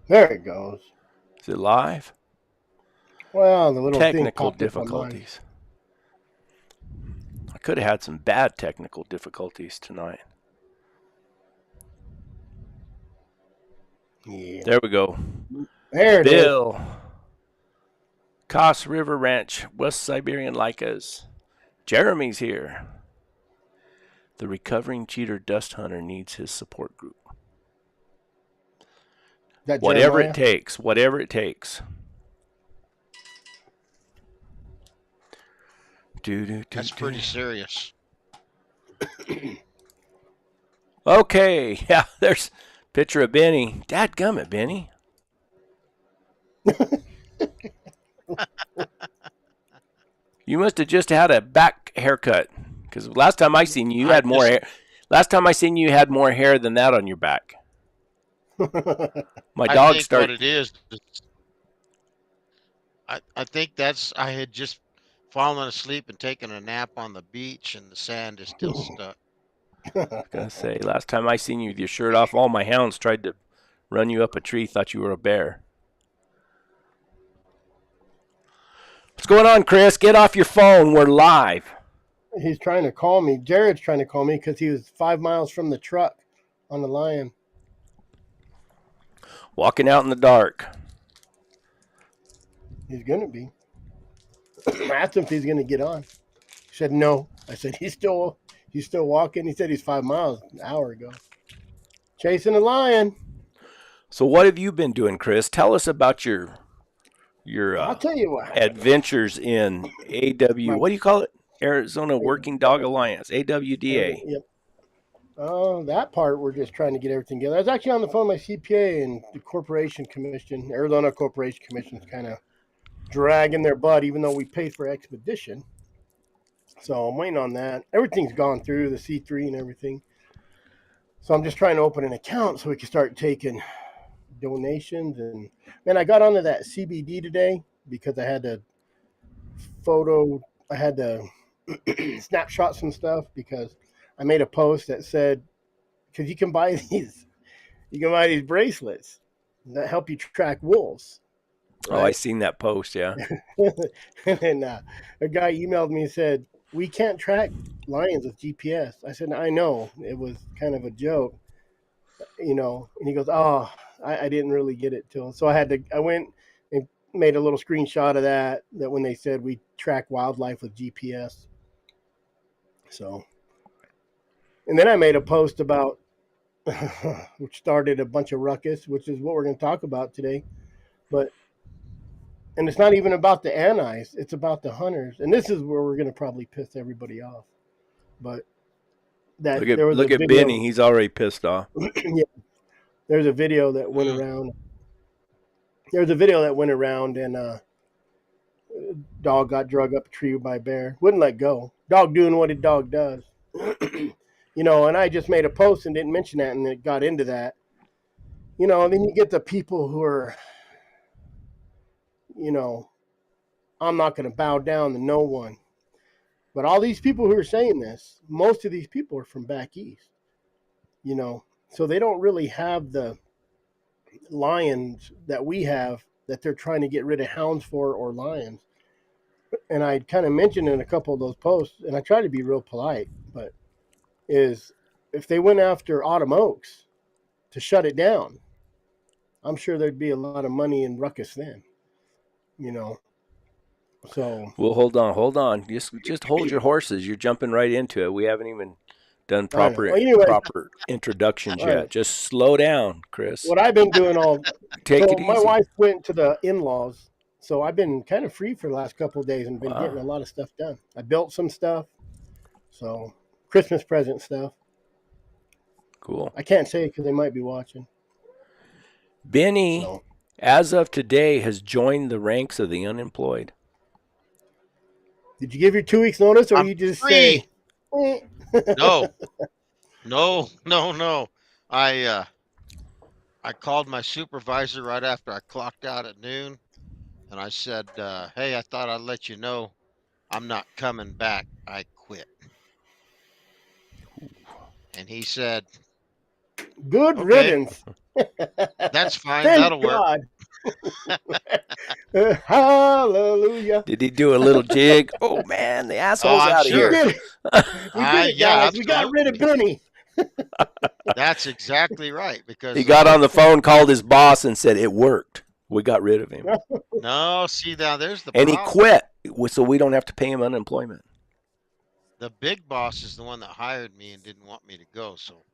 There it goes. Is it live? Well, the little thing Technical popped up on mine. difficulties. I could have had some bad technical difficulties tonight. Yeah. There we go. There it is. Bill. Koss River Ranch, West Siberian Lycas. Jeremy's here. The recovering cheater dust hunter needs his support group. That Whatever Jeremiah? it takes. Whatever it takes. That's pretty serious. Okay. Yeah, there's a picture of Benny. Dadgummit, Benny. You must have just had a back haircut. Because last time I seen you, you had more hair. Last time I seen you, you had more hair than that on your back. My dog started. What it is, I think that's, I had just fallen asleep and taken a nap on the beach, and the sand is still stuck. I was gonna say, last time I seen you with your shirt off, all my hounds tried to run you up a tree, thought you were a bear. What's going on, Chris? Get off your phone. We're live. He's trying to call me. Jared's trying to call me because he was 5 miles from the truck on the Lion. Walking out in the dark. He's going to be. I asked him if he's going to get on. He said no. I said he's still walking. He said he's 5 miles an hour ago. Chasing a lion. So what have you been doing, Chris? Tell us about your I'll tell you what. adventures in AW. What do you call it? Arizona Working Dog Alliance, AWDA. Yep. That part we're just trying to get everything together. I was actually on the phone with my CPA, and the Corporation Commission, Arizona Corporation Commission, is kind of dragging their butt, even though we paid for expedition. So I'm waiting on that. Everything's gone through the C3 and everything. So I'm just trying to open an account so we can start taking donations. And man, I got onto that CBD today because I had to snapshot some stuff because I made a post that said, because you can buy these bracelets that help you track wolves. Right? Oh, I seen that post, yeah. And a guy emailed me and said, we can't track lions with GPS. I said, I know. It was kind of a joke, and he goes, oh, I didn't really get it till. So I went and made a little screenshot of that when they said we track wildlife with GPS. So, and then I made a post about, which started a bunch of ruckus, which is what we're going to talk about today. And it's not even about the anise, it's about the hunters. And this is where we're going to probably piss everybody off. But look at Benny, he's already pissed off. Yeah. There's a video that went around. And dog got drug up a tree by a bear. Wouldn't let go. Dog doing what a dog does. And I just made a post and didn't mention that, and it got into that. And then you get the people who are, I'm not going to bow down to no one. But all these people who are saying this, most of these people are from back east. So they don't really have the lions that we have that they're trying to get rid of hounds for, or lions. And I kind of mentioned in a couple of those posts, and I try to be real polite, but is if they went after Autumn Oaks to shut it down, I'm sure there'd be a lot of money in ruckus then. So well, hold on. Just hold your horses. You're jumping right into it. We haven't even done proper introductions yet. Just slow down, Chris. What I've been doing take it easy. My wife went to the in-laws, so I've been kind of free for the last couple of days and been getting a lot of stuff done. I built some stuff, so Christmas present stuff. Cool. I can't say it because they might be watching. Benny, as of today, has joined the ranks of the unemployed. Did you give your 2 weeks notice, or you just free. say? No. I called my supervisor right after I clocked out at noon, and I said, hey, I thought I'd let you know I'm not coming back. I quit. And he said, good riddance. That's fine. Thank That'll work. God. Hallelujah. Did he do a little jig? Oh man, the asshole's I'm out of We sure. here. did it. We did it, Yeah, guys. We got rid of absolutely. Benny. That's exactly right. He Because got on the phone, called his boss, and said it worked. We got rid of him, no, see now there's the and he problem. quit, so we don't have to pay him unemployment. The big boss is the one that hired me and didn't want me to go. So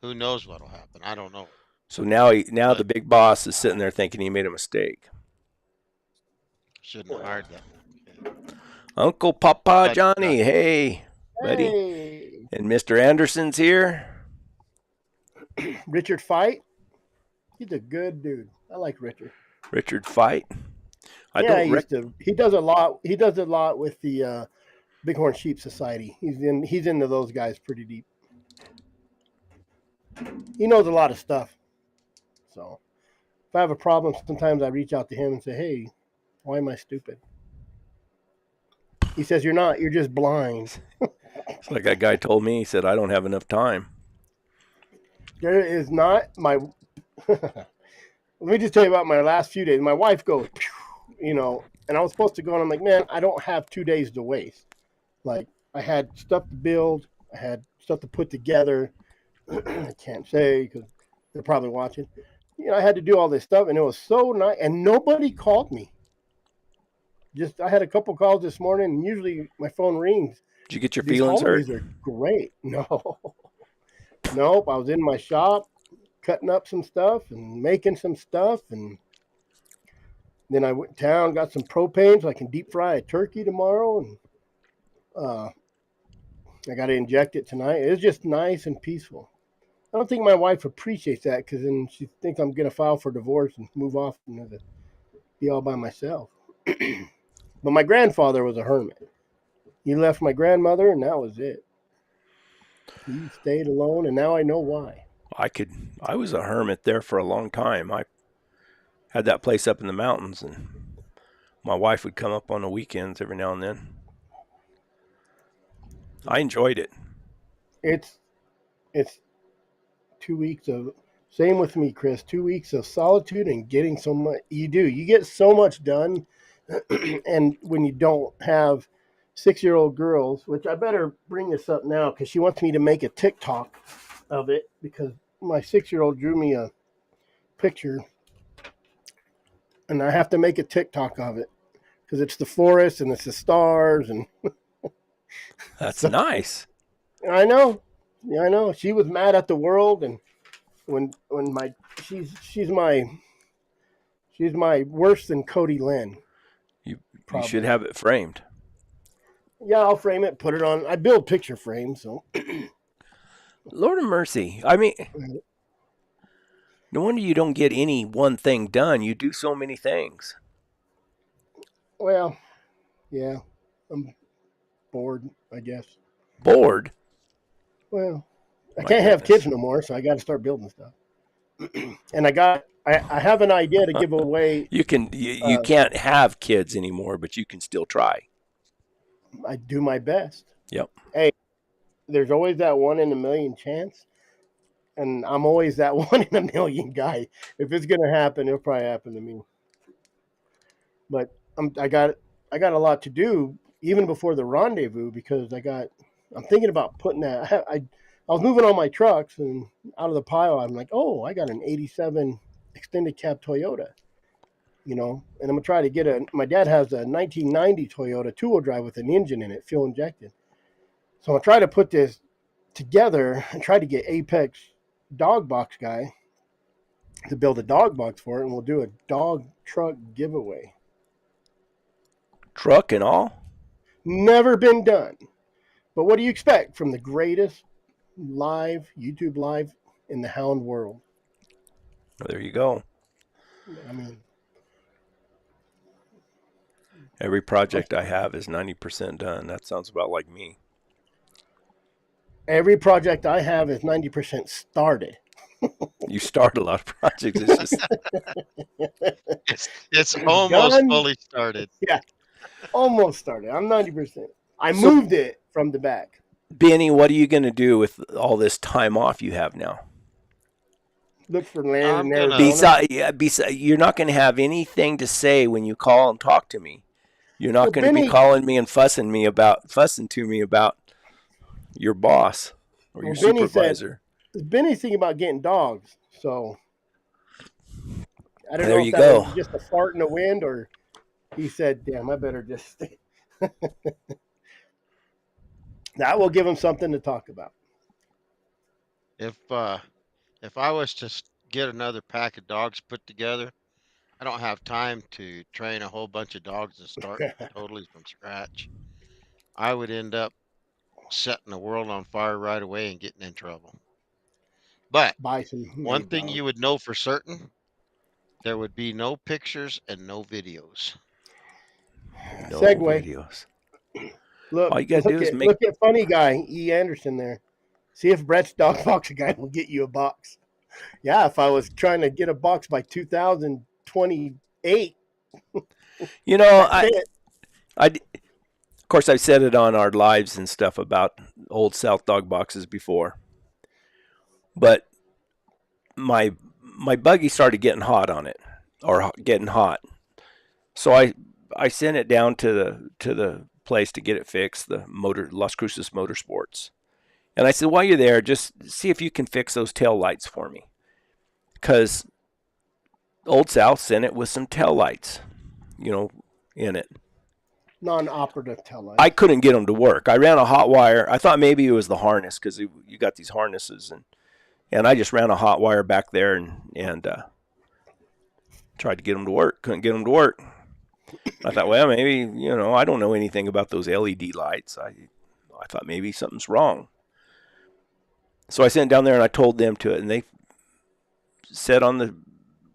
who knows what'll happen? I don't know. So now But the big boss is sitting there thinking he made a mistake. shouldn't have hired that one. Uncle Papa But Johnny, hey, buddy. Hey. And Mr. Anderson's here. Richard Fight. He's a good dude. I like Richard. Richard Fight. He does a lot. He does a lot with the Bighorn Sheep Society. He's into those guys pretty deep. He knows a lot of stuff. So if I have a problem, sometimes I reach out to him and say, "Hey, why am I stupid?" He says, "You're not. You're just blind." It's like that guy told me. He said, "I don't have enough time." There is not my. Let me just tell you about my last few days. My wife goes, and I was supposed to go, and I'm like, man, I don't have 2 days to waste. Like, I had stuff to build, I had stuff to put together. I can't say because they're probably watching. I had to do all this stuff, and it was so nice, and nobody called me. I had a couple calls this morning, and usually my phone rings. Did you get your These feelings hurt? holidays are great. No. Nope, I was in my shop cutting up some stuff and making some stuff, and then I went down, got some propane so I can deep fry a turkey tomorrow, and I got to inject it tonight. It's just nice and peaceful. I don't think my wife appreciates that because then she thinks I'm going to file for divorce and move off and be all by myself. But my grandfather was a hermit. He left my grandmother, and that was it. He stayed alone, and now I know why. I was a hermit there for a long time. I had that place up in the mountains, and my wife would come up on the weekends every now and then. I enjoyed it. It's 2 weeks of, same with me, Chris, 2 weeks of solitude and getting so much. You get so much done. And when you don't have 6-year-old girls, which I better bring this up now because she wants me to make a TikTok of it because my 6-year-old drew me a picture and I have to make a TikTok of it because it's the forest and it's the stars and that's nice. I know. Yeah, I know. She was mad at the world, and when she's my worse than Cody Lynn. You should have it framed. Yeah, I'll frame it, put it on. I build picture frames, so. Lord of mercy. I mean, no wonder you don't get any one thing done. You do so many things. Well, yeah, I'm bored, I guess. Bored? Well, I can't have kids no more, so I got to start building stuff. And I have an idea to give away. You can't have kids anymore, but you can still try. I do my best. Yep. Hey, there's always that 1 in a million chance, and I'm always that 1 in a million guy. If it's gonna happen, it'll probably happen to me. But I got a lot to do even before the rendezvous because I'm thinking about putting that. I was moving all my trucks and out of the pile, I'm like, oh, I got an '87 extended cab Toyota, and I'm gonna try to get my dad has a 1990 Toyota 2-wheel drive with an engine in it, fuel injected. So I'm gonna try to put this together and try to get Apex dog box guy to build a dog box for it, and we'll do a dog truck giveaway. Truck and all? Never been done. But what do you expect from the greatest YouTube live in the hound world? Well, there you go. I mean, every project I have is 90% done. That sounds about like me. Every project I have is 90% started. You start a lot of projects. It's almost fully started. Yeah, almost started. I'm 90%. I moved it from the back. Benny, what are you going to do with all this time off you have now? Look for land I'm in gonna. Arizona. You're not going to have anything to say when you call and talk to me. You're not Well, going to be Benny. calling me and fussing to me about your boss or Well, your Benny said supervisor. Benny's thinking about getting dogs. So I don't There know if you that was go. just a fart in the wind or he said, "Damn, I better just stay." That will give him something to talk about. If I was to get another pack of dogs put together, I don't have time to train a whole bunch of dogs and start totally from scratch. I would end up setting the world on fire right away and getting in trouble. But Buy some one made thing dogs. you would know for certain, there would be no pictures and no videos. No Segway. videos. Look, All you got to do is make. look at funny guy E. Anderson there. See if Brett's dog box guy will get you a box. Yeah, if I was trying to get a box by 2028, You know, that's it. of course, I've said it on our lives and stuff about old South dog boxes before, but my buggy started getting hot on it, or getting hot. So I sent it down to the place to get it fixed, the Las Cruces Motorsports. And I said, while you're there, just see if you can fix those tail lights for me. Because Old South sent it with some tail lights, in it. Non-operative tail lights. I couldn't get them to work. I ran a hot wire. I thought maybe it was the harness because you got these harnesses. And I just ran a hot wire back there and tried to get them to work. Couldn't get them to work. I thought, well, maybe, I don't know anything about those LED lights. I thought maybe something's wrong. So I sent it down there and I told them to it, and they said on the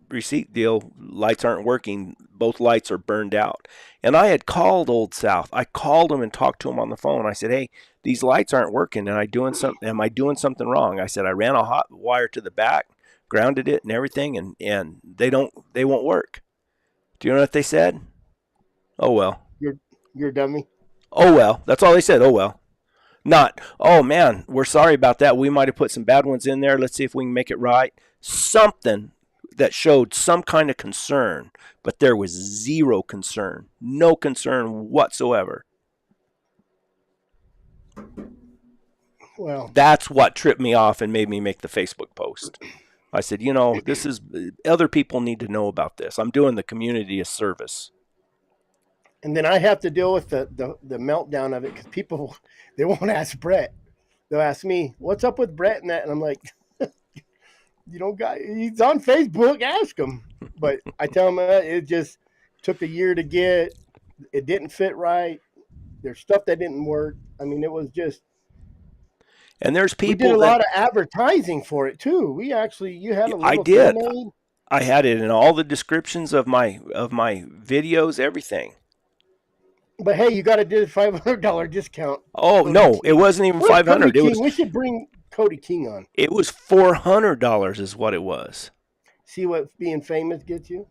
receipt deal, lights aren't working. Both lights are burned out. And I had called Old South. I called them and talked to them on the phone. I said, hey, these lights aren't working. Am I doing something wrong? I said, I ran a hot wire to the back, grounded it and everything, and they won't work. Do you know what they said? Oh, well. You're a dummy. Oh, well. That's all they said. Oh, well. Not, oh, man, we're sorry about that. We might have put some bad ones in there. Let's see if we can make it right. Something that showed some kind of concern, but there was zero concern. No concern whatsoever. Well, that's what tripped me off and made me make the Facebook post. I said, this is, other people need to know about this. I'm doing the community a service. And then I have to deal with the meltdown of it because people, they won't ask Brett. They'll ask me, what's up with Brett and that? And I'm like, he's on Facebook, ask him. But I tell him it just took a year to get. It didn't fit right. There's stuff that didn't work. I mean, it was just. And there's people. We did a lot of advertising for it too. You had a little thing made. I had it in all the descriptions of my videos, everything. But hey, you got a $500 discount. Oh no, it wasn't even $500. We should bring Cody King on. It was $400 is what it was. See what being famous gets you?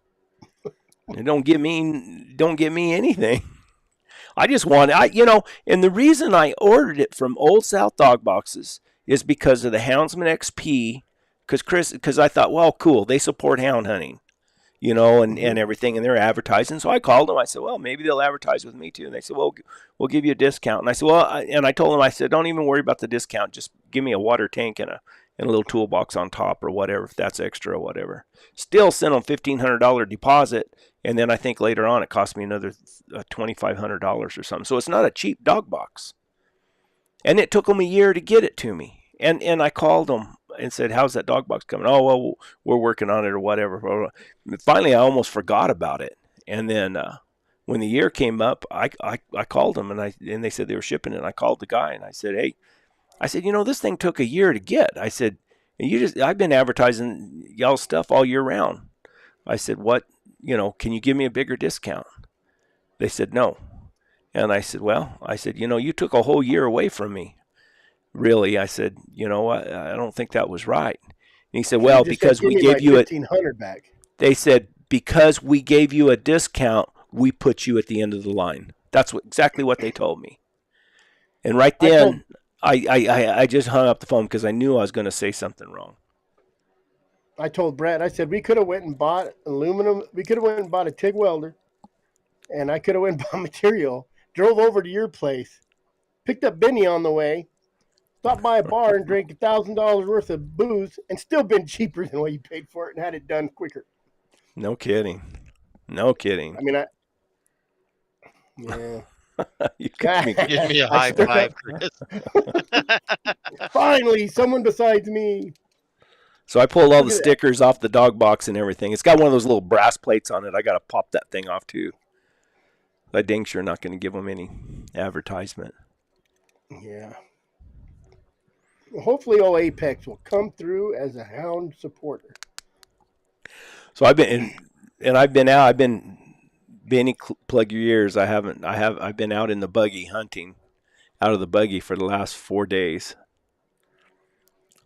It don't get me anything. I just want and the reason I ordered it from Old South Dog Boxes is because of the Houndsman XP. Because I thought, well, cool, they support hound hunting, and everything, and they're advertising. So I called them. I said, well, maybe they'll advertise with me too. And they said, well, we'll give you a discount. And I said, well, I told them, I said, don't even worry about the discount. Just give me a water tank and a little toolbox on top or whatever, if that's extra or whatever. Still sent them $1,500 deposit. And then I think later on it cost me another $2,500 or something. So it's not a cheap dog box. And it took them a year to get it to me. And I called them and said, how's that dog box coming? Oh, well, we're working on it or whatever. Finally, I almost forgot about it. And then when the year came up, I called them and they said they were shipping it. And I called the guy and I said, hey, this thing took a year to get. I said, I've been advertising y'all's stuff all year round. I said, what, can you give me a bigger discount? They said, no. And I said, you took a whole year away from me. Really? I said, I don't think that was right. And he said, well, because we gave you $1,500 back. They said, because we gave you a discount, we put you at the end of the line. That's exactly what they told me. And right then, I just hung up the phone because I knew I was going to say something wrong. I told Brett, I said we could have went and bought aluminum. We could have went and bought a TIG welder, and I could have went and bought material. Drove over to your place, picked up Benny on the way, stopped by a bar and drank $1,000 worth of booze, and still been cheaper than what you paid for it, and had it done quicker. No kidding. No kidding. I mean, yeah. You got me. Give me a I high stirred five, up. Chris. Finally, someone besides me. So I pulled all the Look at that. stickers off the dog box and everything. It's got one of those little brass plates on it. I got to pop that thing off too. I dang sure not going to give them any advertisement. Yeah. Hopefully, old Apex will come through as a hound supporter. So I've been I've been Benny, plug your ears. I've been out in the buggy hunting, out of the buggy for the last 4 days.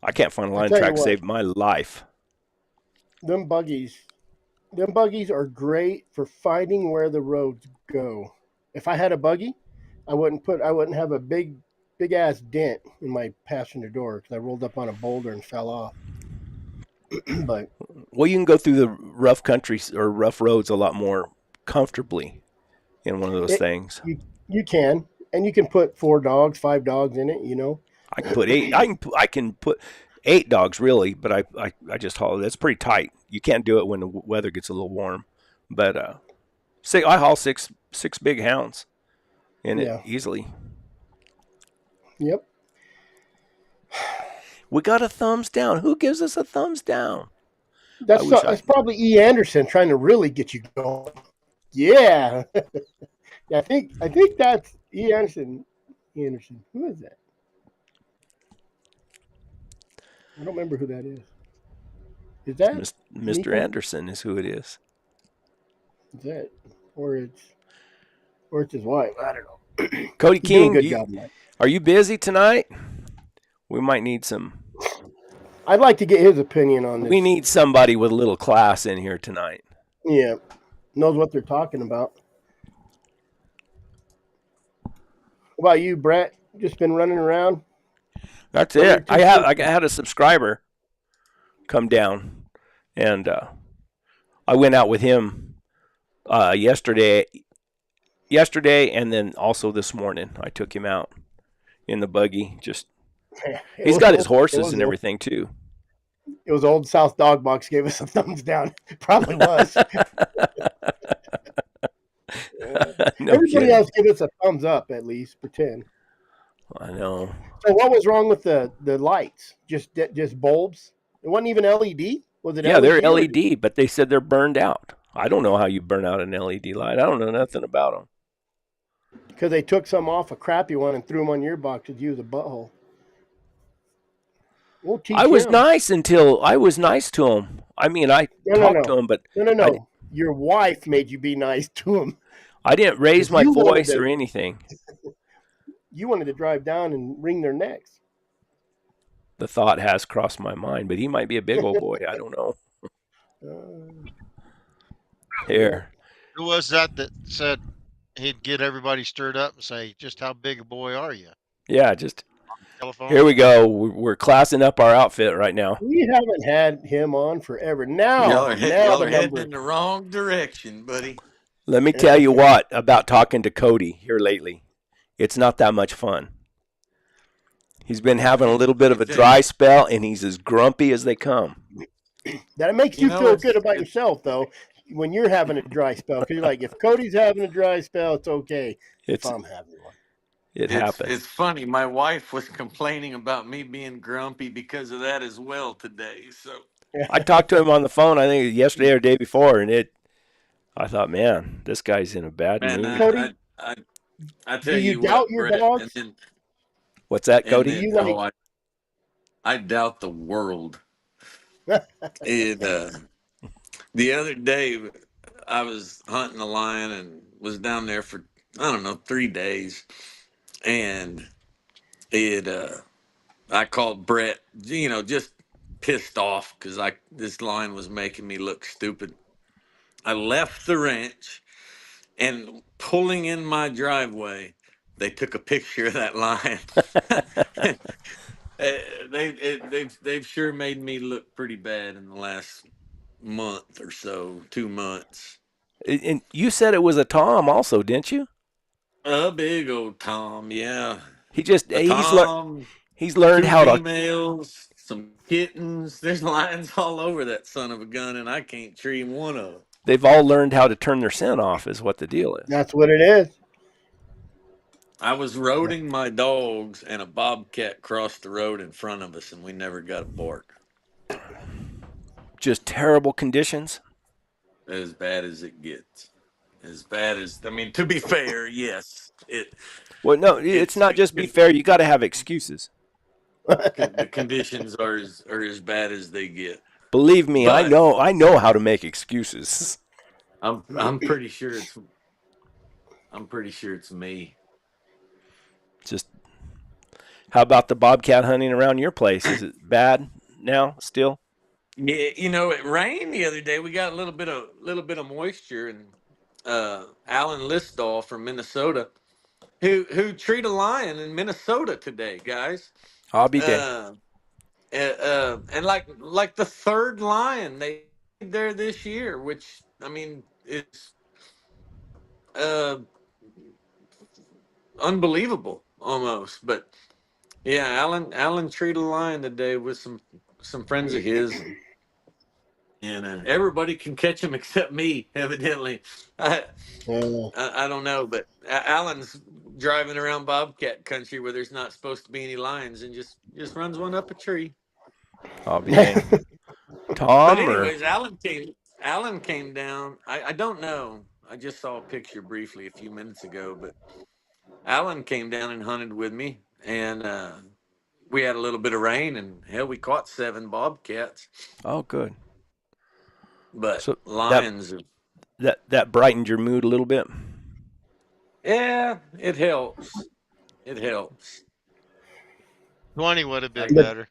I can't find a line track to save my life. Them buggies are great for finding where the roads go. If I had a buggy, I wouldn't have a big ass dent in my passenger door because I rolled up on a boulder and fell off. But well, you can go through the rough country or rough roads a lot more comfortably in one of those things. You can, and you can put 4 dogs, 5 dogs in it. You know, I can put 8. I can put 8 dogs really, but I just haul. That's pretty tight. You can't do it when the weather gets a little warm. But I haul six big hounds in it easily. Yep. We got a thumbs down. Who gives us a thumbs down? That's probably E. Anderson trying to really get you going. Yeah. Yeah, I think that's E. Anderson. E. Anderson. Who is that? I don't remember who that is. Is that Mr. Nico? Anderson is who it is. Is that or it's his wife? I don't know. Cody He's doing King, a good job, Mike. Are you busy tonight? We might need some. I'd like to get his opinion on this. We need somebody with a little class in here tonight. Yeah, knows what they're talking about. What about you, Brett? Just been running around? That's it. I had a subscriber come down, and I went out with him yesterday, and then also this morning. I took him out in the buggy. He's got his horses and everything too. It was old South Dog Box gave us a thumbs down. Probably was. Everybody else gave us a thumbs up at least. Pretend. I know. So what was wrong with the lights? Just bulbs? It wasn't even LED. Was it? Yeah, LED they're LED, but they said they're burned out. I don't know how you burn out an LED light. I don't know nothing about them. Because they took some off a crappy one and threw them on your box to use a butthole. We'll I was nice to him. I mean, I talked to him, but no. Your wife made you be nice to him. I didn't raise my voice or anything. You wanted to drive down and wring their necks. The thought has crossed my mind, but he might be a big old boy. I don't know. Here. Who was that said he'd get everybody stirred up and say, just how big a boy are you? Yeah, just telephone. Here we go. We're classing up our outfit right now. We haven't had him on forever. Now, y'all are heading in the wrong direction, buddy. Let me tell you what about talking to Cody here lately. It's not that much fun. He's been having a little bit of a dry spell, and he's as grumpy as they come. That makes you feel good about yourself, though, when you're having a dry spell. Because you're like, if Cody's having a dry spell, it's okay if I'm having one. It happens. It's funny. My wife was complaining about me being grumpy because of that as well today. So I talked to him on the phone, I think yesterday or the day before, and I thought, man, this guy's in a bad mood. Cody, I tell do you doubt your dogs? What's that, Cody? I doubt the world. The other day, I was hunting a lion and was down there for, 3 days. And I called Brett, just pissed off because this lion was making me look stupid. I left the ranch, and pulling in my driveway, they took a picture of that lion. They've sure made me look pretty bad in the last month or so, 2 months. And you said it was a Tom, also, didn't you? A big old Tom, yeah. He just A Tom, he's learned two how to. females, some kittens. There's lines all over that son of a gun, and I can't tree one of them. They've all learned how to turn their scent off, is what the deal is. That's what it is. I was roading my dogs, and a bobcat crossed the road in front of us, and we never got a bark. Just terrible conditions. As bad as it gets. As bad as, I mean, to be fair, yes, Well, no, it's it's not just be fair. You got to have excuses. the conditions are as bad as they get. Believe me, But I know how to make excuses. I'm pretty sure it's me. Just how about the bobcat hunting around your place? Is it bad now still? Yeah, it rained the other day. We got a little bit of moisture, and Alan Listahl from Minnesota, who treed a lion in Minnesota today, guys. I'll be damned. And like the third lion they did there this year, which I mean is uh, unbelievable almost. But yeah, Alan treated a lion today with some friends of his, and everybody can catch him except me, evidently. I, Uh, I don't know, but Alan's driving around bobcat country where there's not supposed to be any lions, and just runs one up a tree. I'll be damned. But Tom or anyways, Alan came down. I don't know. I just saw a picture briefly a few minutes ago, but Alan came down and hunted with me, and we had a little bit of rain, and hell, we caught 7 bobcats. oh, good. But So lions, that brightened your mood a little bit. yeah, it helps. It helps. 20 would have been I, but better.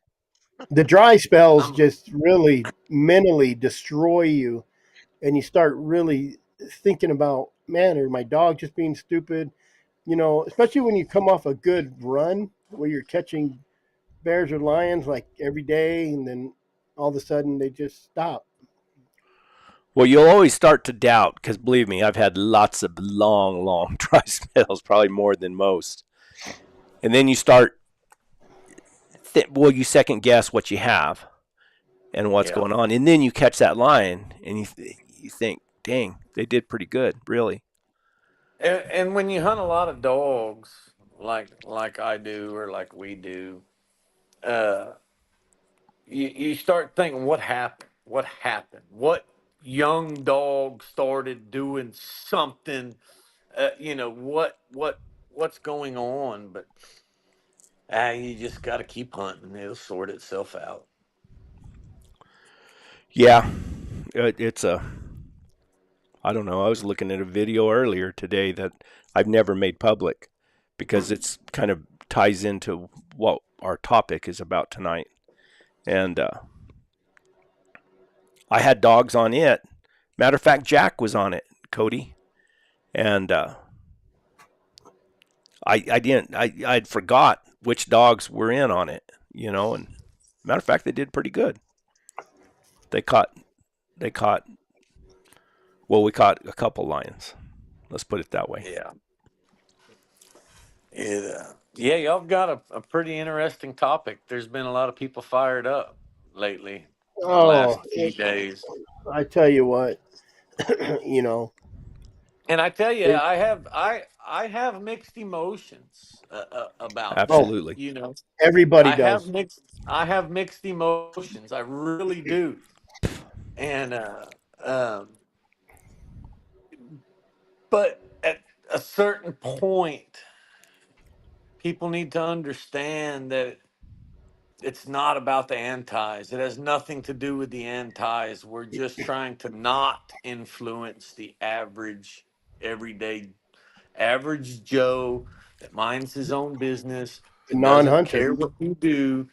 the dry spells I'm just really mentally destroy you, and you start really thinking about, man, are my dog just being stupid? Especially when you come off a good run where you're catching bears or lions like every day, and then all of a sudden they just stop. Well, you'll always start to doubt because believe me, I've had lots of long, long dry spells, probably more than most. And then you start, you second guess what you have and what's yeah. going on, and then you catch that lion, and you think, dang, they did pretty good, really. And when you hunt a lot of dogs, like I do or like we do, uh, you start thinking, what happened? What happened? What young dog started doing something? What's going on? But you just got to keep hunting. It'll sort itself out. Yeah, it's a. I don't know. I was looking at a video earlier today that I've never made public because it's kind of ties into what our topic is about tonight. And I had dogs on it. Matter of fact, Jack was on it, Cody, and I didn't. I'd forgot which dogs were in on it, And matter of fact, they did pretty good. They caught. They caught. Well, we caught a couple lions. Let's put it that way. Yeah. Yeah, y'all got a pretty interesting topic. There's been a lot of people fired up lately in the last Oh, few days. I tell you what, you know, And I tell you, it, I have mixed emotions about oh, that. Absolutely. everybody I have does. mixed emotions. I really do. And um, but at a certain point, people need to understand that it's not about the antis. It has nothing to do with the antis. We're just trying to not influence the everyday average Joe that minds his own business, The that doesn't non-hunter. care what you do.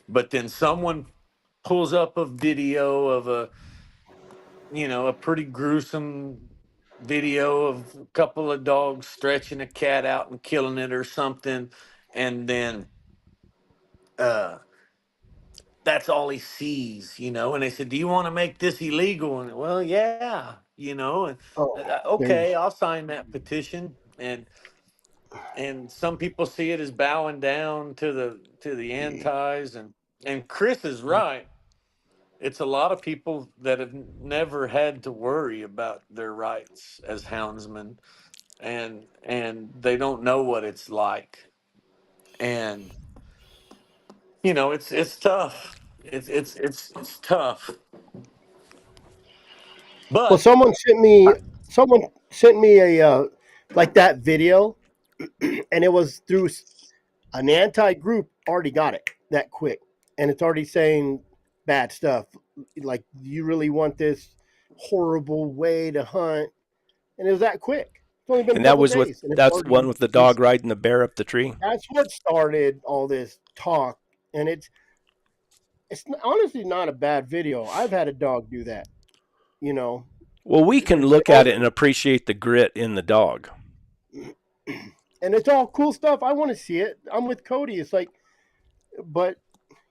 But then someone pulls up a video of a pretty gruesome video of a couple of dogs stretching a cat out and killing it or something. And then uh, that's all he sees, you know. And they said, "Do you want to make this illegal?" And well, yeah, you know. And Oh, okay, there's I'll sign that petition. And some people see it as bowing down to the antis. And Chris is right. It's a lot of people that have never had to worry about their rights as houndsmen, and they don't know what it's like. And you know, it's tough. It's tough. well, But someone sent me a like that video, and it was through an anti group already got it that quick, and it's already saying bad stuff. Like, you really want this horrible way to hunt, and it was that quick. It's only been a And that couple was with days, and it's that's the one already with the dog this. riding the bear up the tree. That's what started all this talk, and it's honestly not a bad video. I've had a dog do that, you know. Well, we can They look at all, it and appreciate the grit in the dog. and it's all cool stuff. I want to see it. I'm with Cody. It's like, but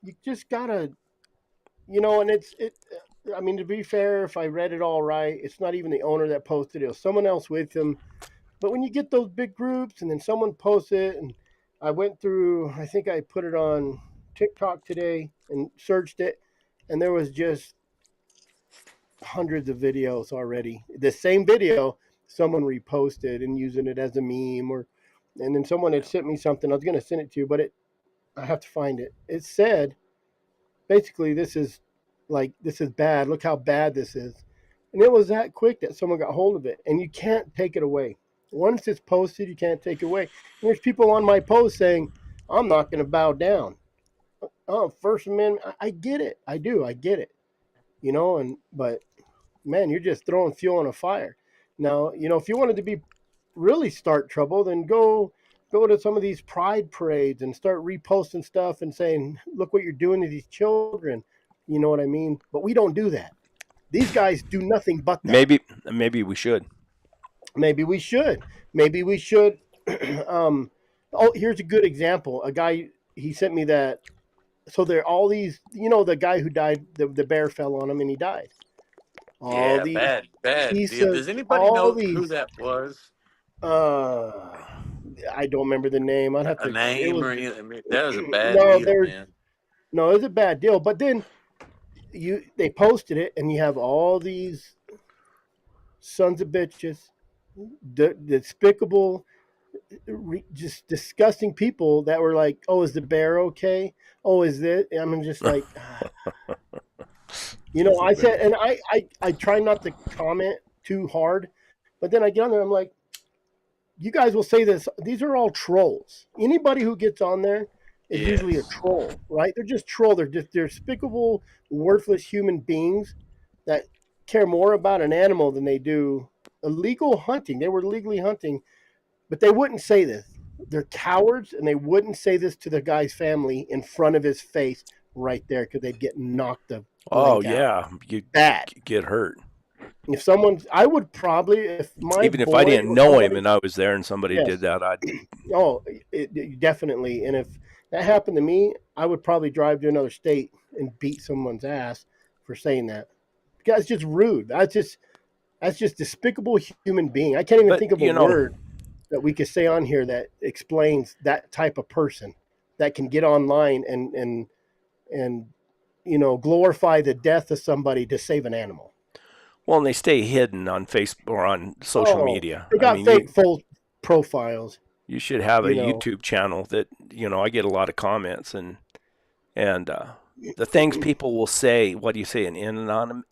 you just gotta, and it. I mean, to be fair, if I read it all right, it's not even the owner that posted it. It was someone else with him. But when you get those big groups and then someone posts it, and I went through, I think I put it on TikTok today and searched it, and there was just hundreds of videos already. The same video, someone reposted and using it as a meme, and then someone had yeah, sent me something. I was going to send it to you, but I have to find it. It said basically, this is bad. Look how bad this is. And it was that quick that someone got hold of it, and you can't take it away. Once it's posted, you can't take it away. And there's people on my post saying, "I'm not going to bow down." Oh, First Amendment. I get it. I do. I get it. But man, you're just throwing fuel on a fire. Now, if you wanted to be really start trouble, then go to some of these pride parades and start reposting stuff and saying, "Look what you're doing to these children." You know what I mean? But we don't do that. These guys do nothing but that. Maybe we should. Maybe we should. Maybe we should. um, here's a good example. A guy, he sent me that. So there are all these. The guy who died, the bear fell on him and he died. All yeah, these. bad He deal. says Does anybody all know who these. that was? Uh, I don't remember the name. I'd have A to. It name was or anything? I mean, that was a bad no, deal, man. it was a bad deal. But then they posted it, and you have all these sons of bitches, despicable, just disgusting people that were like, "Oh, is the bear okay? Oh, is this?" I'm just like, Is it I bear? said, and I try not to comment too hard, but then I get on there, I'm like, you guys will say this. These are all trolls. Anybody who gets on there is usually a Yes. troll, right? They're just troll. They're despicable, worthless human beings that care more about an animal than they do illegal hunting. They were legally hunting, but they wouldn't say this. They're cowards, and they wouldn't say this to the guy's family in front of his face right there because they'd get knocked the Oh blank out. yeah, you Bad. get hurt. If someone, I would probably, if my Even if I boy didn't or know him somebody, and I was there and somebody did yes, that, I'd oh, definitely. And if that happened to me, I would probably drive to another state and beat someone's ass for saying that. Because it's just rude. That's just despicable human being. I can't even but think of a word that we could say on here that explains that type of person that can get online and glorify the death of somebody to save an animal. well, and they stay hidden on Facebook or on social Oh, media. they I got mean, fake full profiles. you should have a You know, YouTube channel that I get a lot of comments and the things people will say. What do you say? Anonymously?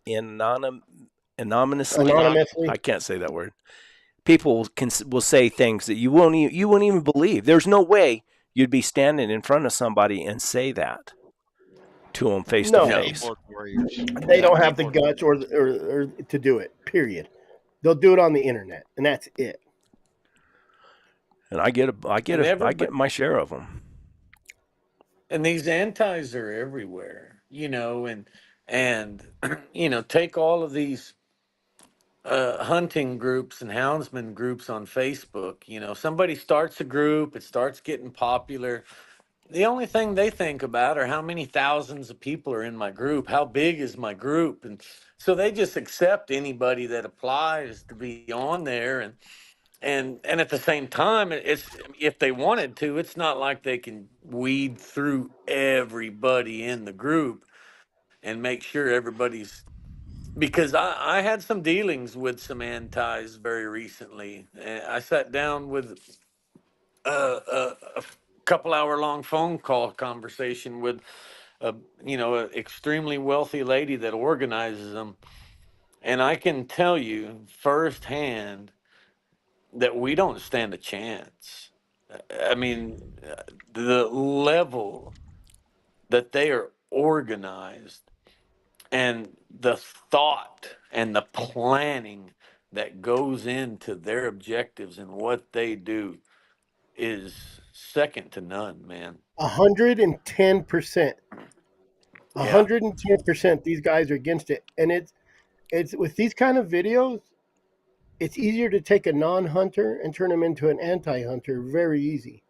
anonymously. I can't say that word. People will say things that you won't even believe. There's no way you'd be standing in front of somebody and say that to them face to No, Yeah, face. keyboard warriors. they Yeah, don't have the keyboard guts warriors. or to do it. Period. They'll do it on the internet, and that's it. And And I everybody, get my share of them. and these antis are everywhere, you know, and take all of these hunting groups and houndsman groups on Facebook. Somebody starts a group, it starts getting popular. the only thing they think about are how many thousands of people are in my group, how big is my group, and so they just accept anybody that applies to be on there, and at the same time, it's if they wanted to, it's not like they can weed through everybody in the group and make sure everybody's, because I had some dealings with some antis very recently. I sat down with a couple hour long phone call conversation with a an extremely wealthy lady that organizes them, and I can tell you firsthand that we don't stand a chance. I mean, the level that they are organized and the thought and the planning that goes into their objectives and what they do is second to none, man. 110%. Yeah. 110%. These guys are against it, and it's with these kind of videos. It's easier to take a non-hunter and turn him into an anti-hunter. Very easy.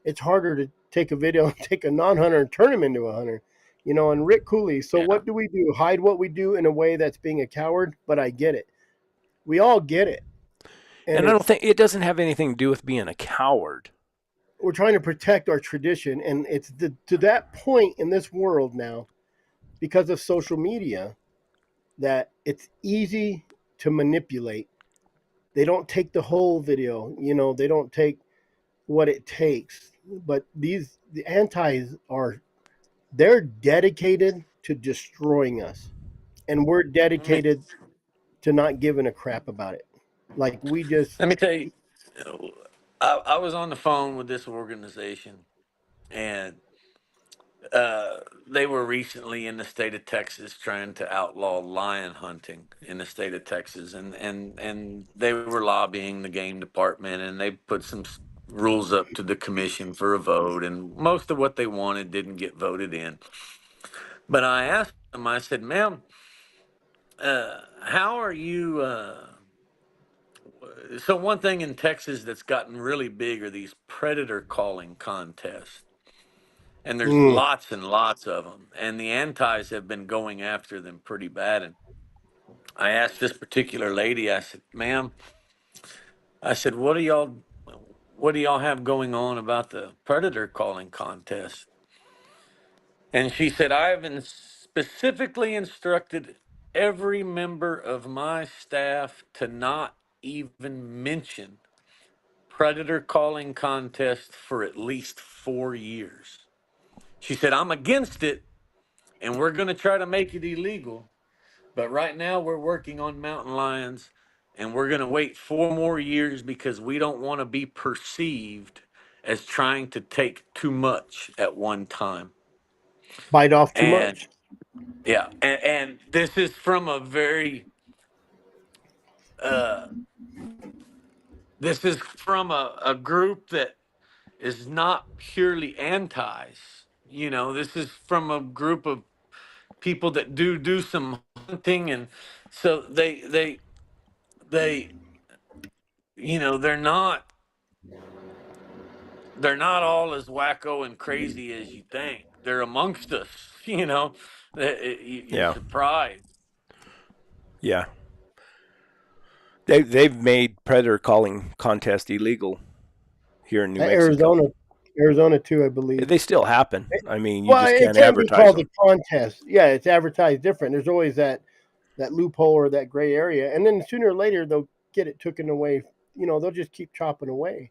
It's harder to take a video and take a non-hunter and turn him into a hunter. And Rick Cooley. So Yeah. what do we do? Hide what we do in a way that's being a coward? But I get it. We all get it, and And I don't think it doesn't have anything to do with being a coward. we're trying to protect our tradition, and it's to that point in this world now, because of social media, that it's easy to manipulate. They don't take the whole video, they don't take what it takes. But the antis they're dedicated to destroying us. And we're Let me, dedicated to not giving a crap about it. Like we just let me tell you, I was on the phone with this organization, and they were recently in the state of Texas trying to outlaw lion hunting in the state of Texas, and they were lobbying the game department, and they put some rules up to the commission for a vote, and most of what they wanted didn't get voted in. But I asked them, I said, "Ma'am, how are you?" So one thing in Texas that's gotten really big are these predator calling contests. And there's mm, lots and lots of them, and the antis have been going after them pretty bad. And I asked this particular lady, I said, "Ma'am," I said, what do y'all have going on about the predator calling contest?" And she said, "I have specifically instructed every member of my staff to not even mention predator calling contest for at least 4 years." She said, "I'm against it, and we're going to try to make it illegal. But right now, we're working on mountain lions, and we're going to wait 4 more years because we don't want to be perceived as trying to take too much at one time." bite off too And much. yeah, and this is from a very, uh, this is from a group that is not purely antis. This is from a group of people that do some hunting, and so they they're not all as wacko and crazy as you think. They're amongst us. You're Yeah. surprised. Yeah. They've made predator calling contest illegal here in New Mexico. Arizona, Arizona too, I believe. They still happen. I mean, you Well, just it can't can't be advertise called a them. contest. Yeah, it's advertised different. There's always that loophole or that gray area, and then sooner or later they'll get it taken away. They'll just keep chopping away.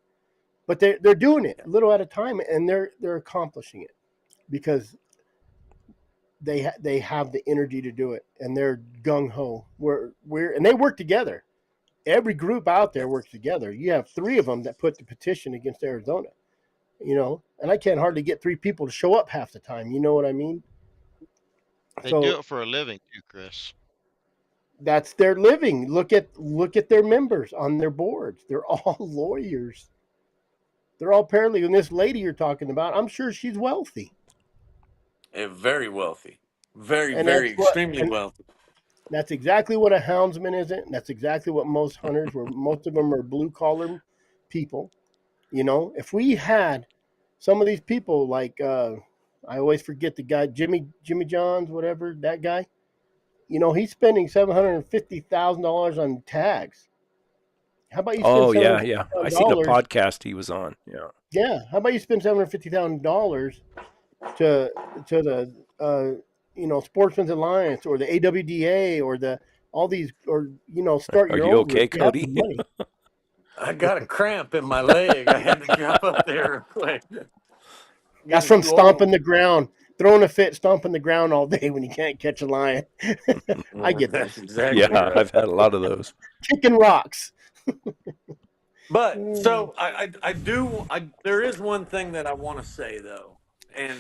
But they're doing it little at a time, and they're accomplishing it because they have the energy to do it, and they're gung ho. And they work together. Every group out there works together. You have three of them that put the petition against Arizona. And I can't hardly get three people to show up half the time. You know what I mean? They do So it for a living too, Chris. that's their living. Look at their members on their boards. They're all lawyers. They're all paralegals. And this lady you're talking about, I'm sure she's wealthy. Very wealthy, very, And very that's what extremely and wealthy. that's exactly what a houndsman isn't. And that's exactly what most hunters were. Most of them are blue collar people. If we had some of these people, like I always forget the guy, Jimmy Johns, whatever that guy. He's spending $750,000 on tags. How about you spend Oh seven hundred yeah, fifty yeah. I thousand seen a dollars? podcast he was on. Yeah. Yeah, how about you spend $750,000 to the Sportsman's Alliance or the AWDA or the all these, or start Are your you own okay, group. You have the Cody? money. I got a cramp in my leg. I had to jump up there real quick. That's Getting from too stomping old. the ground, throwing a fit, stomping the ground all day when you can't catch a lion. I get that. That's exactly Yeah, right. I've had a lot of those. Kicking rocks. But Mm. so I do there is one thing that I want to say though, and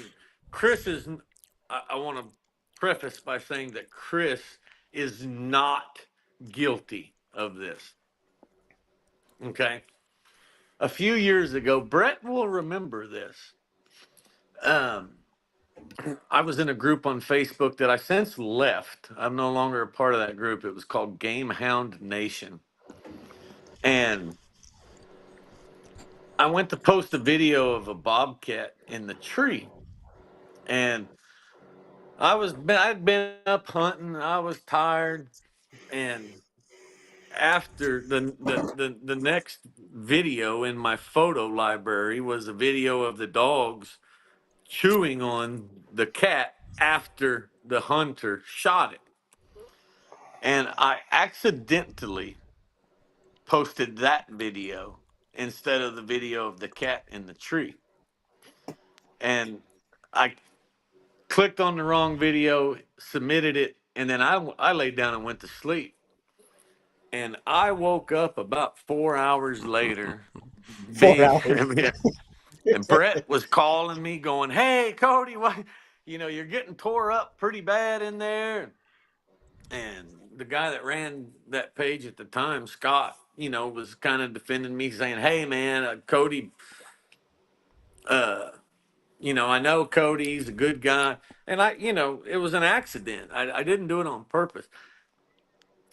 Chris is I want to preface by saying that Chris is not guilty of this. Okay, a few years ago, Brett will remember this. Um, I was in a group on Facebook that I since left. I'm no longer a part of that group. It was called Game Hound Nation, and I went to post a video of a bobcat in the tree, and I'd been up hunting. I was tired, and after the next video in my photo library was a video of the dogs chewing on the cat after the hunter shot it, and I accidentally posted that video instead of the video of the cat in the tree, and I clicked on the wrong video, submitted it, and then I laid down and went to sleep. And I woke up about 4 hours later, 4 hours. and Brett was calling me, going, "Hey, Cody, what? You're getting tore up pretty bad in there." And the guy that ran that page at the time, Scott, was kind of defending me, saying, "Hey, man, Cody, uh, I know Cody's a good guy, and it was an accident. I didn't do it on purpose."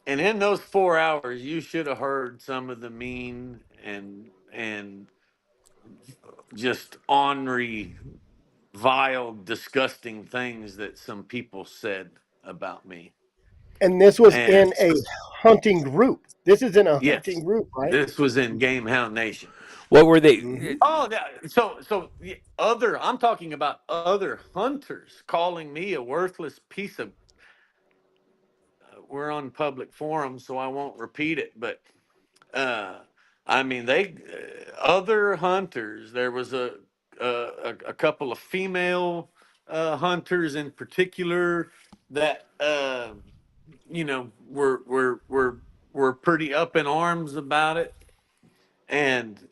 And in those 4 hours, you should have heard some of the mean and just ornery, vile, disgusting things that some people said about me. And this was And in a hunting group. This is in a hunting yes, group, right? this was in Game Hound Nation. What were they? Hmm. Oh, so the other. I'm talking about other hunters calling me a worthless piece of. We're on public forum, so I won't repeat it. But uh, I mean, they other hunters. There was a couple of female hunters in particular that were pretty up in arms about it, and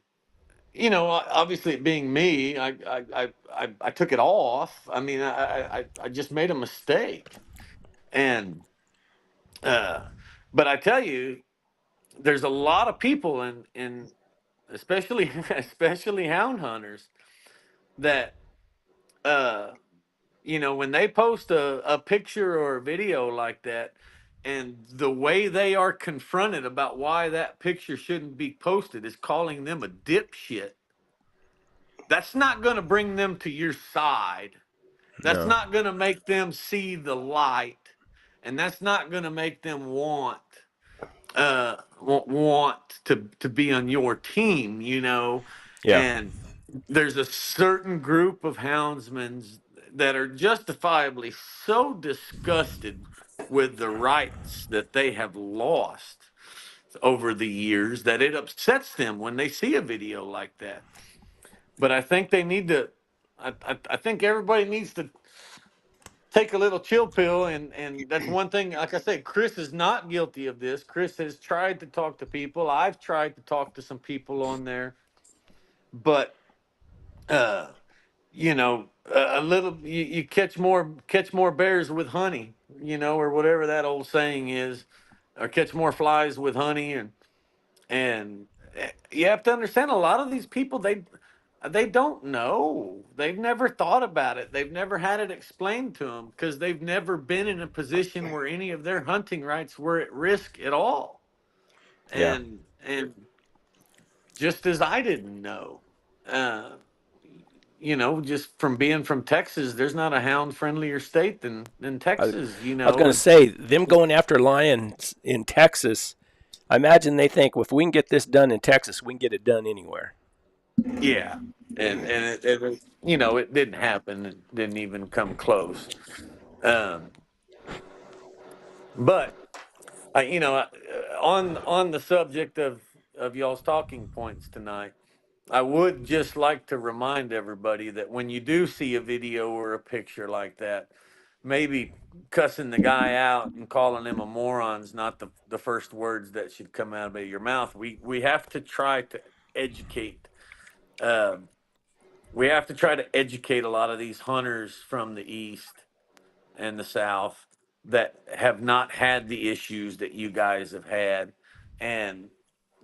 obviously it being me, I took it off. I mean, I just made a mistake, and uh, but I tell you, there's a lot of people in especially especially hound hunters that uh when they post a picture or a video like that, and the way they are confronted about why that picture shouldn't be posted is calling them a dipshit. That's not going to bring them to your side. That's No. not going to make them see the light, and that's not going to make them want to be on your team, Yeah. and there's a certain group of houndsmen that are justifiably so disgusted with the rights that they have lost over the years that it upsets them when they see a video like that. But I think they need to. I think everybody needs to take a little chill pill, and that's one thing. Like I said, Chris is not guilty of this. Chris has tried to talk to people. I've tried to talk to some people on there, but uh a little you catch more bears with honey, or whatever that old saying is, or catch more flies with honey, and you have to understand, a lot of these people, they don't know. They've never thought about it. They've never had it explained to them because they've never been in a position where any of their hunting rights were at risk at all. Yeah. And just as I didn't know, uh, just from being from Texas, there's not a hound friendlier state than I, Texas, I was going to and say, them going after lions in Texas, I imagine they think, well, if we can get this done in Texas, we can get it done anywhere. yeah, it didn't happen. It didn't even come close. Um, but on the subject of y'all's talking points tonight, I would just like to remind everybody that when you do see a video or a picture like that, maybe cussing the guy out and calling him a moron's not the first words that should come out of your mouth. We have to try to educate. Um, we have to try to educate a lot of these hunters from the east and the south that have not had the issues that you guys have had, and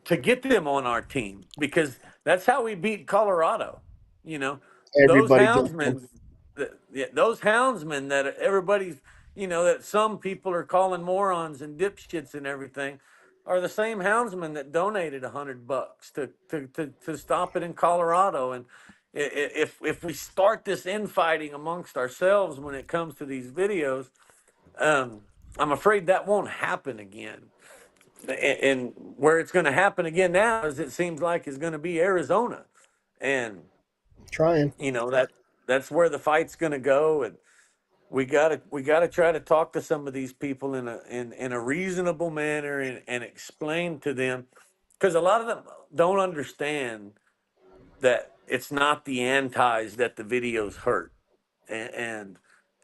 to get them on our team, because that's how we beat Colorado. You know, those Everybody jumped in. houndsmen, those houndsmen that everybody's, that some people are calling morons and dipshits and everything, are the same houndsmen that donated $100 to stop it in Colorado. And if we start this infighting amongst ourselves when it comes to these videos, I'm afraid that won't happen again. And where it's going to happen again now is, it seems like, is going to be Arizona, and Trying. that's where the fight's going to go. And we gotta try to talk to some of these people in a reasonable manner, and explain to them, because a lot of them don't understand that it's not the antis that the videos hurt, and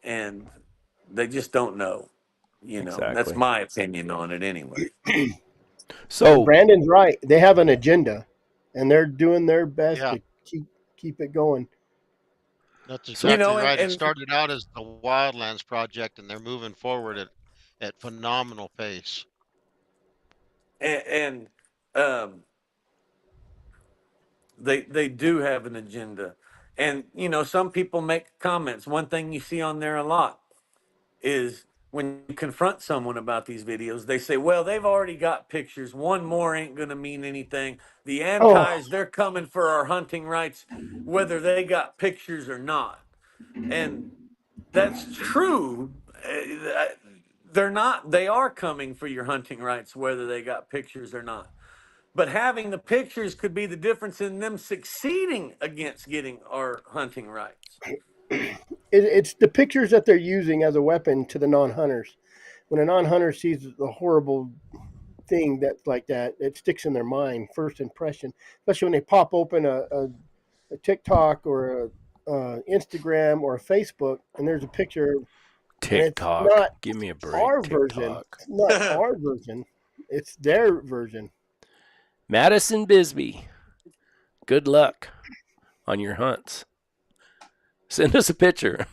and they just don't know. That's Exactly. my opinion on it anyway. And So, Brandon's right. They have an agenda, and they're doing their best Yeah, to keep it going. that's so, exactly right. It And started out as the Wildlands Project, and they're moving forward at phenomenal pace. and um, they do have an agenda, and some people make comments. One thing you see on there a lot is, when you confront someone about these videos, they say, well, they've already got pictures, one more ain't going to mean anything. The Oh, antis, they're coming for our hunting rights whether they got pictures or not. And that's true. They're not, they are coming for your hunting rights whether they got pictures or not. But having the pictures could be the difference in them succeeding against getting our hunting rights. it's the pictures that they're using as a weapon to the non-hunters. When a non-hunter sees a horrible thing that's like that, it sticks in their mind. First impression, especially when they pop open a TikTok or a Instagram or a Facebook, and there's a picture, and it's TikTok. not Give me a break, our version. TikTok. It's not our version. It's their version. Madison Bisbee, good luck on your hunts. Send us a picture.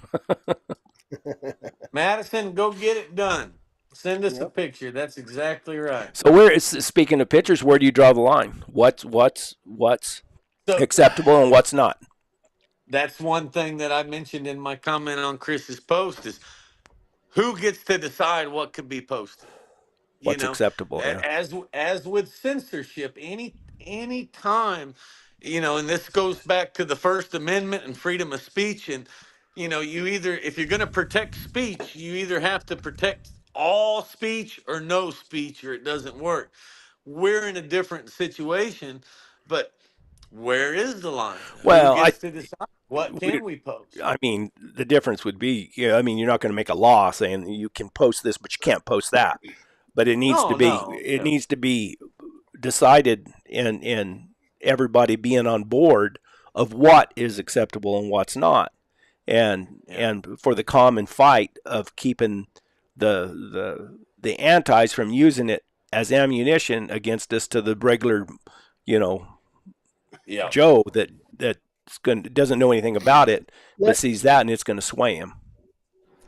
Madison, go get it done. Send us a Yep. picture. That's exactly right. So, speaking of pictures, where do you draw the line? What's So acceptable and what's not? that's one thing that I mentioned in my comment on Chris's post, is who gets to decide what could be posted. you What's know acceptable? Yeah. as with censorship, any time, and this goes back to the First Amendment and freedom of speech. And you either, if you're going to protect speech, you either have to protect all speech or no speech, or it doesn't work. We're in a different situation, but where is the line? Who Well, gets to decide what we, can we post? I mean, the difference would be, I mean, you're not going to make a law saying you can post this, but you can't post that. But it needs to No, be, no. decided, and everybody being on board of what is acceptable and what's not, Yeah. and for the common fight of keeping the antis from using it as ammunition against us, to the regular, you know, Yeah. Joe that doesn't know anything about it, but Let sees that and it's going to sway him.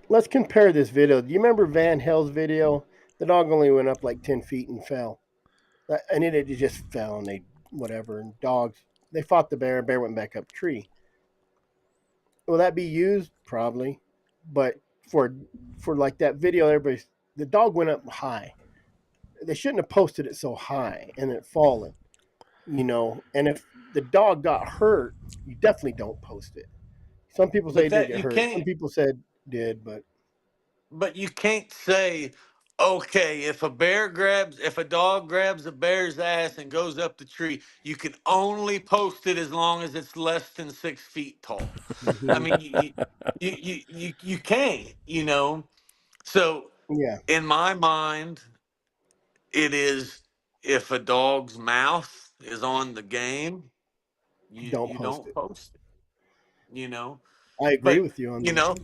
Let's compare this video. Do you remember Van Hell's video? The dog only went up like 10 feet and fell, and it just fell, and they whatever. And dogs, they fought the bear. Bear went back up tree. Will that be used? Probably, but for like that video, the dog went up high. They shouldn't have posted it so high and it fallen. And if the dog got hurt, you definitely don't post it. Some people say But it did that get you hurt. Some can't. people said did, But you can't say, okay, if a dog grabs a bear's ass and goes up the tree, you can only post it as long as it's less than 6 feet tall. I hmm mean, you can't, you know. So yeah, in my mind, it is, if a dog's mouth is on the game, don't you post don't it. post it, you know. I agree But with you on you that. know,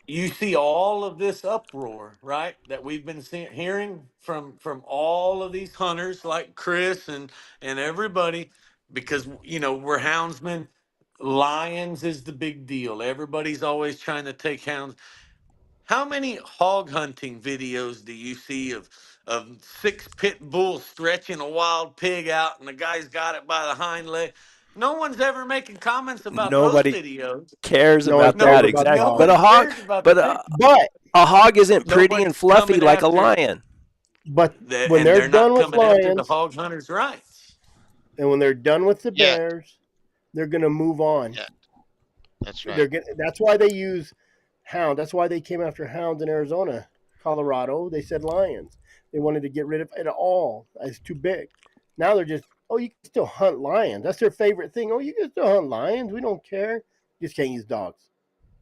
you see all of this uproar, right? That we've been hearing from all of these hunters like Chris and everybody, because we're houndsmen. Lions is the big deal. Everybody's always trying to take hounds. How many hog hunting videos do you see of six pit bulls stretching a wild pig out and the guy's got it by the hind leg? No one's ever making comments about those Nobody videos. cares No one about cares that. about the Exactly. hog, But Nobody cares about the pig. but a hog isn't pretty and Nobody's fluffy coming like a after lion. when and they're they're not done with coming after the lions hog hunters' rights. and when they're done with the Yet. bears, they're gonna move on. Yet. That's right. That's why they use hound. That's why they came after hounds in Arizona, Colorado. They said lions. They wanted to get rid of it all. It's too big. Now they're just, oh, you can still hunt lions. That's their favorite thing. Oh, you can still hunt lions. We don't care. You just can't use dogs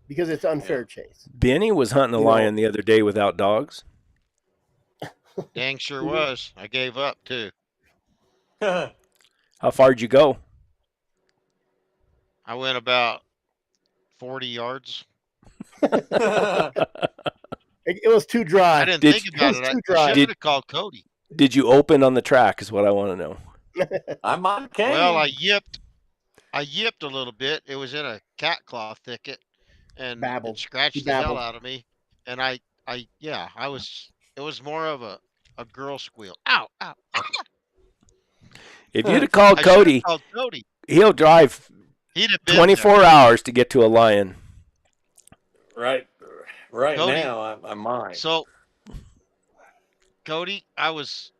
because it's Yeah. unfair chase. Benny was hunting a You know, lion the other day without dogs. Dang sure mhm. was. I gave up too. How far'd you go? I went about 40 yards. It was too I dry. didn't Did think It about was it. too I dry. should did have called Cody. did you open on the track? Is what I want to know. I might have Well, came. I yipped a little bit. It was in a cat claw thicket, and it Babbled. He scratched the hell babbled. out of me. And yeah, I was. It was more of a girl squeal. Ow, ow. If you'd have called I should have Cody, called Cody. he'll drive He'd have been there. 24 hours to get to a lion. right, right Cody. now I might. So Cody, I was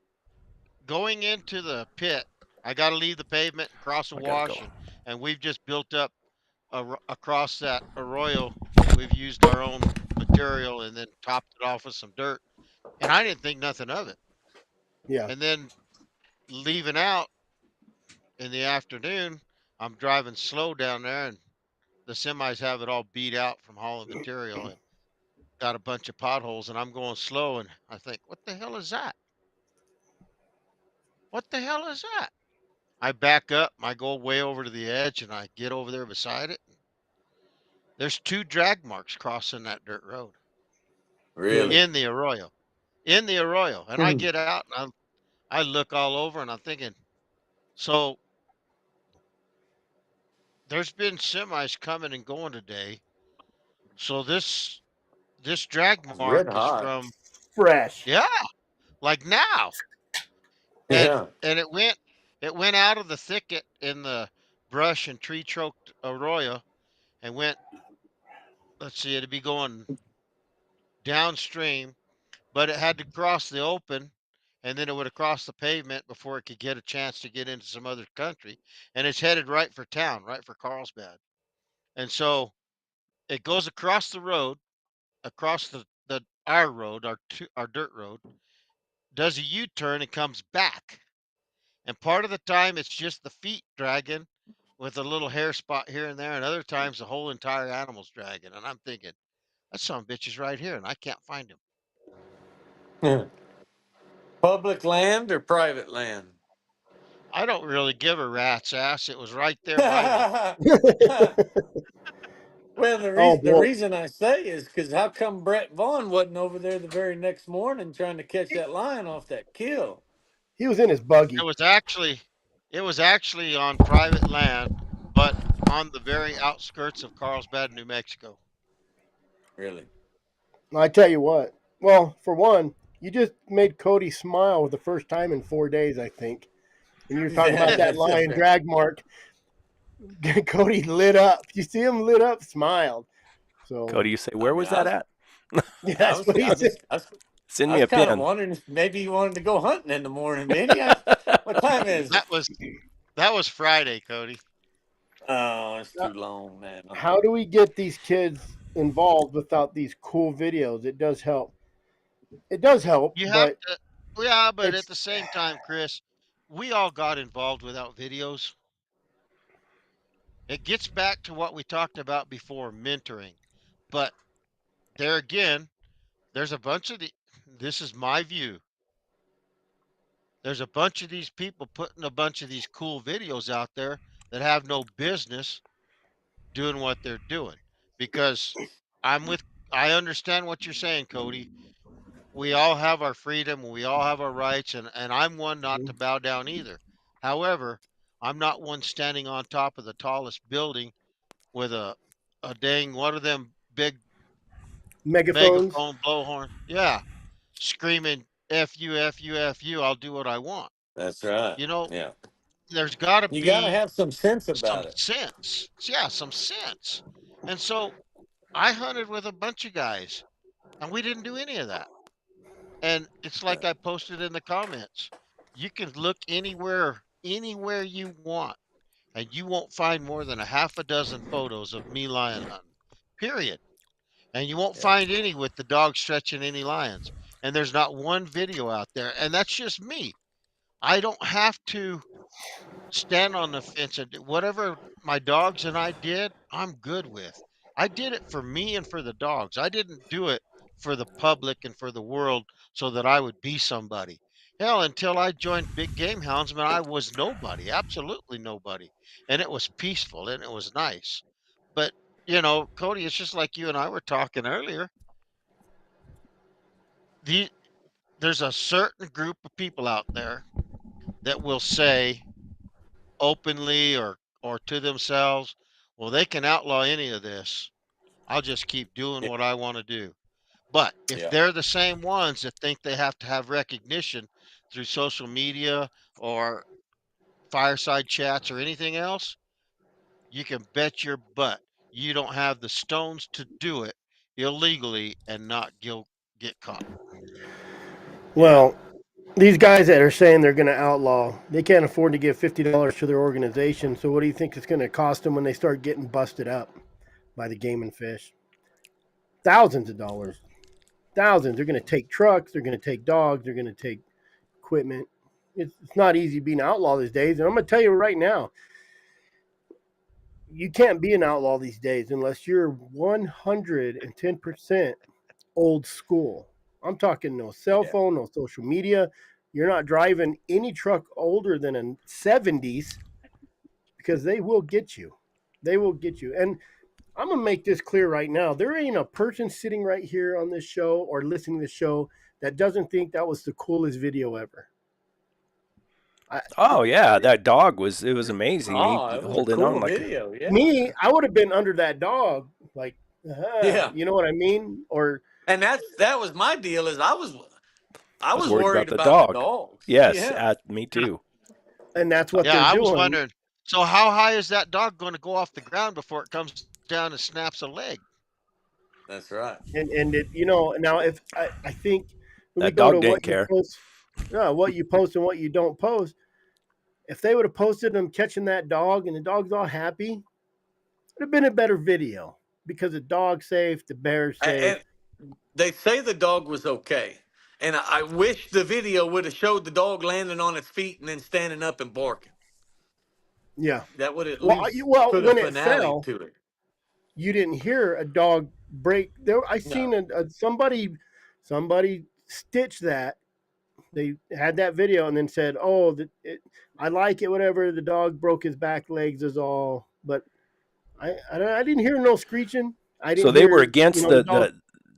going into the pit. I got to leave the pavement and cross a I gotta go. wash, and we've just built up across that arroyo. We've used our own material and then topped it off with some dirt. And I didn't think nothing of it. Yeah. And then leaving out in the afternoon, I'm driving slow down there, and the semis have it all beat out from hauling material and got a bunch of potholes. And I'm going slow, and I think, what the hell is that? What the hell is that? I back up, I go way over to the edge, and I get over there beside it. There's two drag marks crossing that dirt road Really? in the arroyo, in the arroyo. And I get out and I look all over and I'm thinking, so there's been semis coming and going today. So this drag It's mark red is hot. from, Fresh. yeah, like now. And Yeah. and it went out of the thicket in the brush and tree choked arroyo and went, let's see, it'd be going downstream, but it had to cross the open, and then it would have crossed the pavement before it could get a chance to get into some other country. And it's headed right for town, right for Carlsbad. And so it goes across the road, across the our road, our dirt road, does a U-turn and comes back. And part of the time it's just the feet dragging with a little hair spot here and there, and other times the whole entire animal's dragging. And I'm thinking, that son of a bitch is right here, and I can't find him. Public land or private land? I don't really give a rat's ass. It was right there by me. Well, Oh the boy, reason I say is because how come Brett Vaughn wasn't over there the very next morning trying to catch that lion off that kill? he was in his It buggy. was actually it was actually on private land, but on the very outskirts of Carlsbad, New Mexico. Really? I tell you what. Well, for one, you just made Cody smile for the first time in 4 days, I think. When you were talking about that lion drag mark, Cody lit up. You see him lit up, smiled. So Cody, you say, I where mean, was that at? yeah, that's what he said. Send I me was a kind of pin. wondering if maybe you wanted to go hunting in the morning, Benny. What time is it? That was That was Friday, Cody. Oh, it's too long, man. How do we get these kids involved without these cool videos? It does help. It does help, You have but to, yeah, but at it's the same time, Chris, we all got involved without videos. It gets back to what we talked about before, mentoring. But there again, there's a bunch of this is my view. There's a bunch of these people putting a bunch of these cool videos out there that have no business doing what they're doing. Because I'm with, I understand what you're saying, Cody. We all have our freedom, we all have our rights, and I'm one not to bow down either. However, I'm not one standing on top of the tallest building with a dang one of them big megaphones. megaphone blowhorn. Yeah, screaming F you, F you, F you, I'll do what I want. That's right. You know, Yeah. there's got to You got to be have some sense some about it. sense. Yeah, some sense. And so I hunted with a bunch of guys and we didn't do any of that. And it's like I posted in the comments. You can look anywhere you want, and you won't find more than a half a dozen photos of me lion hunting. Period. And you won't Yeah. find any with the dog stretching any lions. And there's not one video out there. And that's just me. I don't have to stand on the fence and whatever my dogs and I did, I'm good with. I did it for me and for the dogs. I didn't do it for the public and for the world so that I would be somebody. Hell, until I joined Big Game Houndsman, I was nobody, absolutely nobody. And it was peaceful and it was nice. But, Cody, it's just like you and I were talking earlier. The, there's a certain group of people out there that will say, openly or to themselves, well, they can outlaw any of this. I'll just keep doing Yeah. what I want to do. But if Yeah. they're the same ones that think they have to have recognition through social media or fireside chats or anything else, you can bet your butt you don't have the stones to do it illegally and not get caught. Yeah. Well, these guys that are saying they're going to outlaw, they can't afford to give $50 to their organization. So what do you think it's going to cost them when they start getting busted up by the game and fish? Thousands of dollars. Thousands. They're going to take trucks. They're going to take dogs. They're going to take equipment. It's not easy being an outlaw these days. And I'm going to tell you right now, you can't be an outlaw these days unless you're 110% old school. I'm talking no cell Yeah. phone, no social media. You're not driving any truck older than a 70s because they will get you. They will get you. And I'm going to make this clear right now. There ain't a person sitting right here on this show or listening to the show that doesn't think that was the coolest video ever. Oh yeah, that dog was amazing. Oh, He it was a holding on cool like video. Yeah. Me, I would have been under that dog, like, Yeah. you know what I mean? Or And that was my deal. Is I I was was worried about worried the about the dog. dogs. Yes, Yeah. me Yeah, too. and that's what yeah, they're I was doing. wondering. So how high is that dog going to go off the ground before it comes down and snaps a leg? That's right. And it, now if I think when we That go to dog what didn't you care. post, what you post and what you don't post, if they would have posted them catching that dog and the dog's all happy, it would have been a better video because the dog's safe, the bear's safe. And they say the dog was okay. And I wish the video would have showed the dog landing on its feet and then standing up and barking. Yeah. That would at Well, least well, put a when it finale fell, to it. you didn't hear a dog break. There, I No. seen somebody stitch that. They had that video and then said, "Oh, I like it. Whatever. The dog broke his back legs is all." But I didn't hear no screeching. I So didn't they were hear against the dog.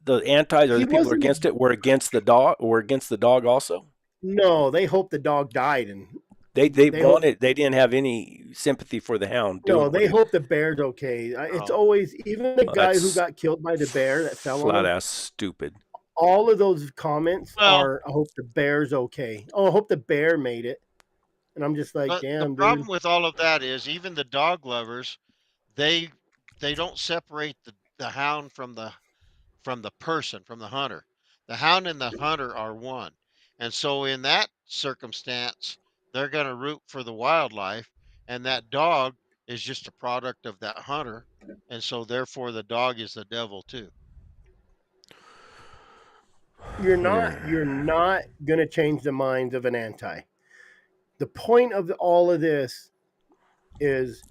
the antis or He the people who are wasn't. against it were against the dog or against the dog also. No, they hope the dog died, and They they hope. wanted they didn't have any sympathy for the hound No, doing what they he hope the bear's okay. It's Oh, always even the guy who that's got killed by the bear that fell on flat him. ass stupid. All of those comments well, are, "I hope the bear's okay." Oh, I hope the bear made it. And I'm just like, the damn, dude. problem with all of that is even the dog lovers, they they don't separate the hound from the person, from the hunter. The hound and the hunter are one. And so in that circumstance, they're going to root for the wildlife and that dog is just a product of that hunter, and so therefore the dog is the devil too. You're not going to change the minds of an anti. The point of all of this is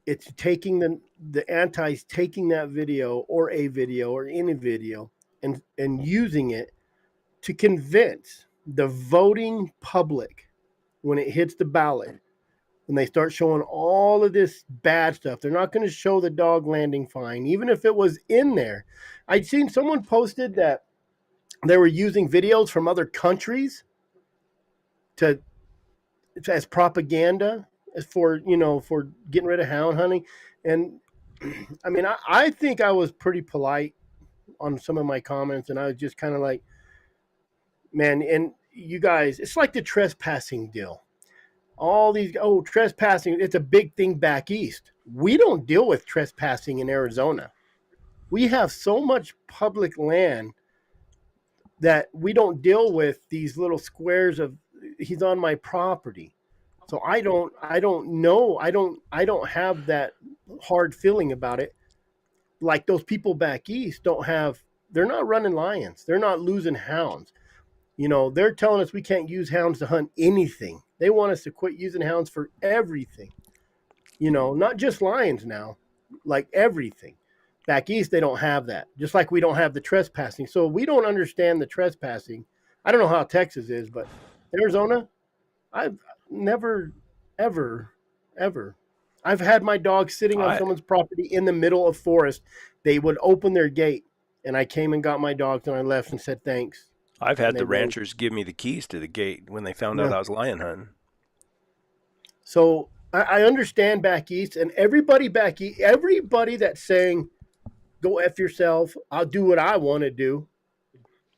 it's taking the antis taking that video or a video or any video and using it to convince the voting public when it hits the ballot, when they start showing all of this bad stuff. They're not going to show the dog landing fine, even if it was in there. I'd seen someone posted that they were using videos from other countries to as propaganda as for for getting rid of hound hunting. And I mean, I think I was pretty polite on some of my comments, and I was just kind of like, man, and you guys, it's like the trespassing deal. All these, oh, trespassing, it's a big thing back east. We don't deal with trespassing in Arizona. We have so much public land that we don't deal with these little squares of he's on my property. So I don't have that hard feeling about it. Like those people back east don't have, they're not running lions. They're not losing hounds. They're telling us we can't use hounds to hunt anything. They want us to quit using hounds for everything. Not just lions now, like everything. Back east, they don't have that. Just like we don't have the trespassing. So we don't understand the trespassing. I don't know how Texas is, but Arizona, I've never, ever, ever. I've had my dog sitting on I someone's property in the middle of forest. They would open their gate, and I came and got my dogs, and I left and said thanks. I've And had they the went. ranchers give me the keys to the gate when they found out Yeah. I was lion hunting. So I understand back east, and everybody back east, everybody that's saying go f yourself, I'll do what I want to do,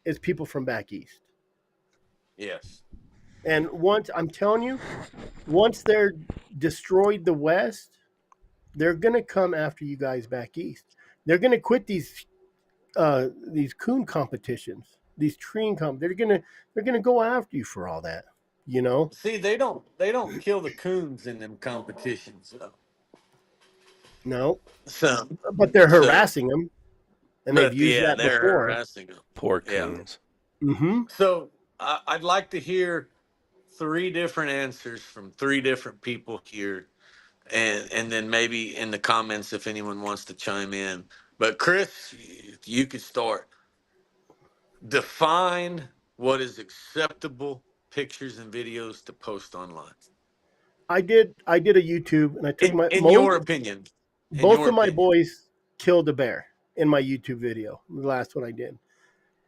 is people from back east. Yes. And once I'm telling you, once they're destroyed the West, they're gonna come after you guys back east. They're gonna quit these coon competitions, these treeing they're gonna go after you for all that. You know? See, they don't kill the coons in them competitions though. No, So but they're so harassing them, and they've but used yeah, that they're before. harassing them. Poor Yeah. coons. Mm-hmm. So I'd like to hear three different answers from three different people here, and then maybe in the comments if anyone wants to chime in. But Chris, you could start. Define what is acceptable pictures and videos to post online. I did a YouTube, and I took my In your opinion. In both your of my opinion. boys killed a bear in my YouTube video. The last one I did,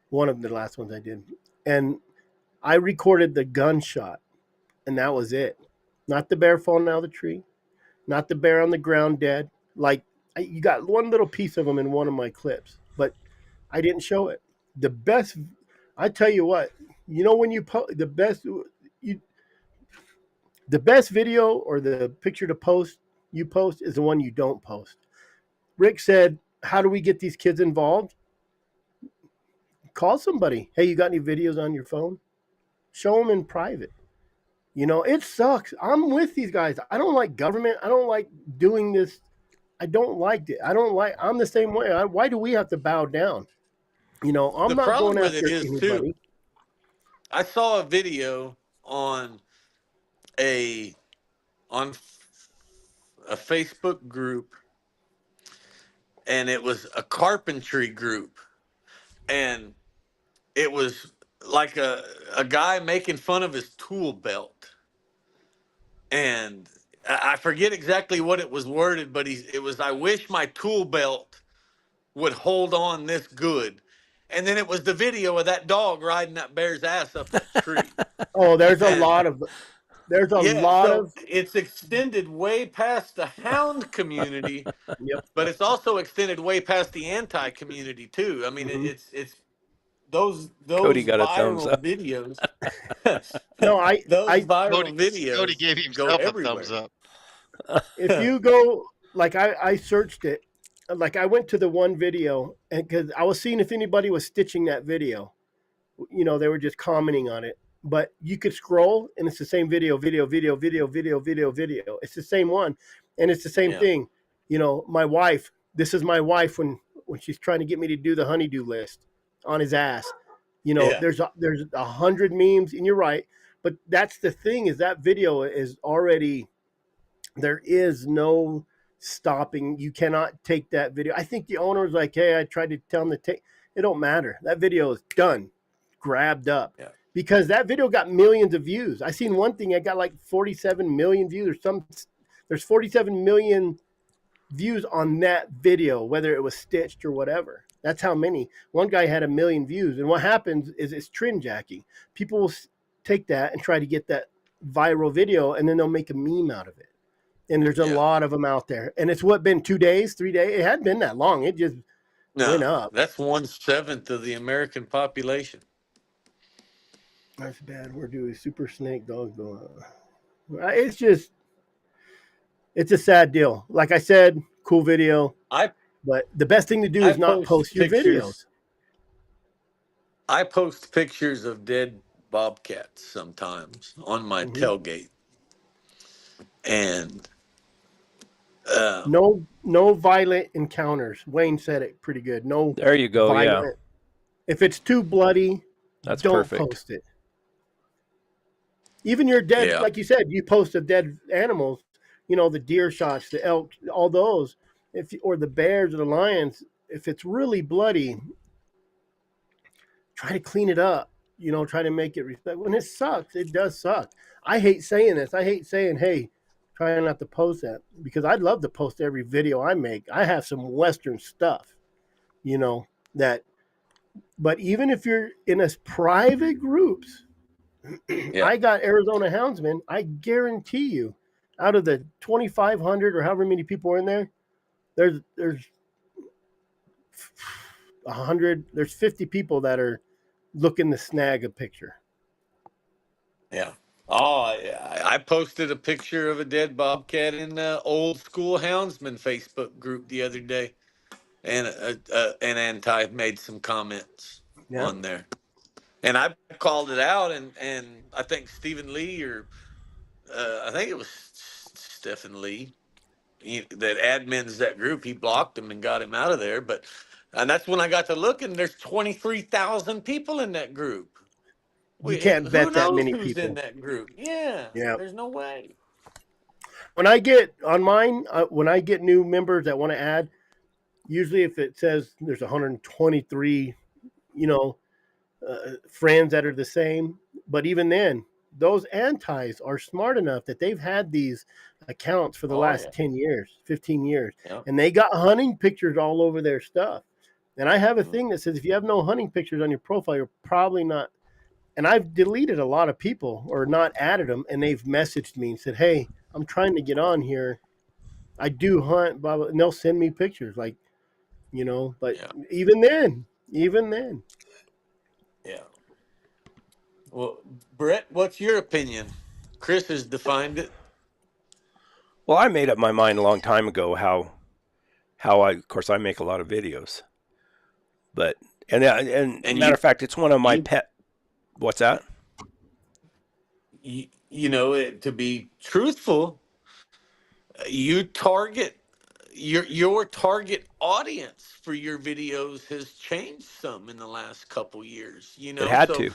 one of the last ones I did, and I recorded the gunshot, and that was it. Not the bear falling out of the tree, not the bear on the ground dead. Like you got one little piece of them in one of my clips, but I didn't show it. The best, I tell you what, when you you the best video or the picture to post you post is the one you don't post. Rick said, how do we get these kids involved? Call somebody. Hey, you got any videos on your phone? Show them in private. It sucks. I'm with these guys. I don't like government. I don't like doing this. I don't like it. I'm the same way. Why do we have to bow down? I'm The not problem going with it after is too, anybody. I saw a video on a on a Facebook group, and it was a carpentry group, and it was like a guy making fun of his tool belt, and I forget exactly what it was worded, but it was, I wish my tool belt would hold on this good. And then it was the video of that dog riding that bear's ass up that tree. Oh, And there's a yeah, lot so of it's extended way past the hound community, yep. but it's also extended way past the anti community too. I mean, Hmm. it's those Cody those got a thumbs viral up. videos. No, Those I Cody, viral Cody videos gave go himself a thumbs everywhere. up. if you go like I searched it, like I went to the one video, and because I was seeing if anybody was stitching that video, they were just commenting on it. but you could scroll and it's the same video. It's the same one, and it's the same Yeah. thing. You know, my wife. This is my wife when she's trying to get me to do the honeydew list on his ass. You know, Yeah. there's 100 memes, and you're right. But that's the thing, is that video is already, there is no stopping. You cannot take that video. I think the owner was like, hey, I tried to tell him to take. It don't matter. That video is done, grabbed up, Yeah. because that video got millions of views. I seen one thing, I got like 47 million views or some. There's 47 million views on that video, whether it was stitched or whatever. That's how many. One guy had 1 million views, and what happens is it's trend jacking. People will take that and try to get that viral video, and then they'll make a meme out of it. And there's a lot of them out there. And it's what, been 2 days, 3 days? It hadn't been that long. It just went No, up. that's 1/7 of the American population. That's bad. We're doing super snake dog going on. It's just, it's a sad deal. Like I said, cool video. I But the best thing to do I is not post your videos. I post pictures of dead bobcats sometimes on my tailgate, and No violent encounters. Wayne said it pretty good. No There you go. violent. Yeah, If it's too bloody, that's don't perfect. post it. Even your dead, Yeah. like you said, you post of dead animals, you know, the deer shots, the elk, all those, or the bears or the lions. If it's really bloody, try to clean it up. You know, try to make it respect. When it sucks, it does suck. I hate saying this. I hate saying, hey, try not to post that, because I'd love to post every video I make. I have some Western stuff, you know, that, but even if you're in a private groups, I got Arizona Houndsmen. I guarantee you, out of the 2,500 or however many people are in there, there's 100, there's 50 people that are looking to snag a picture. yeah. Oh, I posted a picture of a dead bobcat in the Old School Houndsman Facebook group the other day, and an anti made some comments on there, and I called it out, and I think Stephen Lee, or I think it was Stephen Lee, that admins that group, he blocked him and got him out of there. And that's when I got to looking. There's 23,000 people in that group. You can't Who vet that knows many who's people. in that group? Yeah, Yeah. there's no way. When I get on mine, when I get new members that want to add, usually if it says there's 123, you know, friends that are the same, but even then, those antis are smart enough that they've had these accounts for the last 10 years, 15 years, and they got hunting pictures all over their stuff. And I have a thing that says if you have no hunting pictures on your profile, you're probably not. And I've deleted a lot of people or not added them, and they've messaged me and said, hey, I'm trying to get on here. I do hunt, blah, blah, and they'll send me pictures, like, you know, but even then. Yeah. Well, Brett, what's your opinion? Chris has defined it. Well, I made up my mind a long time ago how I, of course, I make a lot of videos, but and matter of fact, it's one of my pet. What's that? You know, to be truthful, you target your target audience for your videos has changed some in the last couple years. You know, it had to.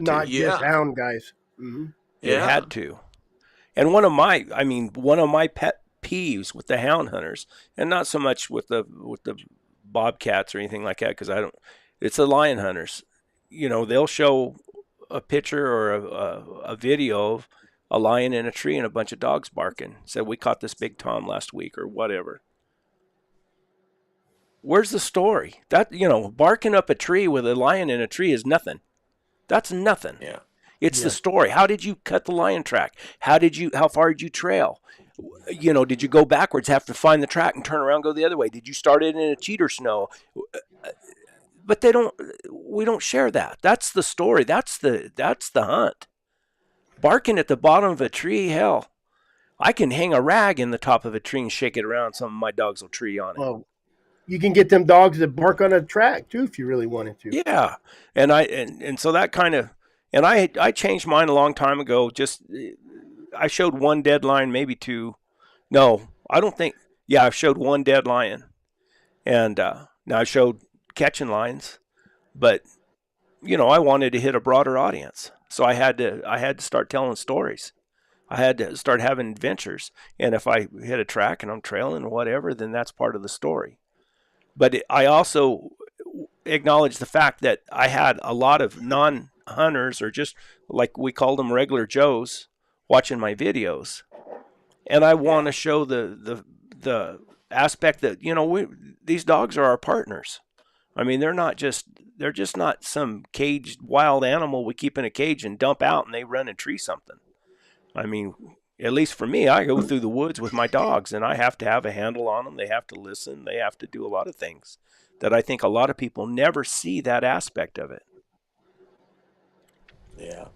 Not just hound guys. Mm-hmm. It had to. And one of my pet peeves with the hound hunters, and not so much with the bobcats or anything like that, because it's the lion hunters. You know, they'll show a picture or a video of a lion in a tree and a bunch of dogs barking. Said we caught this big tom last week or whatever. Where's the story? That, you know, barking up a tree with a lion in a tree is nothing. That's nothing. Yeah. It's the story. How did you cut the lion track? How far did you trail? You know, did you go backwards, have to find the track and turn around, go the other way? Did you start it in a cheater snow? But we don't share that. That's the story. That's the hunt. Barking at the bottom of a tree, hell, I can hang a rag in the top of a tree and shake it around. Some of my dogs will tree on it. Well, you can get them dogs that bark on a track too if you really wanted to. Yeah, and so that kind of, And I changed mine a long time ago. Just I showed one dead lion, maybe two. No, I don't think. Yeah, I showed one dead lion, and now I showed catching lions, but I wanted to hit a broader audience, so I had to start telling stories. I had to start having adventures, and if I hit a track and I'm trailing or whatever, then that's part of the story. But I also acknowledge the fact that I had a lot of non-hunters, or just like we called them, regular Joes, watching my videos, and I want Yeah. to show the aspect that these dogs are our partners. I mean, they're just not some caged wild animal we keep in a cage and dump out and they run and tree something. I mean, at least for me, I go through the woods with my dogs and I have to have a handle on them. They have to listen. They have to do a lot of things that I think a lot of people never see that aspect of it. Yeah.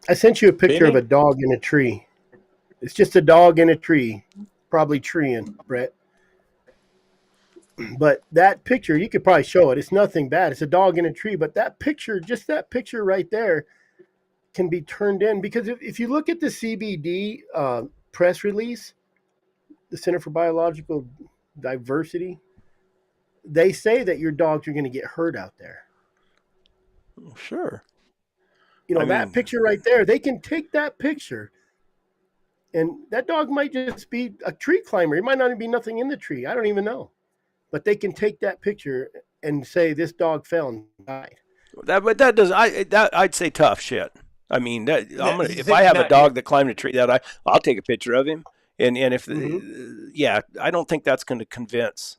I sent you a picture of a Benny? dog in a tree. It's just a dog in a tree, probably treeing, Brett. But that picture, you could probably show it. It's nothing bad. It's a dog in a tree. But that picture, just that picture right there, can be turned in because if you look at the CBD press release, the Center for Biological Diversity, they say that your dogs are going to get hurt out there. Sure. I That mean, picture right there, they can take that picture and that dog might just be a tree climber. It might not even be nothing in the tree. I don't even know. But they can take that picture and say this dog fell and died. but that does I'd say tough shit. I mean, if I have a No, yeah. dog that climbed a tree, I'll take a picture of him, and if Mm-hmm. yeah, I don't think that's going to convince.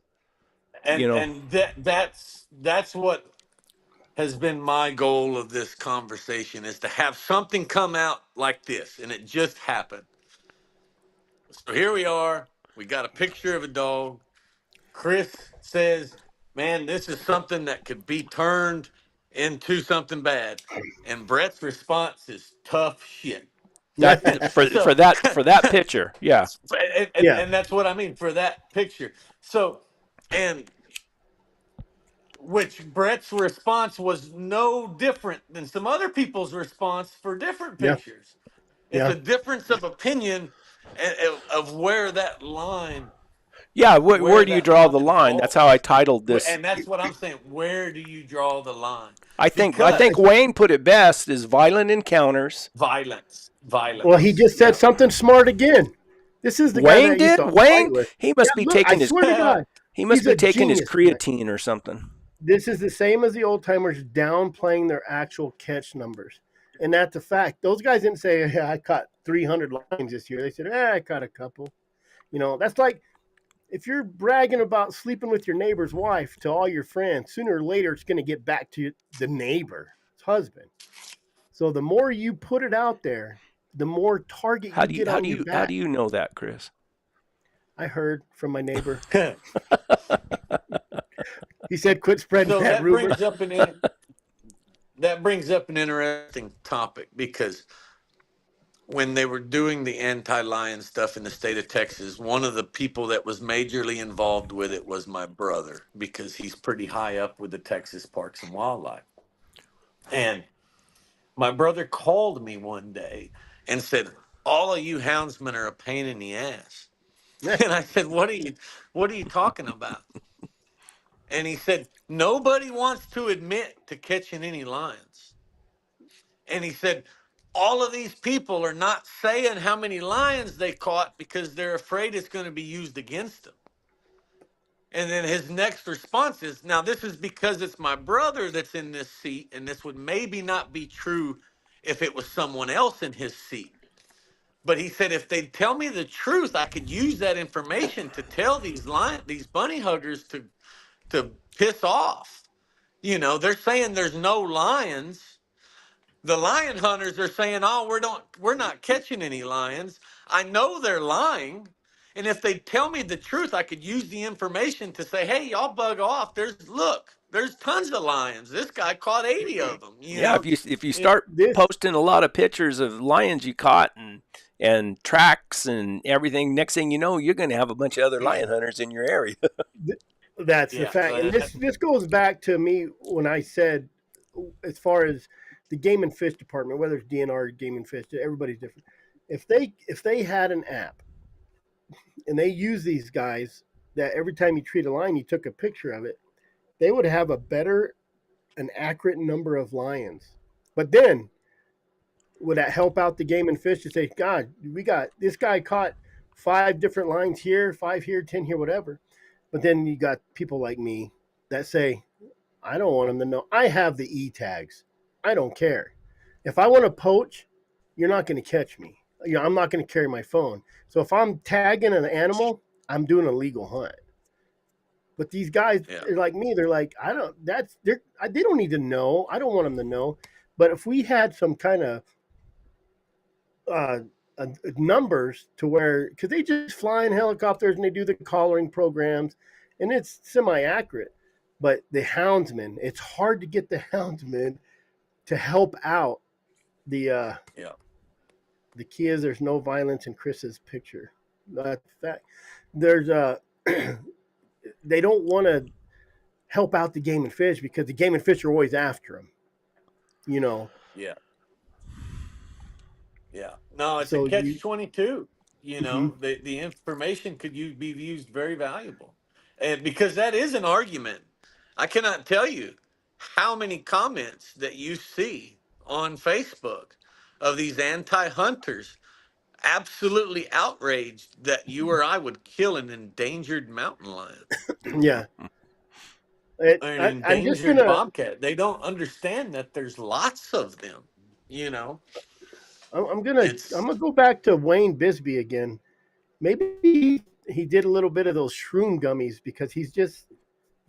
You know, And that's what has been my goal of this conversation, is to have something come out like this, and it just happened. So here we are. We got a picture of a dog. Chris says, "Man, this is something that could be turned into something bad." And Brett's response is tough shit. that So, for that picture, yeah, Yeah. and that's what I mean for that picture. So, and which Brett's response was no different than some other people's response for different Yeah. pictures. It's Yeah. a difference of opinion of where that line, yeah. Where where do you that draw the line line? That's how I falls. titled this. And that's what I'm saying. Where do you draw the line? I think Because Wayne put it best: is violent encounters. violence, Well, he violence. just said Yeah. something smart again. This is the guy that Wayne I used did. to fight Wayne, with. he Yeah, must be look, I taking his swear to God, he's a genius. creatine or something. This is the same as the old timers downplaying their actual catch numbers. And that's a fact. Those guys didn't say, yeah, I caught 300 lines this year. They said, I caught a couple. That's like if you're bragging about sleeping with your neighbor's wife to all your friends, sooner or later it's going to get back to the neighbor's husband. So the more you put it out there, the more target How you do you get how on do your you how do back. you know that, Chris? I heard from my neighbor. He said, quit spreading So that rumor. that brings up an interesting topic, because when they were doing the anti-lion stuff in the state of Texas, one of the people that was majorly involved with it was my brother, because he's pretty high up with the Texas Parks and Wildlife. And my brother called me one day and said, "All of you houndsmen are a pain in the ass." And I said, what are you talking about?" And he said, "Nobody wants to admit to catching any lions." And he said, "All of these people are not saying how many lions they caught because they're afraid it's going to be used against them." And then his next response is, "Now, this is because it's my brother that's in this seat, and this would maybe not be true if it was someone else in his seat. But," he said, "if they tell me the truth, I could use that information to tell these bunny huggers to piss off. They're saying there's no lions. The lion hunters are saying, 'Oh, we're not catching any lions.' I know they're lying. And if they tell me the truth, I could use the information to say, 'Hey, y'all bug off. There's tons of lions. This guy caught 80 of them.'" Yeah, if you It, start This, posting a lot of pictures of lions you caught and tracks and everything, next thing you know, you're going to have a bunch of other lion hunters in your area. that's the yeah. fact. And this goes back to me when I said, as far as the game and fish department, whether it's DNR or game and fish, everybody's different. If they had an app and they use these guys that every time you treat a line, you took a picture of it, they would have a better, an accurate number of lions. But then would that help out the game and fish to say, God, we got this guy caught 5 different lines here, 5 here, 10 here, whatever. But then you got people like me that say, I don't want them to know. I have the E tags. I don't care. If I want to poach, you're not going to catch me. You know, I'm not going to carry my phone. So if I'm tagging an animal, I'm doing a legal hunt. But these guys are like me. They're like, I don't. They don't need to know. I don't want them to know. But if we had some kind of uh, numbers to where, because they just fly in helicopters and they do the collaring programs, and it's semi-accurate. But the houndsman, it's hard to get the houndsman to help out the. The key is there's no violence in Chris's picture. That's fact. There's they don't want to help out the game and fish because the game and fish are always after them. You know. Yeah. No, it's So a catch-22. You mm-hmm. know, the information could be used very valuable, and because that is an argument. I cannot tell you how many comments that you see on Facebook of these anti-hunters absolutely outraged that you or I would kill an endangered mountain lion. Yeah. Or an I'm just endangered gonna. bobcat. They don't understand that there's lots of them. You know, I'm gonna it's go back to Wayne Bisbee again. Maybe he did a little bit of those shroom gummies because he's just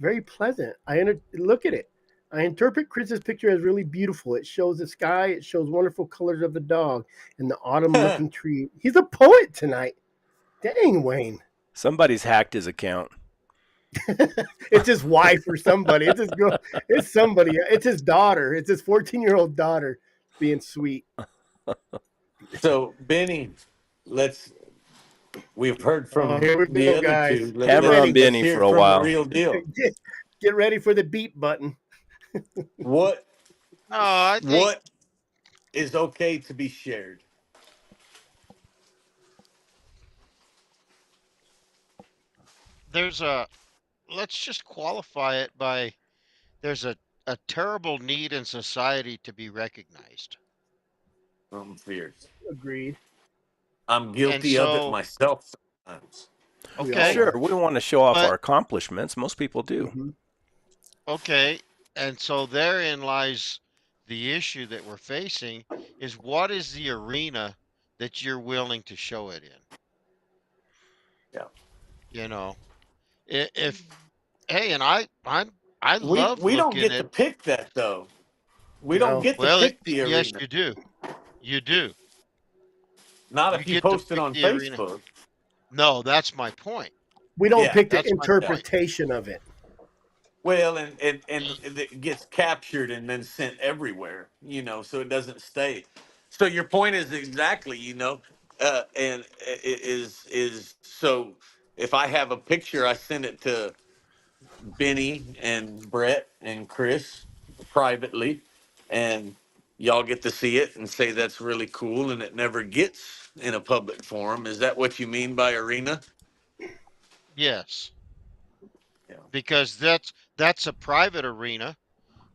very pleasant. Look at it. I interpret Chris's picture as really beautiful. It shows the sky. It shows wonderful colors of the dog and the autumn-looking tree. He's a poet tonight. Dang, Wayne. Somebody's hacked his account. It's his wife or somebody. It's his girl. It's somebody. It's his daughter. It's his 14-year-old daughter being sweet. So, Benny, we've heard from here we the go, other guys. two. Hammer on Benny hear for a from while. The real deal. Get ready for the beat button. What No, I think what is okay to be shared? there's a, let's just qualify it by there's a terrible need in society to be recognized. I'm fierce. Agreed. I'm And guilty of it so, myself sometimes. We all okay, Sure, are. we want to show off but our accomplishments. Most people do. Mm-hmm. okay, and so therein lies the issue that we're facing is what is the arena that you're willing to show it in? Yeah. You know, if hey, and I love We don't looking get to at, pick that though. We don't No. get to well, pick the yes, arena. you do. You do. Not You if you get to post it pick on the arena. Facebook. No, that's my point. We don't Yeah. pick the That's my point. interpretation of it. Well, and it gets captured and then sent everywhere, you know, so it doesn't stay. So your point is exactly, you know, and it is so if I have a picture, I send it to Benny and Brett and Chris privately, and y'all get to see it and say that's really cool, and it never gets in a public forum. Is that what you mean by arena? Yes, Yeah. because that's a private arena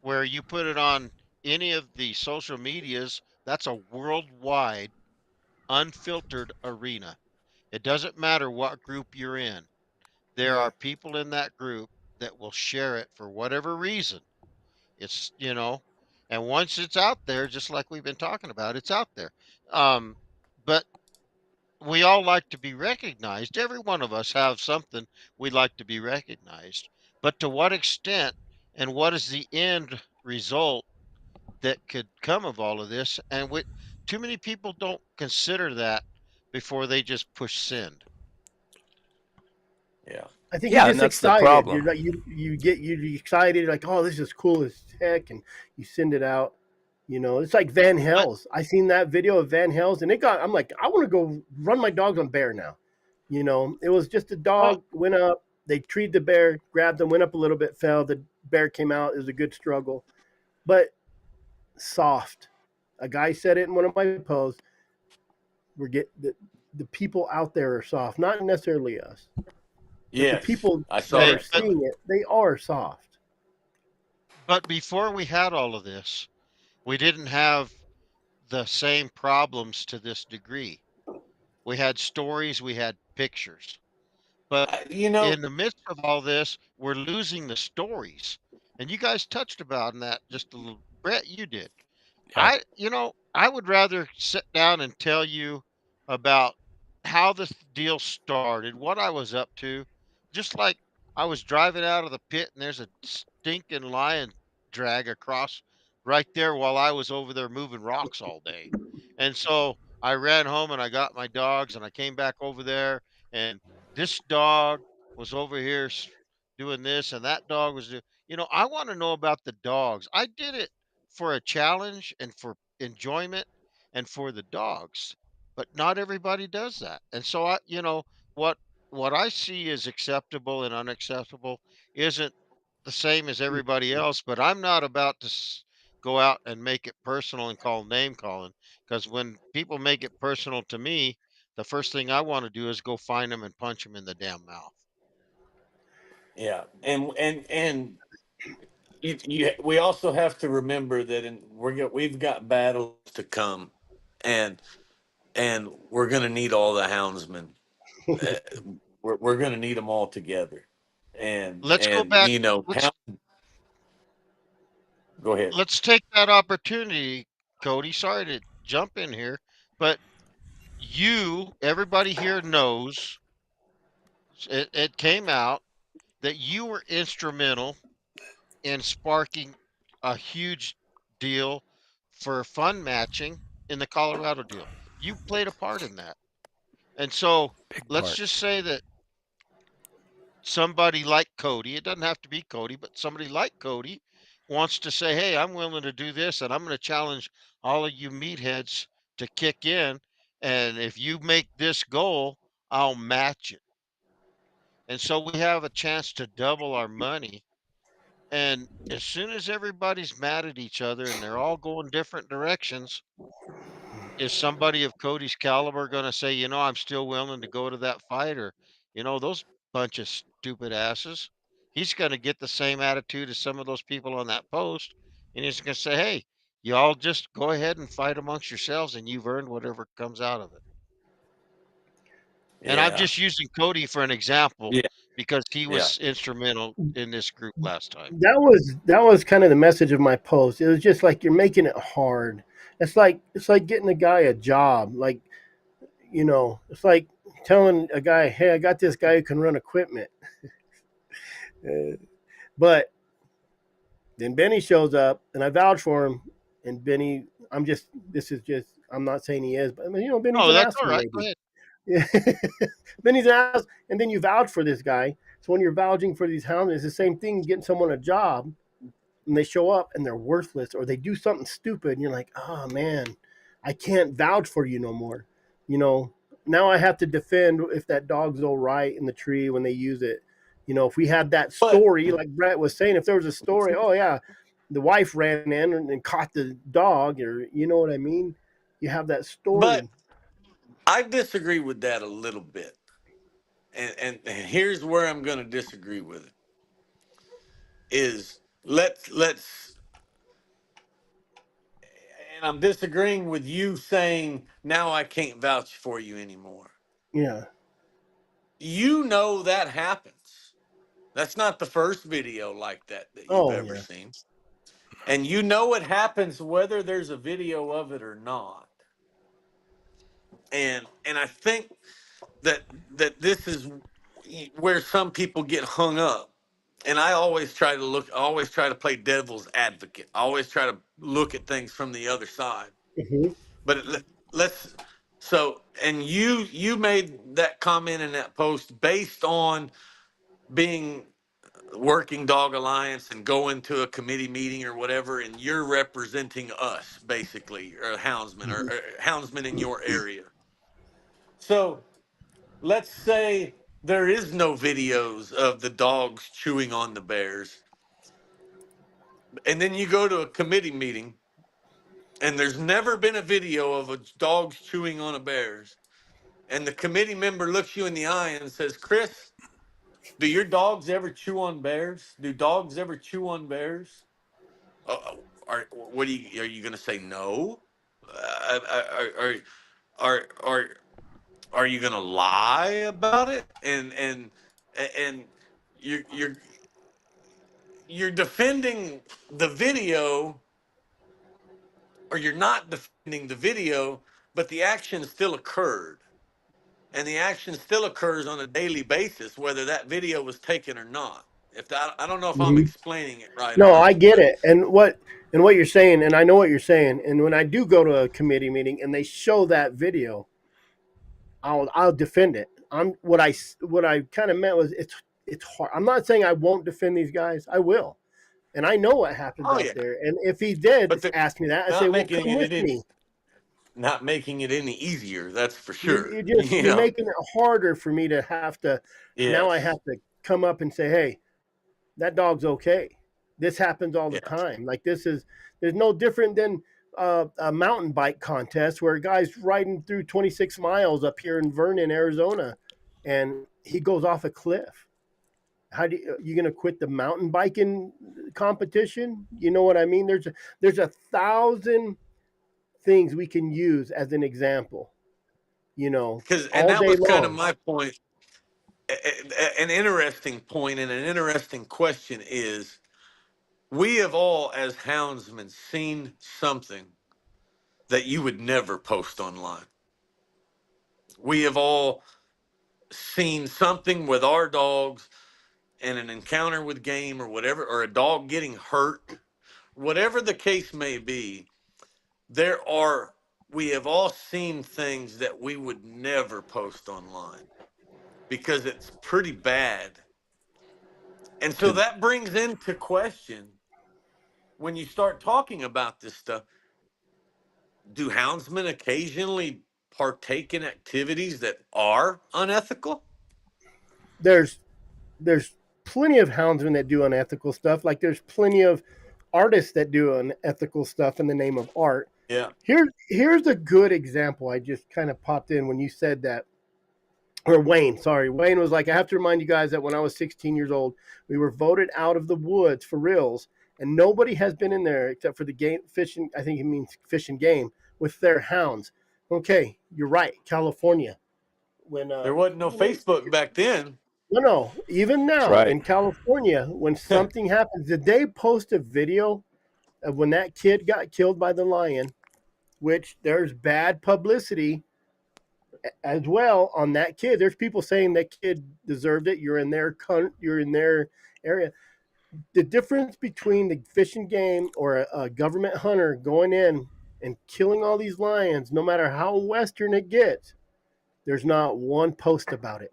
where you put it on any of the social medias. That's a worldwide, unfiltered arena. It doesn't matter what group you're in. There Yeah. are people in that group that will share it for whatever reason. It's, and once it's out there, just like we've been talking about, it's out there. Um, but we all like to be recognized. Every one of us have something we'd like to be recognized. But to what extent and what is the end result that could come of all of this? And too many people don't consider that before they just push send. Yeah. I think you're Yeah, and just that's the excited. You're problem. like you're excited, like, oh, this is cool as heck, and you send it out. You know, it's like Van I, Hels. I seen that video of Van Hels, and I'm like, I want to go run my dogs on bear now. You know, it was just a well, dog went up, they treed the bear, grabbed him, went up a little bit, fell. The bear came out. It was a good struggle, but soft. A guy said it in one of my posts. We're get the people out there are soft, not necessarily us, but the Yes, people I saw that Hey, are that but seeing comment. it, they are soft. before we had all of this, we didn't have the same problems to this degree. We had stories, we had pictures. But You know, in the midst of all this, we're losing the stories. And you guys touched about that just a little. Brett, you did. Yeah. I would rather sit down and tell you about how this deal started, what I was up to, just like I was driving out of the pit and there's a stinking lion drag across right there while I was over there moving rocks all day. And so I ran home and I got my dogs and I came back over there and this dog was over here doing this and that dog was doing, I want to know about the dogs. I did it for a challenge and for enjoyment and for the dogs. But not everybody does that. And so what what I see as acceptable and unacceptable isn't the same as everybody else, but I'm not about to go out and make it personal and call name calling because when people make it personal to me, the first thing I want to do is go find them and punch them in the damn mouth. yeah, and we also have to remember that we've got battles to come, and we're going to need all the houndsmen. Uh, we're going to need them all together, Let's go back. Let's go ahead. let's take that opportunity, Cody. Sorry to jump in here, but everybody here knows it came out that you were instrumental in sparking a huge deal for fun matching in the Colorado deal. You played a part in that. And so Big let's part. just say that somebody like Cody, it doesn't have to be Cody, but somebody like Cody wants to say, hey, I'm willing to do this and I'm going to challenge all of you meatheads to kick in. And if you make this goal, I'll match it. And so we have a chance to double our money. And as soon as everybody's mad at each other and they're all going different directions, is somebody of Cody's caliber going to say, I'm still willing to go to that fight? Or, those bunch of stupid asses. He's going to get the same attitude as some of those people on that post. And he's going to say, hey, y'all just go ahead and fight amongst yourselves and you've earned whatever comes out of it. And I'm Yeah, just using Cody for an example yeah, because he yeah. was instrumental in this group last time. That was kind of the message of my post. It was just like you're making it hard. It's like getting a guy a job. Like, it's like telling a guy, "Hey, I got this guy who can run equipment." Uh, but then Benny shows up, and I vouch for him. And Benny, I'm not saying he is, but Benny's No, an that's all asshole, right. Go maybe. ahead. Yeah. Benny's an ass, and then you vouch for this guy. So when you're vouching for these hounds, it's the same thing getting someone a job, and they show up and they're worthless, or they do something stupid, and you're like, oh man, I can't vouch for you no more. You know, now I have to defend if that dog's all right in the tree when they use it. If we had that But story, like Brett was saying, if there was a story, oh yeah, the wife ran in and caught the dog, or you know what I mean? You have that but story. I disagree with that a little bit, and here's where I'm going to disagree with it. Is let's and I'm disagreeing with you saying now I can't vouch for you anymore. Yeah. That happens. That's not the first video like that you've Oh ever yeah. seen. And it happens whether there's a video of it or not. And I think that this is where some people get hung up. And I always try to play devil's advocate. I always try to look at things from the other side. Hmm. But let's and you made that comment in that post based on being working dog alliance and going to a committee meeting or whatever, and you're representing us basically, or houndsmen or houndsmen in your area. So let's say there is no videos of the dogs chewing on the bears, and then you go to a committee meeting and there's never been a video of a dog chewing on a bear's, and the committee member looks you in the eye and says, Chris, do your dogs ever chew on bears? Do dogs ever chew on bears? Are you going to say no? Are, are are you going to lie about it? And you're you're defending the video, or you're not defending the video, but the action still occurred. And the action still occurs on a daily basis, whether that video was taken or not. If that, I don't know if I'm Mhm. explaining it right or No, I not. get it, and what you're saying, and I know what you're saying. And when I do go to a committee meeting and they show that video, I'll defend it. What I kind of meant was it's hard. I'm not saying I won't defend these guys. I will, and I know what happens Oh out yeah, there. And if he did but they're ask me that, I say, not well, making come it with any, me. not making it any easier. That's for You're sure. you're just You you're know. making it harder for me to have to. Now I Yes. have to come up and say, hey, that dog's okay. This happens all the Yeah. time. Like there's no different than a mountain bike contest where a guy's riding through 26 miles up here in Vernon, Arizona, and he goes off a cliff. How do you gonna quit the mountain biking competition? You know what I mean? There's a thousand things we can use as an example. And All that day was kind of long. my point. An interesting point and an interesting question is, we have all, as houndsmen, seen something that you would never post online. We have all seen something with our dogs in an encounter with game or whatever, or a dog getting hurt, whatever the case may be. There are, we have all seen things that we would never post online because it's pretty bad. And so To that brings into question, when you start talking about this stuff, do houndsmen occasionally partake in activities that are unethical? There's plenty of houndsmen that do unethical stuff. Like there's plenty of artists that do unethical stuff in the name of art. Yeah. Here's a good example. I just kind of popped in when you said that. Or Wayne, sorry. Wayne was like, I have to remind you guys that when I was 16 years old, we were voted out of the woods for reals, and nobody has been in there except for the game fishing. I think he means fish and game with their hounds. Okay, you're right. California, when There wasn't no Facebook back then. no, even That's now right. in California, when something happens, did they post a video of when that kid got killed by the lion? Which there's bad publicity as well on that kid. There's people saying that kid deserved it. You're in their area. The difference between the fish and game or a government hunter going in and killing all these lions, no matter how western it gets, there's not one post about it.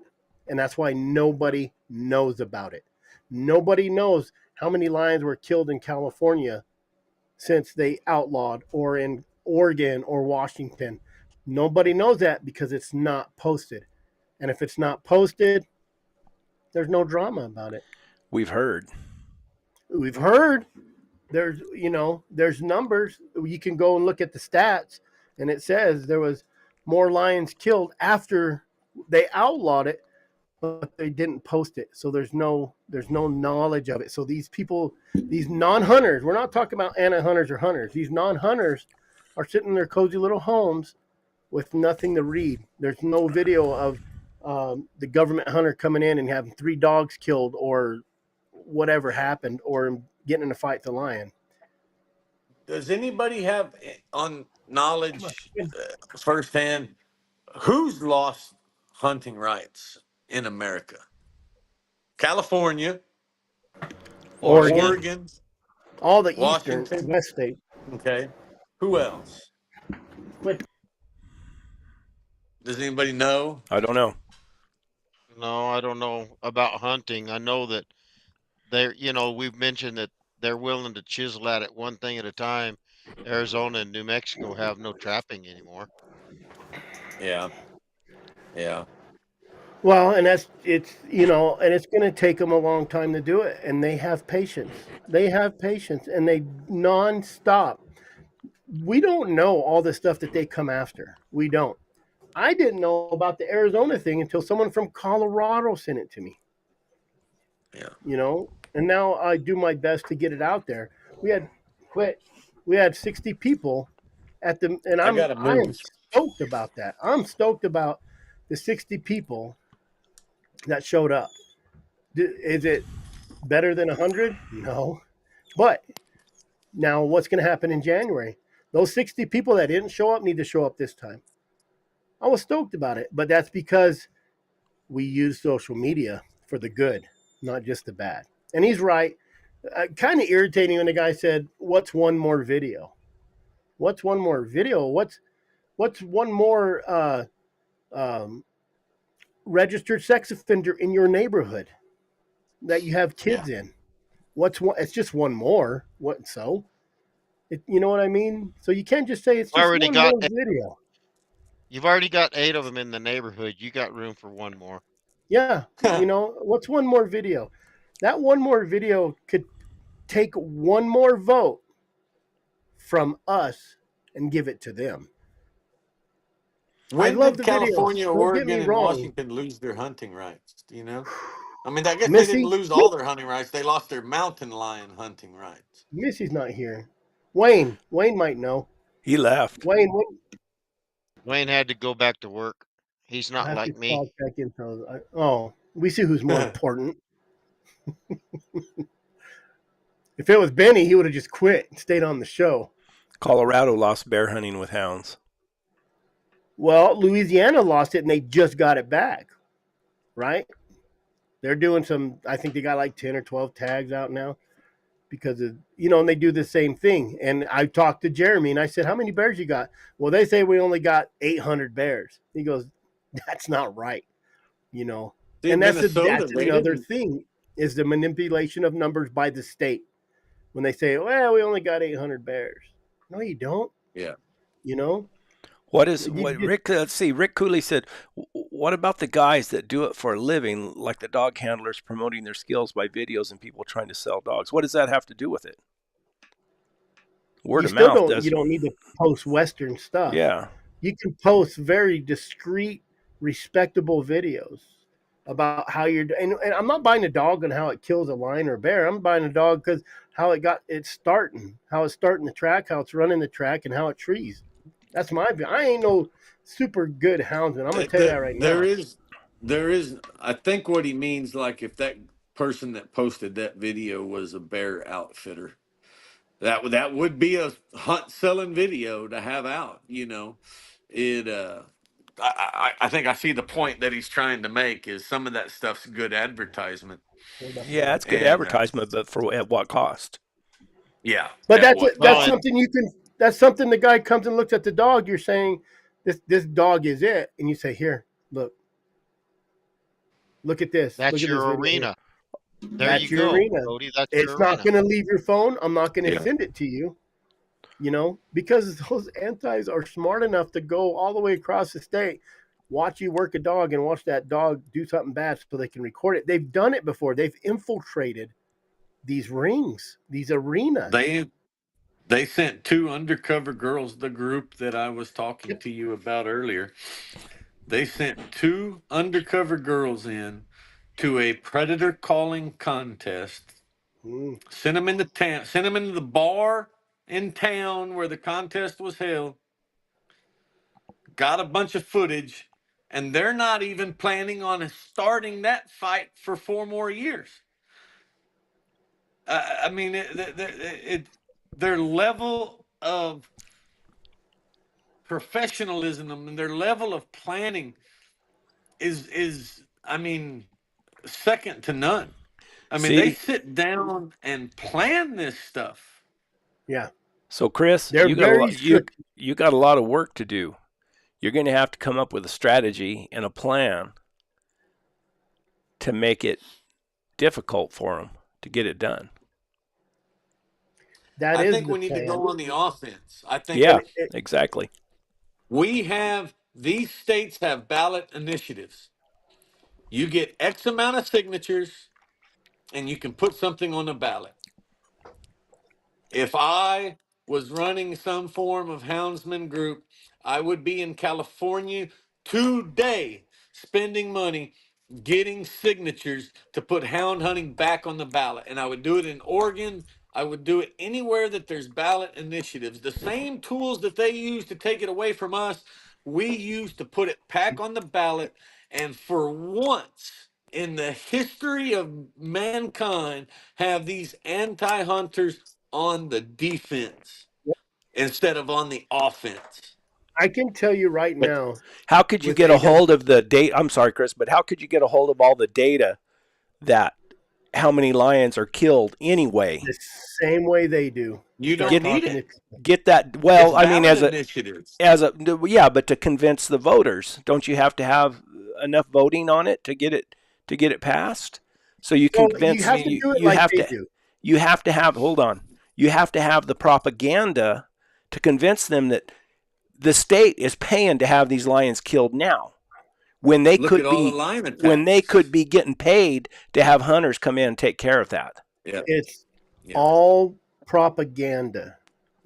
And that's why nobody knows about it. Nobody knows how many lions were killed in California since they outlawed, or in Oregon or Washington. Nobody knows that because it's not posted. And if it's not posted, there's no drama about it. We've heard. We've heard there's numbers. You can go and look at the stats, and it says there was more lions killed after they outlawed it, but they didn't post it. So there's no knowledge of it. So these people, these non-hunters, we're not talking about anti-hunters or hunters. These non-hunters are sitting in their cozy little homes with nothing to read. There's no video of the government hunter coming in and having 3 dogs killed or whatever happened, or getting in a fight with the lion. Does anybody have on knowledge firsthand who's lost hunting rights in America? California, Oregon, Washington. Oregon, all the eastern Washington. West states. Okay. Who else? Does anybody know? I don't know. No, I don't know about hunting. I know that we've mentioned that they're willing to chisel at it one thing at a time. Arizona and New Mexico have no trapping anymore. Yeah. Yeah. Well, and and it's going to take them a long time to do it, and they have patience. They have patience, and they nonstop. we don't know all the stuff that they come after. We don't. I didn't know about the Arizona thing until someone from Colorado sent it to me. Yeah. And now I do my best to get it out there. We had quit. We had 60 people at the, and I gotta I am move. stoked about that. I'm stoked about the 60 people that showed up. Is it better than 100? No, but now what's going to happen in January? Those 60 people that didn't show up need to show up this time. I was stoked about it, but that's because we use social media for the good, not just the bad. And he's right. Kind of irritating when the guy said, "What's one more video? What's one more video? What's one more um, registered sex offender in your neighborhood that you have Yeah. kids in? What's one? It's just one more. What so? You know what I mean? So you can't just say it's just Already one got more video. You've already got 8 of them in the neighborhood. You got room for one more. Yeah, what's one more video? That one more video could take one more vote from us and give it to them. I When love did the videos. California, Don't get Oregon, me and wrong. Washington lose their hunting rights? Do you know? I mean, I guess they didn't Missy, lose all their hunting rights. They lost their mountain lion hunting rights. Missy's not here. Wayne might know. He left. Wayne, Wayne had to go back to work. He's I not have to like me. call check in. Oh, we see who's more important. If it was Benny, he would have just quit and stayed on the show. Colorado lost bear hunting with hounds. Well, Louisiana lost it and they just got it back, right? They're doing some, I think they got like 10 or 12 tags out now because of, and they do the same thing. And I talked to Jeremy and I said, "How many bears you got?" "Well, they say we only got 800 bears." He goes, "That's not right, you know. See, And Minnesota, that's they another didn't. thing is the manipulation of numbers by the state. When they say, "Well, we only got 800 bears." No, you don't, Yeah. you know. What Rick? Let's see. Rick Cooley said, "What about the guys that do it for a living, like the dog handlers promoting their skills by videos and people trying to sell dogs? What does that have to do with it? Word You of still mouth don't, you doesn't. don't need to post Western stuff. Yeah. You can post very discreet, respectable videos about how you're and I'm not buying a dog on how it kills a lion or a bear. I'm buying a dog because how it's starting, how it's starting the track, how it's running the track, and how it trees. That's my view. I ain't no super good houndsman. I'm gonna tell you that right There now. is, there is. I think what he means, like, if that person that posted that video was a bear outfitter, that would be a hunt selling video to have out. It. I think I see the point that he's trying to make. Is some of that stuff's good advertisement, What about Yeah, that? it's good and advertisement, but for at what cost? yeah, But at what Well, that's and cost? something you can. That's something the guy comes and looks at the dog. You're saying this dog is it, and you say, "Here, look at this. Look that's at this your video here. arena. There you That's your go, arena. Cody. That's It's your not arena. going to leave your phone. I'm not going to Yeah. send it to you, because those antis are smart enough to go all the way across the state, watch you work a dog, and watch that dog do something bad so they can record it. They've done it before. They've infiltrated these rings, these arenas. They they sent two undercover girls, the group that I was talking Yep. to you about earlier. They sent two undercover girls in to a predator calling contest. Mm. Sent them into town. Sent them into the bar in town where the contest was held. Got a bunch of footage, and they're not even planning on starting that fight for 4 more years. I mean, their level of professionalism and their level of planning is I mean, second to none. I mean, they See, sit down and plan this stuff. Yeah. so Chris, They're very strict. you got a lot of work to do. You're going to have to come up with a strategy and a plan to make it difficult for them to get it done. That I is think the we need to plan. go on the offense. I think And Yeah, exactly. we have these states have ballot initiatives. You get X amount of signatures and you can put something on the ballot. If I was running some form of houndsman group, I would be in California today spending money getting signatures to put hound hunting back on the ballot. And I would do it in Oregon. I would do it anywhere that there's ballot initiatives. The same tools that they use to take it away from us, we use to put it back on the ballot. And for once in the history of mankind, have these anti-hunters on the defense instead of on the offense. I can tell you right But now how could you with get a AW, hold of the data? I'm sorry, Chris, but how could you get a hold of all the data that how many lions are killed anyway? the same way they do. You Start don't need talking to it. people. Get that? It's Well, I mean, ballot initiatives. yeah, but to convince the voters, don't you have to have enough voting on it to get it passed? So you So you convince have to do it like they do. you have to have hold on. You have to have the propaganda to convince them that the state is paying to have these lions killed now when they Look could at all the be lion attacks. when they could be getting paid to have hunters come in and take care of that. Yeah. It's Yeah. all propaganda.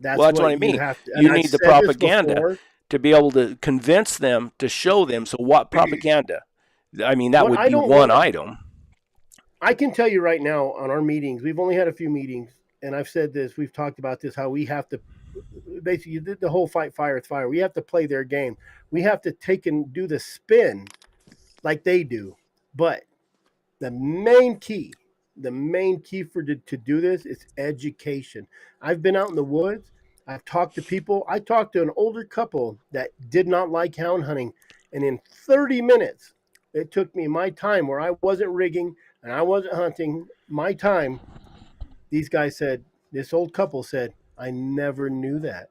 Well, that's what I you mean. have to. You And I've need the said this propaganda before. to be able to convince them to show them. So what propaganda? I mean, that What would I be don't one wanna- item. I can tell you right now on our meetings, we've only had a few meetings, and I've said this, we've talked about this, how we have to basically you did the whole fight fire with fire. We have to play their game. We have to take and do the spin like they do. But the main key to do this is education. I've been out in the woods. I've talked to people. I talked to an older couple that did not like hound hunting. And in 30 minutes, it took me my time where I wasn't rigging and I wasn't hunting, my time. These guys said, this old couple said, I never knew that.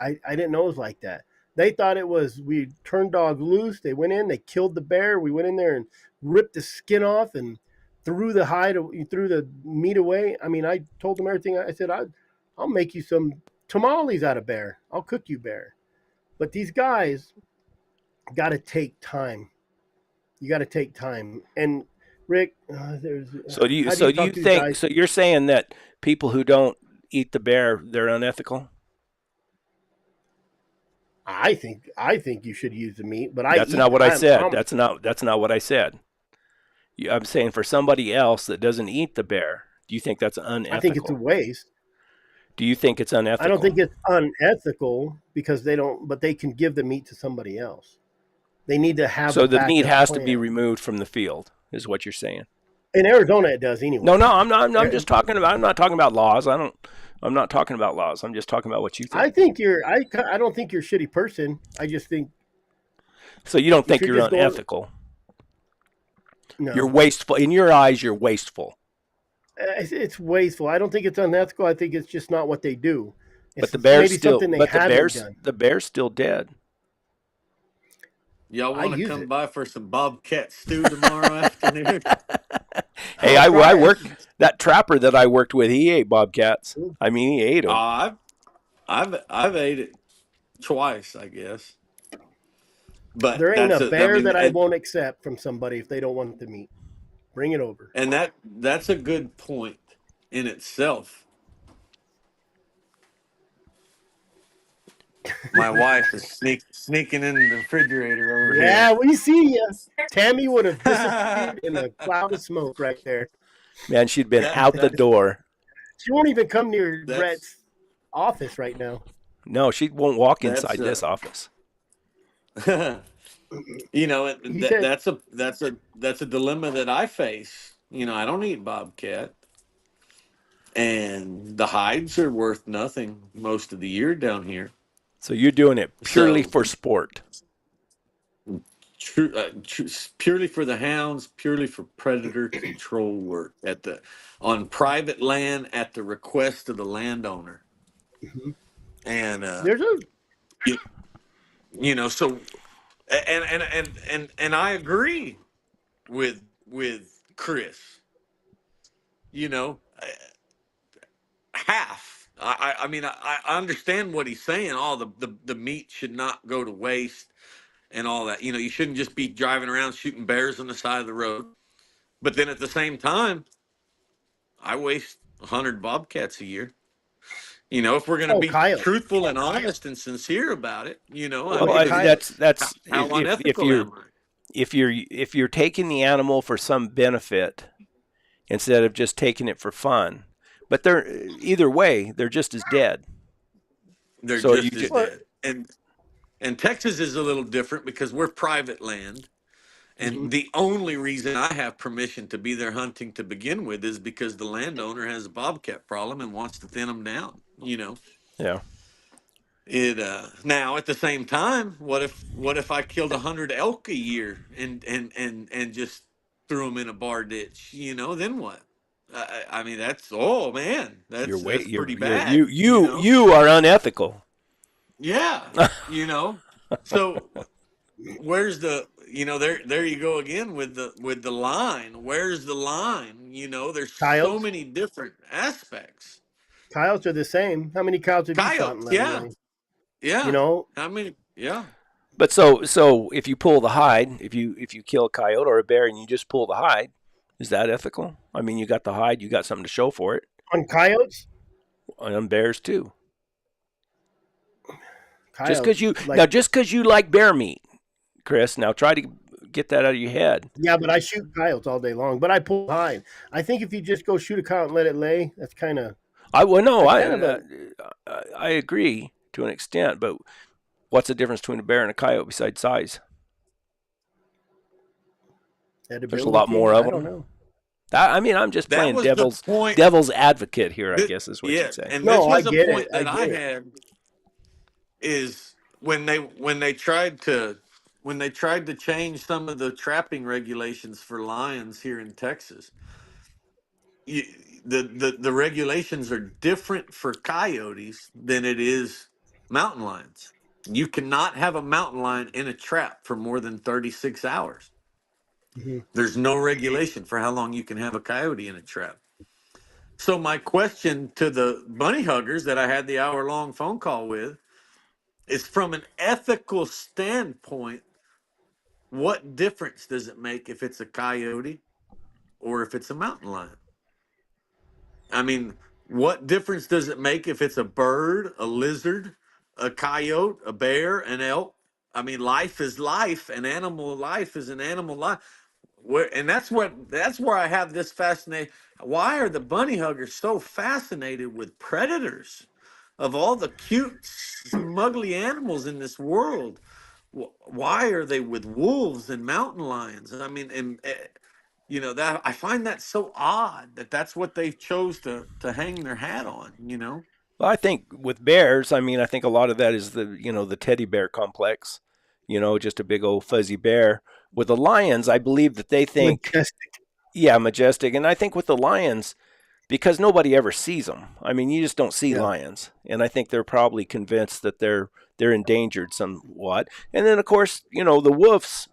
I didn't know it was like that. They thought it was we turned dog loose. They went in, they killed the bear. We went in there and ripped the skin off and threw the meat away. I mean, I told them everything. I said, I'll make you some tamales out of bear. I'll cook you bear. But these guys got to take time. You got to take time. And Rick, So do you how so you do talk you to think guys? so you're saying that people who don't eat the bear, they're unethical? I think you should use the meat, but That's not what I said. That's not what I said. I'm saying for somebody else that doesn't eat the bear, do you think that's unethical? I think it's a waste. Do you think it's unethical? I don't think it's unethical because they don't, but they can give the meat to somebody else. They need to have so. The meat backup has to plan. be removed from the field, is what you're saying. In Arizona, it does anyway. No, I'm not. I'm just talking about. I'm not talking about laws. I'm not talking about laws. I'm just talking about what you think. I think you're. I don't think you're a shitty person. I just think. So you don't think should you're just go- unethical? No, You're wasteful. In your eyes, you're wasteful. it's wasteful. I don't think it's unethical. I think it's just not what they do. But It's the bear's maybe still. something they But haven't done. the bear's still dead. Y'all I want to use come it. by for some bobcat stew tomorrow afternoon? Hey, I'll try I it. worked that trapper that I worked with. He ate bobcats. I mean, he ate them. I've ate it twice, I guess. But There ain't that's a bear that I and, won't accept from somebody if they don't want the meat. Bring it over. and that's a good point in itself. My wife is sneaking in the refrigerator over Yeah, we see you. Tammy would have disappeared in a cloud of smoke right there. Man, she'd been out the that's- door. She won't even come near That's- Brett's office right now. No, she won't walk That's, inside this office. You know, He said- that's a dilemma that I face. You know, I don't eat bobcat, and the hides are worth nothing most of the year down here. So you're doing it purely So- for sport. Purely for the hounds, purely for predator control work on private land at the request of the landowner. Mhm. And There's a you know, so and I agree with Chris. You know, half. I mean, I understand what he's saying. All the meat should not go to waste and all that. You know, you shouldn't just be driving around shooting bears on the side of the road. But then at the same time, I waste 100 bobcats a year. You know, if we're going to Oh, be coyote. truthful and honest and sincere about it, you know, I Look Well, at mean, coyotes. that's how if unethical you're am I? if you're taking the animal for some benefit instead of just taking it for fun. But they're either way, they're just as dead. They're So you just as just Well, dead. And Texas is a little different because we're private land. mhm. And the only reason I have permission to be there hunting to begin with is because the landowner has a bobcat problem and wants to thin them down. You know, yeah. it. Now at the same time, what if I killed 100 elk a year and just threw them in a bar ditch? You know, then what? I mean, that's oh man, You're way that's pretty bad. you You you know, you are unethical. yeah. You know, so where's the there you go again with the line. Where's the line? You know, there's so Coyotes. many different aspects. Coyotes are the same. How many coyotes have you shot and Coyotes, let them yeah, lay? You yeah. know, I mean, yeah, But so if you pull the hide, if you kill a coyote or a bear and you just pull the hide, is that ethical? I mean, you got the hide, you got something to show for it. on coyotes, And on bears too. coyotes like Just because you like bear meat, Chris. Now try to get that out of your head. yeah, but I shoot coyotes all day long. But I pull hide. I think if you just go shoot a coyote and let it lay, that's kind of I well no, that's kind of a I agree to an extent, but what's the difference between a bear and a coyote besides size? There's a lot edibility. more of I don't them. know. I mean, I'm just that playing was the point. devil's advocate here, I guess is what Yeah, you'd say. and this No, I was a get it. point I that I get it. had is when they tried to change some of the trapping regulations for lions here in Texas. you, the regulations are different for coyotes than it is mountain lions. You cannot have a mountain lion in a trap for more than 36 hours. Mhm. There's no regulation for how long you can have a coyote in a trap. So my question to the bunny huggers that I had the hour-long phone call with is, from an ethical standpoint, what difference does it make if it's a coyote or if it's a mountain lion? I mean, what difference does it make if it's a bird, a lizard, a coyote, a bear, an elk? I mean, life is life, and animal life is an animal life. And that's where I have this fascination. Why are the bunny huggers so fascinated with predators? Of all the cute, smuggly animals in this world, why are they with wolves and mountain lions? I mean, that I find that so odd that that's what they chose to hang their hat on. Well, I think with bears, I mean, I think a lot of that is the teddy bear complex. Just a big old fuzzy bear. With the lions, I believe that they think, Majestic. yeah, majestic. And I think with the lions, because nobody ever sees them. I mean, you just don't see Yeah. lions, and I think they're probably convinced that they're endangered somewhat. And then, of course, the wolves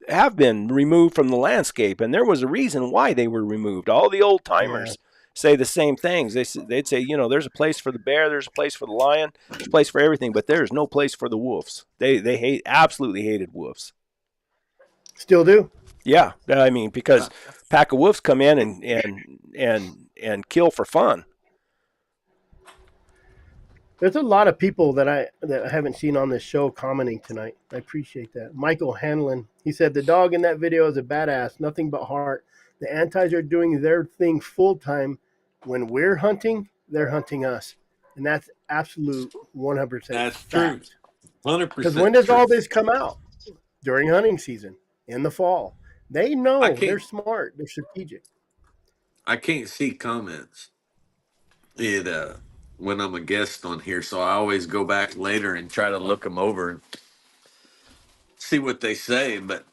have been removed from the landscape, and there was a reason why they were removed. All the old Yeah. timers say the same things. They'd say, there's a place for the bear, there's a place for the lion, there's a place for everything, but there's no place for the wolves. They absolutely hated wolves. Still do. Yeah, I mean, because pack of wolves come in and kill for fun. There's a lot of people that I haven't seen on this show commenting tonight. I appreciate that. Michael Hanlon, he said the dog in that video is a badass, nothing but heart. The antis are doing their thing full time. When we're hunting, they're hunting us, and that's absolute 100% That's true. fact. Because when 100% does true. all this come out? During hunting season in the fall. They I know they're can't smart. They're strategic. I can't see comments it when I'm a guest on here, so I always go back later and try to look them over and see what they say. But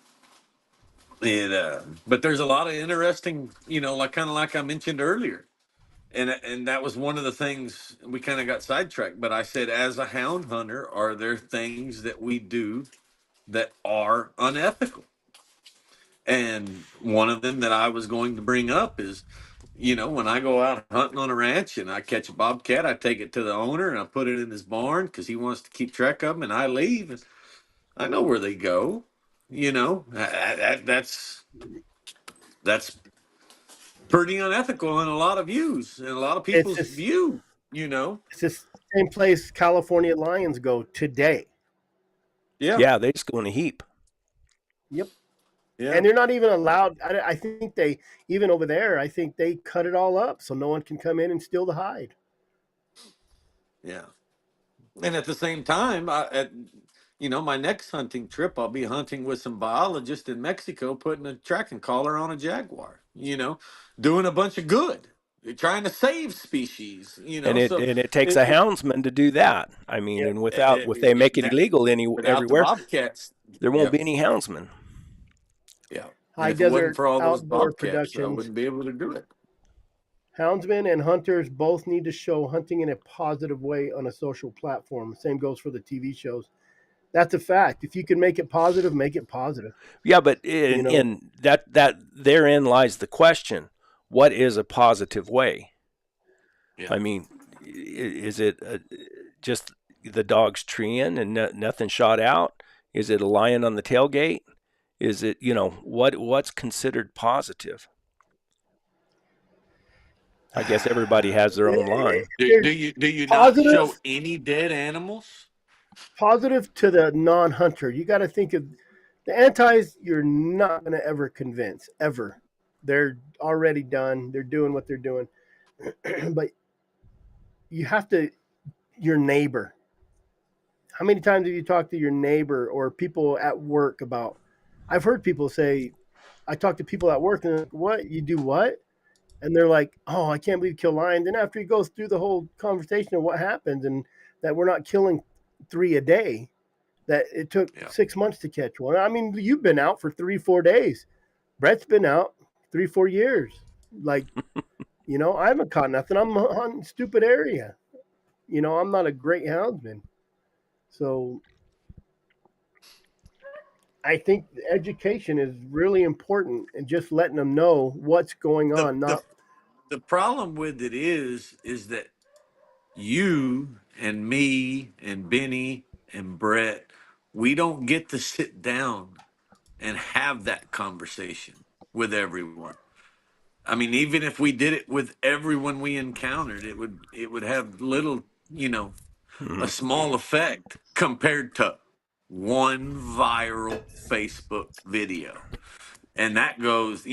there's a lot of interesting, like kind of like I mentioned earlier, and that was one of the things we kind of got sidetracked. But I said, as a hound hunter, are there things that we do that are unethical? And one of them that I was going to bring up is, when I go out hunting on a ranch and I catch a bobcat, I take it to the owner and I put it in his barn because he wants to keep track of them, and I leave. And I know where they go. That's pretty unethical in a lot of views and a lot of It's people's just view. it's just same place California lions go today. Yeah. Yeah, they just go in a heap. Yep. Yeah. And they're not even allowed. I think they, even over there, I think they cut it all up so no one can come in and steal the hide. Yeah. And at the same time, my next hunting trip, I'll be hunting with some biologists in Mexico, putting a tracking collar on a jaguar. Doing a bunch of good, trying to save species. And it So and it takes it, a it, houndsman to do that. I mean, Yep. and without if they make it that illegal without the everywhere, bobcats, there won't yeah, be any houndsmen. yeah. And High if it wasn't Desert for all those Outdoor bobcats, I Productions. wouldn't be able to do it. Houndsmen and hunters both need to show hunting in a positive way on a social platform. Same goes for the TV shows. That's a fact. If you can make it positive, make it positive. Yeah, but You know, in that therein lies the question: what is a positive way? Yeah. I mean, is it just the dog's treeing and nothing shot out? Is it a lion on the tailgate? Is it what's considered positive? I guess everybody has their own line. there's Do you not show positive any dead animals? positive to the non-hunter. You got to think of the antis. You're not going to ever convince ever. They're already done. They're doing what they're doing. But you have to your neighbor. How many times have you talked to your neighbor or people at work about? I've heard people say, I talk to people at work and they're like, what you do what? And they're like, oh, I can't believe you kill lions. Then after he goes through the whole conversation of what happens and that we're not killing 3 a day, that it took Yeah. 6 months to catch one. I mean, you've been out for 3, 4 days. Brett's been out 3, 4 years. Like, I haven't caught nothing. I'm hunting stupid area. I'm not a great houndsman. So I think education is really important and just letting them know what's going The on. the Not the problem with it is that you and me and Benny and Brett, we don't get to sit down and have that conversation with everyone. I mean, even if we did it with everyone we encountered, it would have little, a Mhm. small effect compared to one viral Facebook video. And that goes,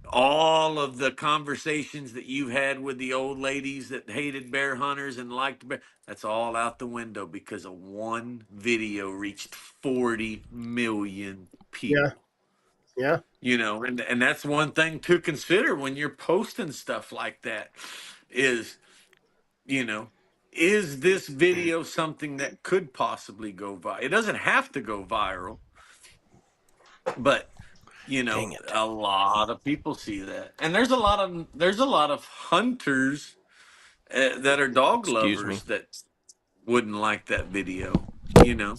all of the conversations that you've had with the old ladies that hated bear hunters and liked bear, that's all out the window because of one video reached 40 million yeah, people. yeah. And that's one thing to consider when you're posting stuff like that is, you know, is this video something that could possibly go viral? It doesn't have to go viral, but Dang it. a lot of people see that, and there's a lot of hunters that are dog Excuse me. lovers that wouldn't like that video. You know,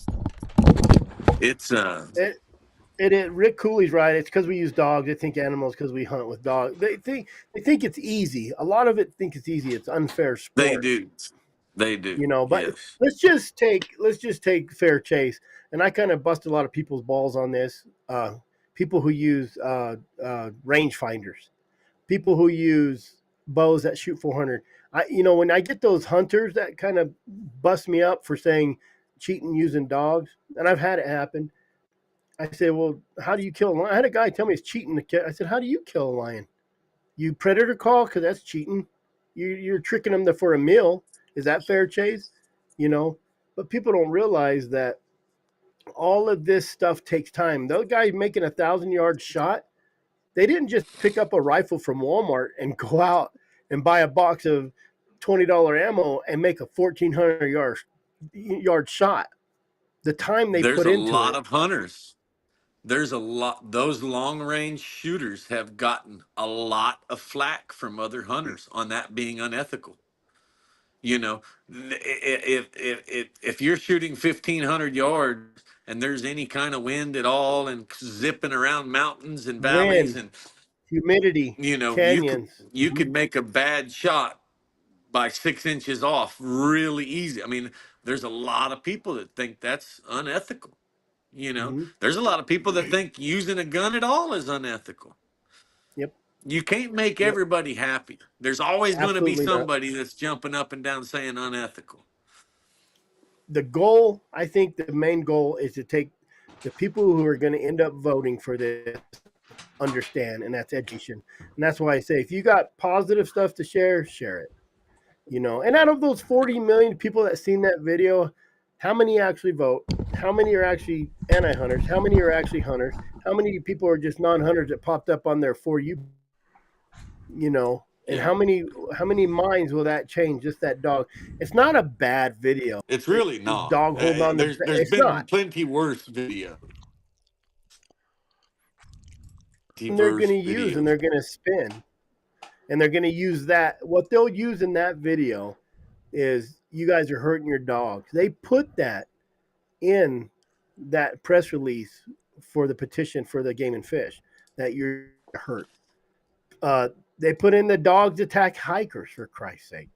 it's It, Rick Cooley's right. It's because we use dogs. They think animals because we hunt with dogs. They think it's easy. A lot of it think it's easy. It's unfair they sport. do, they do, But yes, let's just take fair chase. And I kind of bust a lot of people's balls on this. People who use rangefinders, people who use bows that shoot 400. When I get those hunters that kind of bust me up for saying cheating using dogs, and I've had it happen. I say, well, how do you kill a lion? I had a guy tell me it's cheating to kill. I said, how do you kill a lion? You predator call because that's cheating. You're tricking them for a meal. Is that fair chase? You know, but people don't realize that all of this stuff takes time. Those guys making 1,000 yard shot, they didn't just pick up a rifle from Walmart and go out and buy a box of $20 ammo and make a 1,400 yard shot. The time they there's put a into lot it. of hunters. There's a lot. Those long range shooters have gotten a lot of flack from other hunters on that being unethical. You know, if you're shooting 1,500 yards and there's any kind of wind at all and zipping around mountains and valleys, Wind, and humidity, you could canyons. you could make a bad shot by 6 inches off really easy. I mean, there's a lot of people that think that's unethical. Mm-hmm. There's a lot of people that think using a gun at all is unethical. Yep. You can't make Yep. everybody happy. There's always going to be Absolutely not. somebody that's jumping up and down saying unethical. the goal, I think the main goal is to take the people who are going to end up voting for this understand, and that's education. And that's why I say if you got positive stuff to share, share it. And out of those 40 million people that seen that video, how many actually vote? How many are actually anti-hunters? How many are actually hunters? How many people are just non-hunters that popped up on their For You? And Yeah. how many minds will that change? Just that dog. It's not a bad video. It's really not. Dog holding on the. There's It's been not. plenty worse video. And they're going Diverse to use and videos. they're going to spin and they're going to use that. What they'll use in that video is you guys are hurting your dogs. They put that in that press release for the petition for the Game and Fish that you're hurt. They put in the dogs attack hikers, for Christ's sake.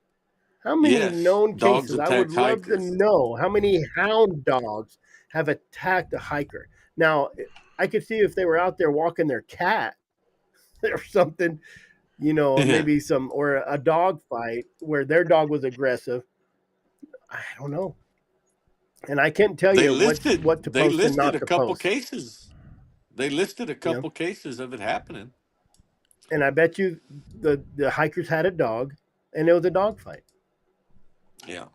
How many Yes, known dogs cases? I would attack love to hikers. know how many hound dogs have attacked a hiker. Now, I could see if they were out there walking their cat or something, maybe some or a dog fight where their dog was aggressive. I don't know, and I can't tell they you listed what to they post and listed not a to couple post. cases. They listed a You know, couple cases of it happening. and I bet you the hikers had a dog, and it was a dog fight. Yeah.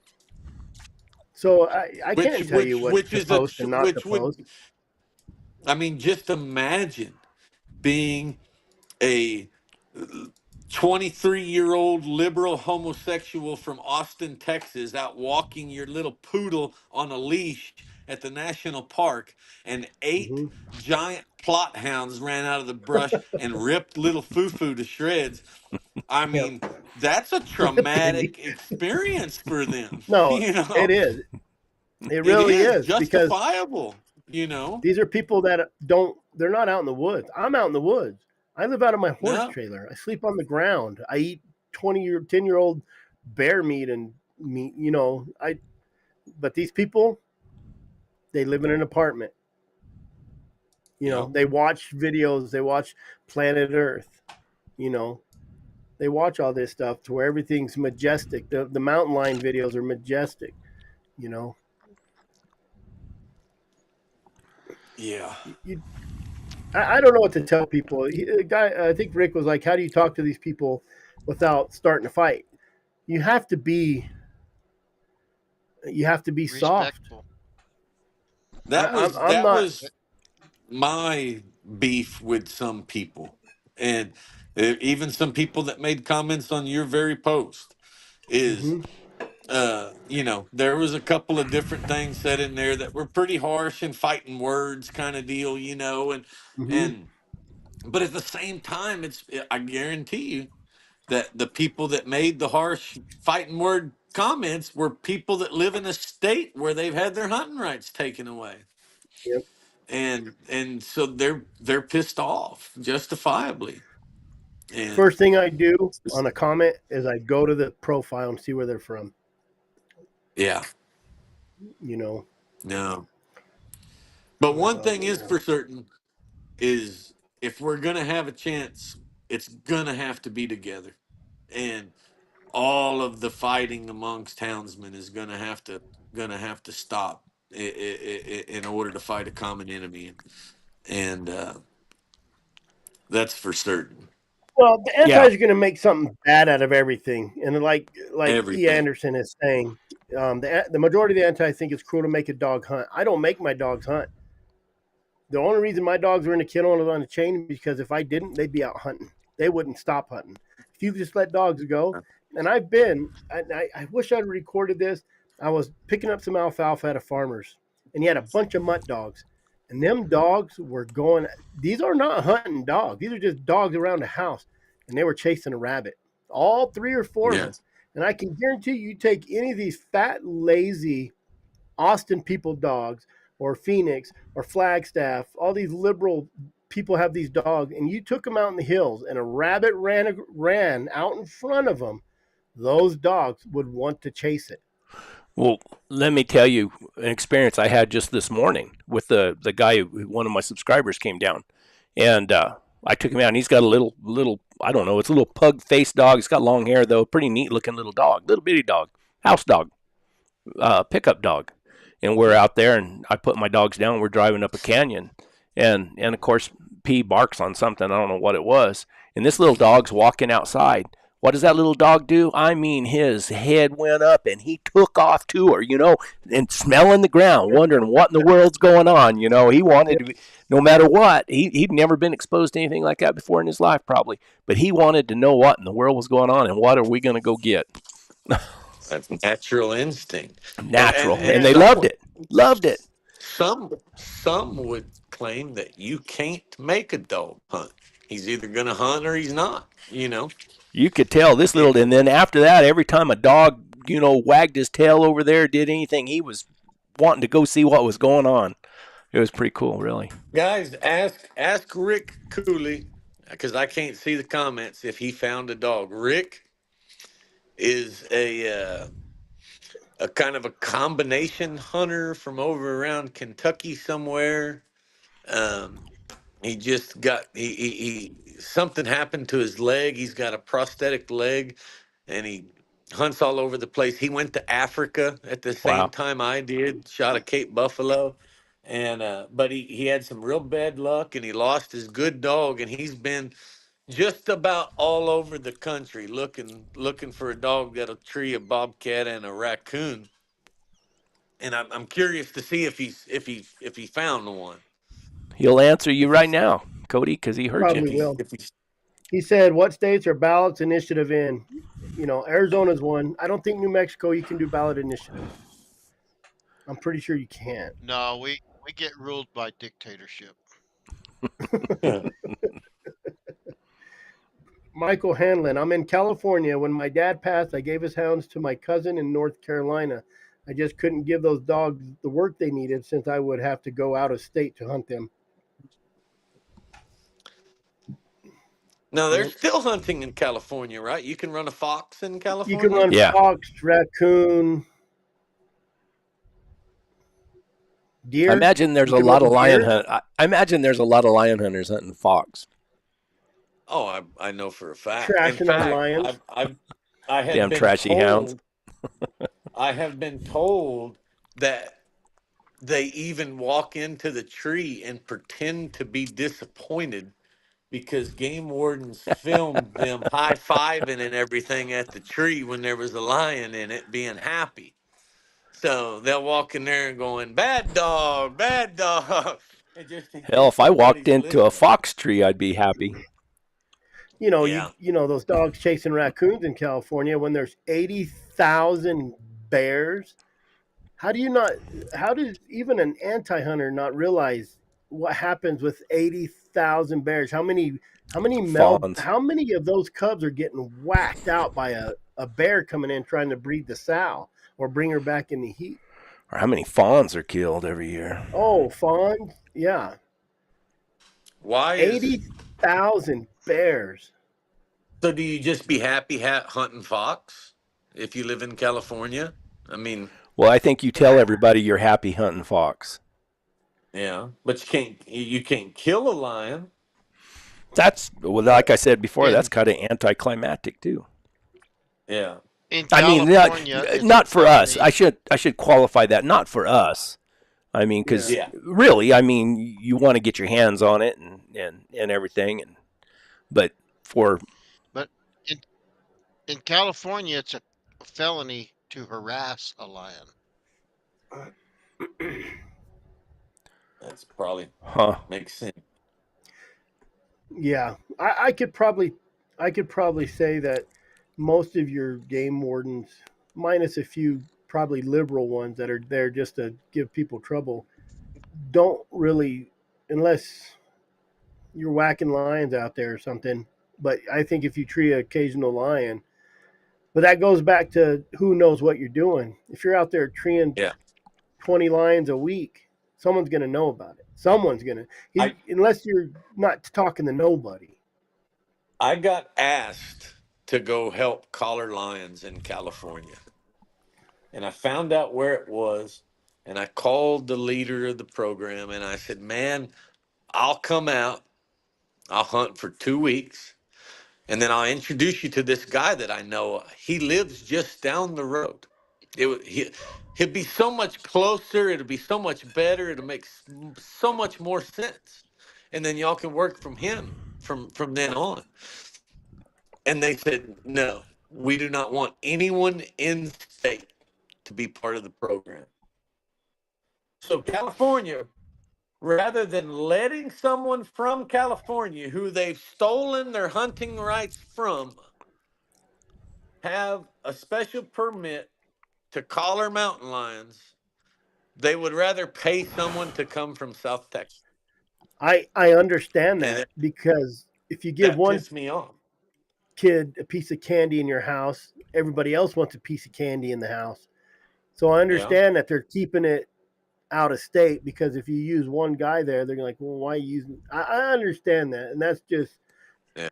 So I can't tell you what Which to is a post and not to which would, post. I mean, just imagine being a 23-year-old liberal homosexual from Austin, Texas, out walking your little poodle on a leash at the national park, and 8 Hmm. giant plot hounds ran out of the brush and ripped little Foo to shreds. I Yep. mean, that's a Piggy. traumatic experience for them. No, You it know, is. It it really is is because justifiable. You know, these are people that don't. They're not out in the woods. I'm out in the woods. I live out of my horse no, trailer. I sleep on the ground. I eat 10-year-old bear meat and meat. But these people, they live in an apartment. yep, They watch videos. They watch Planet Earth. You know, they watch all this stuff to where everything's majestic. The mountain lion videos are majestic. You know, yeah. you, I don't know what to tell people. A guy, I think Rick was like, "How do you talk to these people without starting a fight?" You have to be, you have to be soft. Respectful. I'm That not. was my beef with some people, and even some people that made comments on your very post is, Hmm. there was a couple of different things said in there that were pretty harsh and fighting words kind of deal, Hmm. and but at the same time, I guarantee you that the people that made the harsh fighting word comments were people that live in a state where they've had their hunting rights taken away, Yep. and so they're pissed off justifiably. And First thing I do on a comment is I go to the profile and see where they're from. yeah, You know. no, but one thing is Yeah. for certain is if we're gonna have a chance, it's gonna have to be together, and all of the fighting amongst townsmen is gonna have to stop in order to fight a common enemy, and that's for certain. Well, the Yeah. antis are going to make something bad out of everything, and like E. Everything. Anderson is saying, the majority of the anti think it's cruel to make a dog hunt. I don't make my dogs hunt. The only reason my dogs were in the kennel and on the chain is because if I didn't, they'd be out hunting. They wouldn't stop hunting. If you just let dogs go, and I wish I'd recorded this. I was picking up some alfalfa at a farmer's, and he had a bunch of mutt dogs. And them dogs were going, these are not hunting dogs. These are just dogs around the house. And they were chasing a rabbit, all 3 or 4 of them. Yes. And I can guarantee you take any of these fat, lazy Austin people dogs or Phoenix or Flagstaff, all these liberal people have these dogs, and you took them out in the hills and a rabbit ran out in front of them, those dogs would want to chase it. Well, let me tell you an experience I had just this morning with the guy who one of my subscribers came down, and I took him out. And he's got a little I don't know, it's a little pug faced dog. He's got long hair though, pretty neat looking little dog, little bitty dog, house dog, pickup dog. and we're out there, and I put my dogs down. We're driving up a canyon, and of course P barks on something. I don't know what it was, and this little dog's walking outside. What does that little dog do? I mean, his head went up and he took off to her, and smelling the ground, wondering what in the world's going on. He wanted to be, no matter what, he'd never been exposed to anything like that before in his life, probably. But he wanted to know what in the world was going on and what are we going to go get. That's natural instinct. Natural. And And they some loved would it. Loved it. some would claim that you can't make a dog hunt. He's either going to hunt or he's not. You could tell this little, And and then after that, every time a dog, wagged his tail over there, did anything, he was wanting to go see what was going on. It was pretty cool, really. guys, ask Rick Cooley, because I can't see the comments, if he found a dog. Rick is a kind of a combination hunter from over around Kentucky somewhere. Um, he just got he something happened to his leg. He's got a prosthetic leg, and he hunts all over the place. He went to Africa at the same Wow. time I did. Shot a Cape buffalo, and but he had some real bad luck, and he lost his good dog, and he's been just about all over the country looking for a dog that'll tree a bobcat and a raccoon. And I'm curious to see if he found the one. He'll answer you right now, Cody, because he heard you. Probably will. If he's He said, "What states are ballots initiative in?" Arizona's one. I don't think New Mexico you can do ballot initiative. I'm pretty sure you can't. No, we get ruled by dictatorship. Michael Hanlon. I'm in California. When my dad passed, I gave his hounds to my cousin in North Carolina. I just couldn't give those dogs the work they needed since I would have to go out of state to hunt them. No, they're still hunting in California, right? You can run a fox in You California. can run Yeah. fox, raccoon, deer. I imagine there's You a can lot of run lion deer. hunt. I imagine there's a lot of lion hunters hunting fox. Oh, I know for a fact. In Trashing on fact, lions. I had Damn been trashy hounds. I have been told that they even walk into the tree and pretend to be disappointed because game wardens filmed them high-fiving and everything at the tree when there was a lion in it, being happy. So they'll walk in there and going, bad dog, bad dog. And just in Hell, case if I walked nobody's into a listening. fox tree, I'd be happy. Yeah. Those dogs chasing raccoons in California when there's 80,000 bears. How does even an anti-hunter not realize what happens with 80,000 bears? How many Fawns. how many of those cubs are getting whacked out by a bear coming in trying to breed the sow or bring her back in the heat? Or how many fawns are killed every year? Oh, fawns, yeah. Why is 80,000 bears. so? Do you just be happy hunting fox if you live in California? I mean, Well, I think you tell everybody you're happy hunting fox. yeah, but you can't kill a lion. That's, well, like I said before, that's In kind of anticlimactic too. Yeah. in I mean, California, it's not a for us. felony. I should qualify that. Not for us. I mean, because Yeah. really, I mean, you want to get your hands on it and everything, but for But in in California, it's a felony to harass a lion. That's probably makes sense. Yeah, I could probably say that most of your game wardens, minus a few probably liberal ones that are there just to give people trouble, don't really, unless you're whacking lions out there or something. But I think if you treat an occasional lion, but that goes back to who knows what you're doing. If you're out there treeing Yeah. 20 lions a week, someone's going to know about it. Someone's going to, unless you're not talking to nobody. I got asked to go help collar lions in California. And I found out where it was. And I called the leader of the program and I said, man, I'll come out. I'll hunt for 2 weeks. And then I'll introduce you to this guy that I know. He lives just down the road. He'd be so much closer. It'll be so much better. It'll make so much more sense, and then y'all can work from him from then on. And they said, no, we do not want anyone in state to be part of the program. So California, rather than letting someone from California who they've stolen their hunting rights from have a special permit to collar mountain lions, they would rather pay someone to come from South Texas. I understand And that, because if you give that one pissed me off. kid a piece of candy in your house, everybody else wants a piece of candy in the house. So I Yeah. understand that they're keeping it out of state, because if you use one guy there, they're like, well, why are you using? I understand that, and Yeah.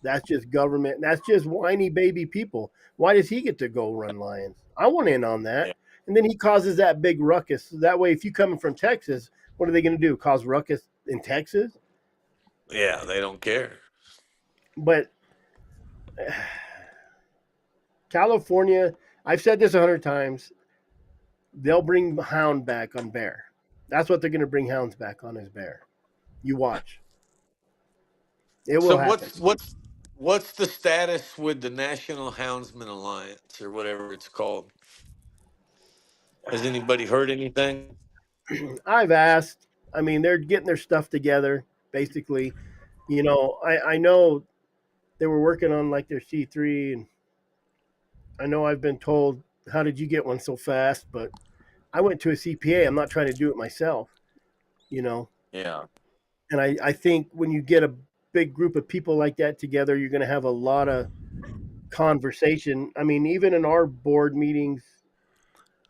that's just government. That's just whiny baby people. Why does he get to go run lions? I want in on that. Yeah. And then he causes that big ruckus. So that way, if you coming from Texas, what are they going to do? Cause ruckus in Texas? Yeah, they don't care. But California, I've said this 100 times. They'll bring hound back on bear. That's what they're going to bring hounds back on, is bear. You watch. It will So happen. what's the status with the National Houndsman Alliance or whatever it's called? Has anybody heard anything? I've asked. I mean, they're getting their stuff together, basically. I know they were working on like their C3, and I know I've been told, how did you get one so fast? But I went to a CPA. I'm not trying to do it myself, you know. Yeah. And I think when you get a big group of people like that together, you're going to have a lot of conversation. I mean, even in our board meetings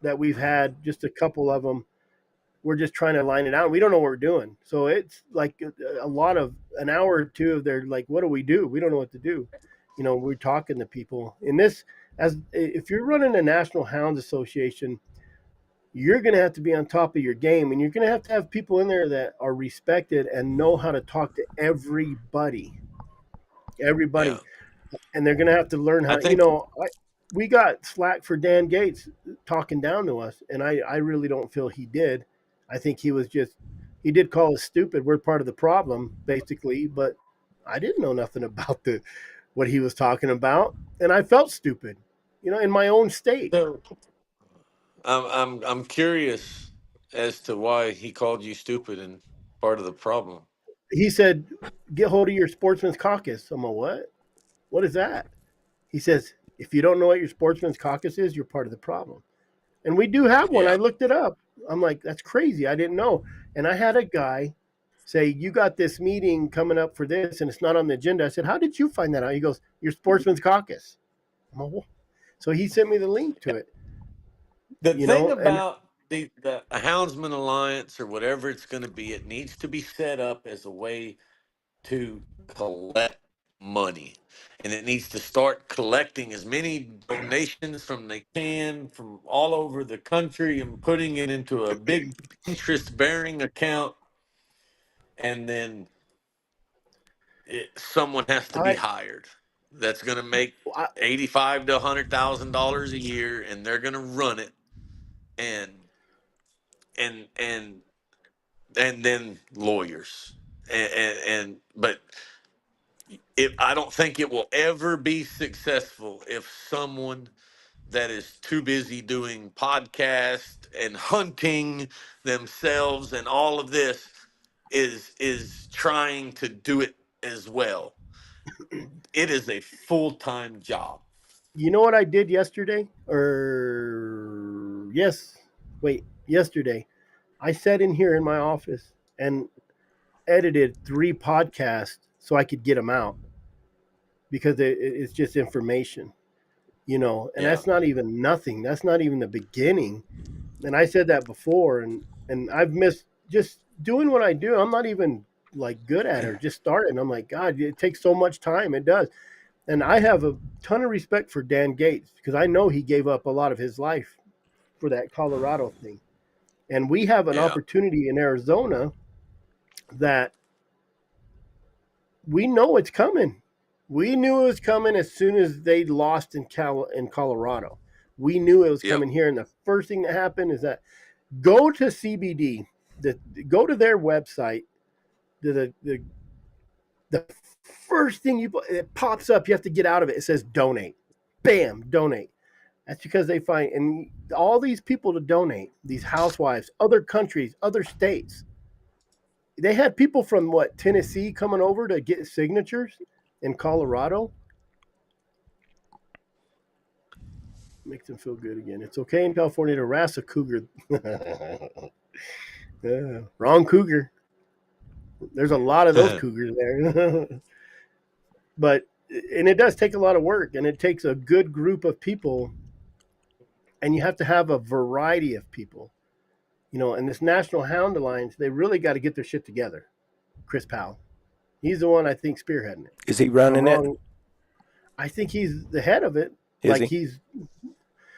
that we've had, just a couple of them, we're just trying to line it out. We don't know what we're doing. So it's like a lot of an hour or two of, they're like, what do we do? We don't know what to do. We're talking to people in this, as if you're running a National Hounds Association, you're going to have to be on top of your game, and you're going to have people in there that are respected and know how to talk to Yeah. everybody. And they're going to have to learn I how, think we got slack for Dan Gates talking down to us, and I really don't feel he did. I think he did call us stupid. We're part of the problem, basically, but I didn't know nothing about what he was talking about, and I felt stupid, in my own state. so. I'm curious as to why he called you stupid and part of the problem. He said, "Get hold of your sportsman's caucus." I'm like, "What? What is that?" He says, "If you don't know what your sportsman's caucus is, you're part of the problem." And we do have one. I Yeah. looked it up. I'm like, "That's crazy. I didn't know." And I had a guy say, "You got this meeting coming up for this, and it's not on the agenda." I said, "How did you find that out?" He goes, "Your sportsman's caucus." I'm like, "Whoa." So he sent me the link to it. The thing And about the Houndsman Alliance or whatever it's going to be, it needs to be set up as a way to collect money. And it needs to start collecting as many donations from they can from all over the country and putting it into a big interest bearing account. And then someone has to be I, hired that's going to make I 85 to $100,000 a year, and they're going to run it, and and and and then lawyers, but I don't think it will ever be successful if someone that is too busy doing podcast and hunting themselves and all of this is trying to do it as well. It is a full-time job. You know what I did yesterday? Or yes, wait, yesterday. I sat in here in my office and edited 3 podcasts so I could get them out, because it's just information, and Yeah. that's not even nothing. That's not even the beginning. And I said that before, and I've missed just doing what I do. I'm not even like good at it, or just started. And I'm like, God, it takes so much time. It does. And I have a ton of respect for Dan Gates, because I know he gave up a lot of his life for that Colorado thing. And we have an Yeah. opportunity in Arizona that we know it's coming. We knew it was coming as soon as they lost in Colorado. We knew it was Yep. coming here, and the first thing that happened is that go to CBD, go to their website. The first thing it pops up, you have to get out of it. It says donate. Bam, donate. That's because they find and all these people to donate, these housewives, other countries, other states. They had people from what Tennessee coming over to get signatures in Colorado. Makes them feel good again. It's okay in California to harass a cougar. Wrong cougar. There's a lot of those cougars there. But and it does take a lot of work, and it takes a good group of people, and you have to have a variety of people. And this National Hound Alliance, they really got to get their shit together. Chris Powell, he's the one I think spearheading it. Is he If I'm running it? wrong, I think he's the head of it. Is Like he?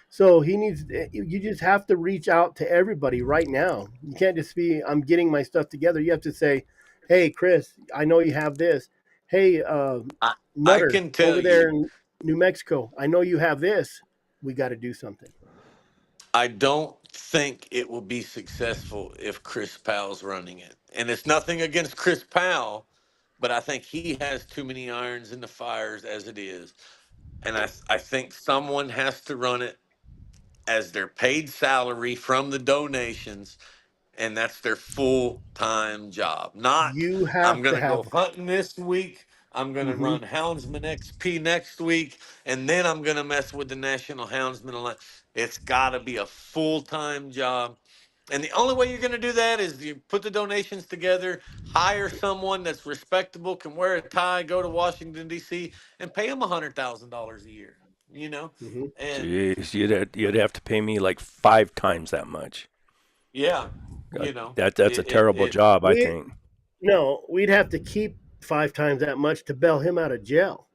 So he needs. You just have to reach out to everybody right now. You can't just be, I'm getting my stuff together. You have to say, hey, Chris, I know you have this. Hey, I Nutter can over tell there you, in New Mexico, I know you have this. We got to do something. I don't think it will be successful if Chris Powell's running it. And it's nothing against Chris Powell, but I think he has too many irons in the fires as it is. And I think someone has to run it as their paid salary from the donations, and that's their full-time job. Not, You I'm have going to to go have. hunting this week, I'm going to Mm-hmm, run Houndsman XP next week, and then I'm going to mess with the National Houndsman Alliance. It's got to be a full-time job. And the only way you're going to do that is you put the donations together, hire someone that's respectable, can wear a tie, go to Washington, D.C., and pay them $100,000 a year, you know? mm-hmm. And Jeez, you'd have to pay me like 5 times that much. yeah, you know, That's a terrible job, I We think. No, we'd have to keep 5 times that much to bail him out of jail,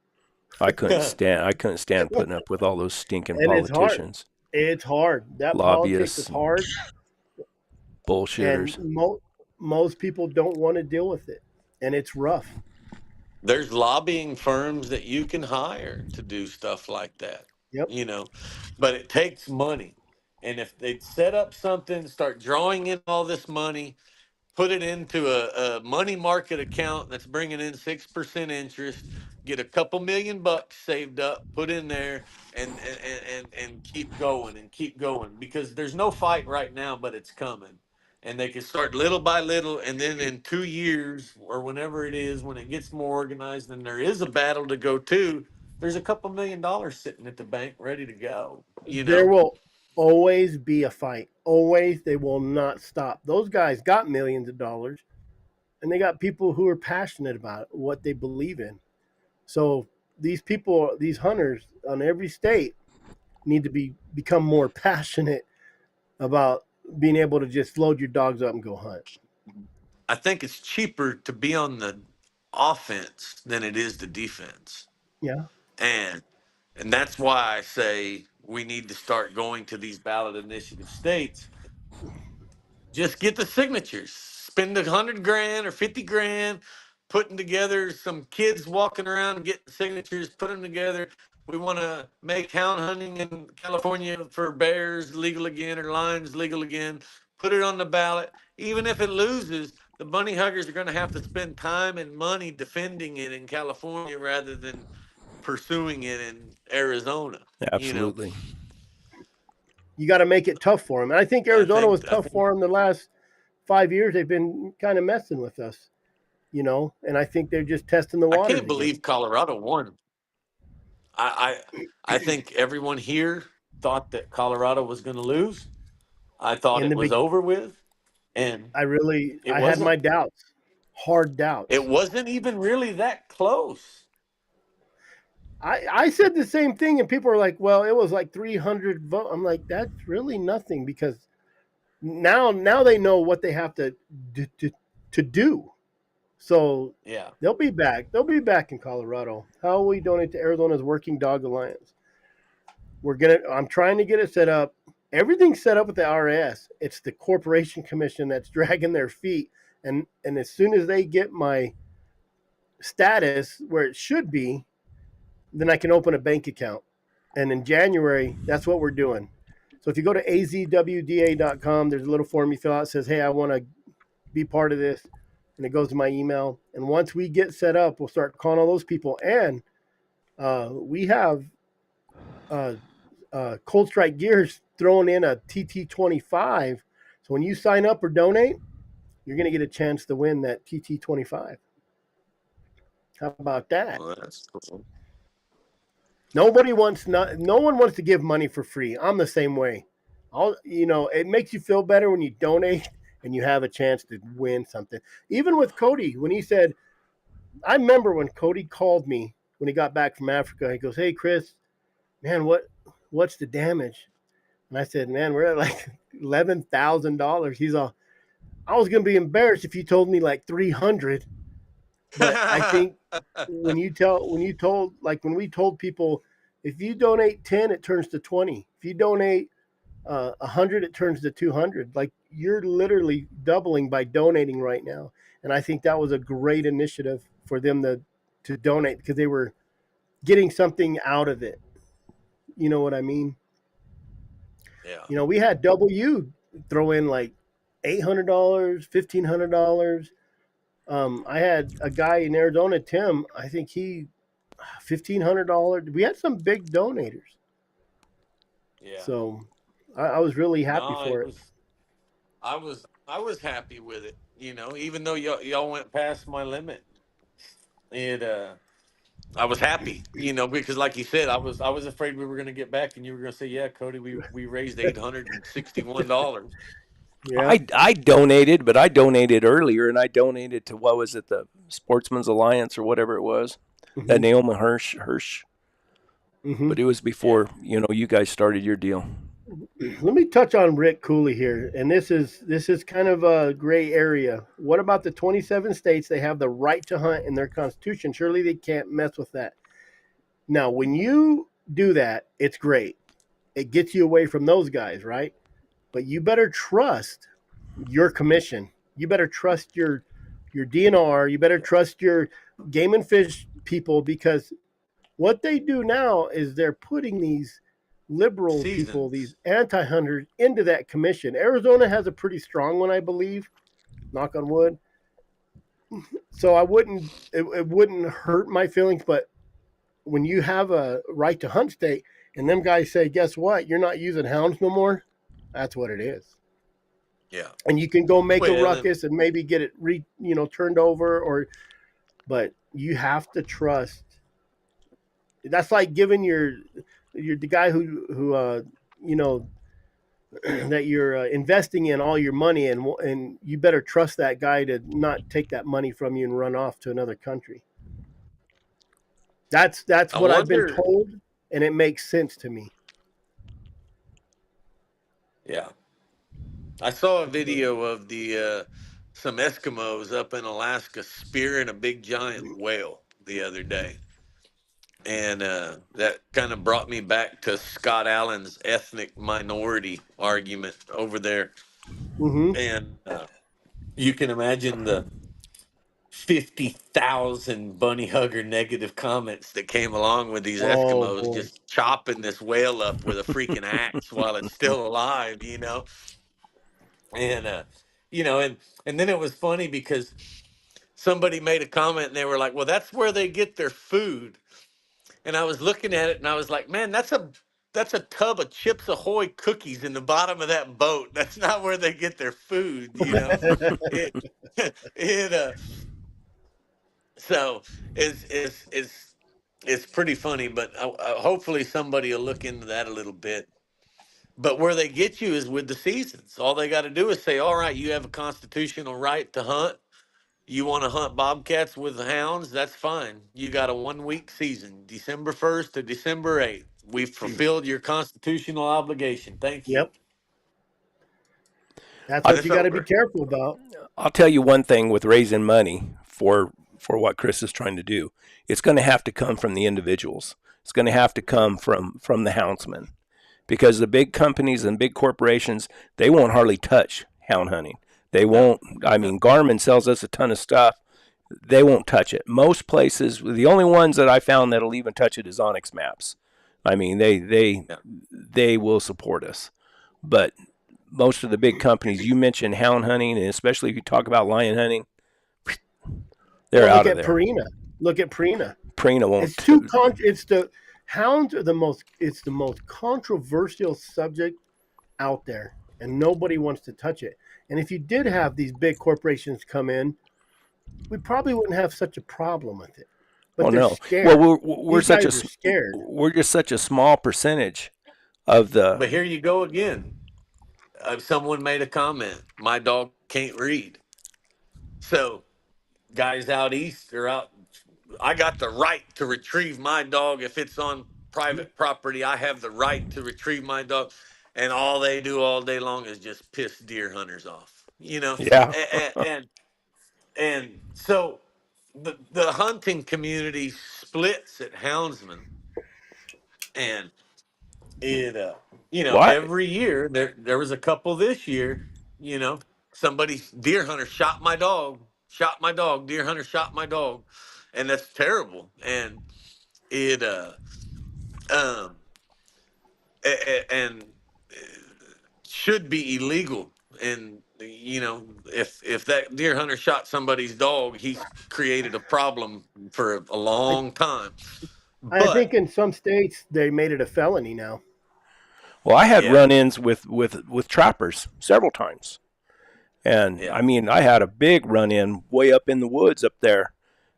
I couldn't stand putting up with all those stinking and it's hard. politicians, It's hard. That politics is lobbyists, hard, and bullshitters. most people don't want to deal with it, and it's rough. there's lobbying firms that you can hire to do stuff like that, Yep. you know, but it takes money. And if they set up something, start drawing in all this money, put it into a money market account that's bringing in 6% interest, get a couple $1,000,000 saved up, put in there, and keep going because there's no fight right now, but it's coming. And they can start little by little, and then in 2 years or whenever it is, when it gets more organized and there is a battle to go to, there's a couple $1,000,000 sitting at the bank ready to go, you There know? will always be a fight. Always, they will not stop. Those guys got millions of dollars, and they got people who are passionate about what they believe in. So these people, these hunters on every state, need to become more passionate about being able to just load your dogs up and go hunt. I think it's cheaper to be on the offense than it is the defense. Yeah. And that's why I say we need to start going to these ballot initiative states. Just get the signatures. Spend 100 grand or 50 grand putting together some kids walking around and getting signatures, put them together. We want to make hound hunting in California for bears legal again or lions legal again. Put it on the ballot. Even if it loses, the bunny huggers are going to have to spend time and money defending it in California rather than pursuing it in Arizona. You know, Absolutely. You got to make it tough for them. And I think Arizona was I tough think for them the last 5 years. They've been kind of messing with us, and I think they're just testing the I waters can't again. believe Colorado won. I think everyone here thought that Colorado was going to lose. I thought In it the was be- over with, and I it had my wasn't. doubts, hard It doubts. wasn't even really that close. I said the same thing, and people are like, "Well, it was like 300 votes." I'm like, "That's really nothing because now they know what they have to do. So Yeah, they'll be back. They'll be back in Colorado. How will we donate to Arizona's Working Dog Alliance? I'm trying to get it set up. Everything's set up with the IRS. It's the Corporation Commission that's dragging their feet. And as soon as they get my status where it should be, then I can open a bank account. And in January, that's what we're doing. So if you go to azwda.com, there's a little form you fill out that says, hey, I want to be part of this. And it goes to my email. And once we get set up, we'll start calling all those people. And we have Cold Strike Gears throwing in a TT25. So when you sign up or donate, you're going to get a chance to win that TT25. How about that? Well, that's cool. No one wants to give money for free. I'm the same way. It makes you feel better when you donate and you have a chance to win something. Even with Cody, when he said, I remember when Cody called me when he got back from Africa. He goes, "Hey Chris, man, what's the damage?" And I said, "Man, we're at like $11,000." He's all, "I was gonna be embarrassed if you told me like 300." But I think when we told people, if you donate 10, it turns to 20. If you donate 100, it turns to 200. Like, you're literally doubling by donating right now. And I think that was a great initiative for them to donate, because they were getting something out of it. You know what I mean? Yeah. We had W throw in like $800, $1,500. I had a guy in Arizona, Tim. I think he $1,500. We had some big donators. Yeah. So I was really happy No, for it. I was happy with it. Even though y'all went past my limit, it I was happy. Because like you said, I was afraid we were going to get back, and you were going to say, "Yeah, Cody, we raised $861." Yeah. I donated, but I donated earlier, and I donated to, what was it, the Sportsman's Alliance or whatever it was, that Mm-hmm. Naomi Hirsch. Mm-hmm. But it was Yeah. before you guys started your deal. Let me touch on Rick Cooley here, and this is kind of a gray area. What about the 27 states? They have the right to hunt in their constitution. Surely they can't mess with that. Now, when you do that, it's great. It gets you away from those guys, right? But you better trust your commission. You better trust your DNR. You better trust your game and fish people, because what they do now is they're putting these liberal people, these Seasons. anti-hunters, into that commission. Arizona has a pretty strong one, I believe. Knock on wood. So it wouldn't hurt my feelings, but when you have a right to hunt state and them guys say, guess what? You're not using hounds no more. That's what it is. Yeah. And you can go make a Well, and ruckus and maybe get it turned over, but you have to trust. That's like giving the guy who that you're investing in all your money, and you better trust that guy to not take that money from you and run off to another country. That's I what I've been wonder. told, and it makes sense to me. Yeah. I saw a video of the some Eskimos up in Alaska spearing a big giant whale the other day, and that kind of brought me back to Scott Allen's ethnic minority argument over there. Mm-hmm. And you can imagine the 50,000 bunny hugger negative comments that came along with these Oh Eskimos boy. just chopping this whale up with a freaking axe while it's still alive. And and then it was funny because somebody made a comment and they were like, "Well, that's where they get their food." And I was looking at it and I was like, "Man, that's a tub of Chips Ahoy cookies in the bottom of that boat. That's not where they get their food. It it so it's pretty funny, but hopefully somebody will look into that a little bit. But where they get you is with the seasons. All they got to do is say, "All right, you have a constitutional right to hunt. You want to hunt bobcats with the hounds? That's fine. You got a 1 week season, December 1st to December 8th. We've fulfilled your constitutional obligation. Thank you. Yep. That's I, what It's you got to be over." careful about. I'll tell you one thing with raising money for what Chris is trying to do. It's going to have to come from the individuals. It's going to have to come from the houndsmen, because the big companies and big corporations, they won't hardly touch hound hunting. They No, won't. I no. mean, Garmin sells us a ton of stuff. They won't touch it. Most places, the only ones that I found that'll even touch it is OnX Maps. I mean, they will support us. But most of the big companies, you mentioned hound hunting, and especially if you talk about lion hunting, they're Well, out look of at there. Purina. Look at Purina. Prina It's won't. too it's the hounds are the most it's the most controversial subject out there, and nobody wants to touch it. And if you did have these big corporations come in, we probably wouldn't have such a problem with it. Oh But they're no. Well, scared. we're These such guys are scared. we're just such a small percentage of the. But here you go again. Someone made a comment. My dog can't read. So guys out east are out. I got the right to retrieve my dog if it's on private property. I have the right to retrieve my dog, and all they do all day long is just piss deer hunters off. Yeah. And so the hunting community splits at Houndsman, and it What? every year there was a couple this year. You know, somebody deer hunter shot my dog. Deer hunter shot my dog, and that's terrible. And it um and should be illegal. And if that deer hunter shot somebody's dog, he's created a problem for a I, long time. I But think in some states they made it a felony now. Well, I had yeah, run-ins with trappers several times, and yeah, I mean, I had a big run-in way up in the woods up there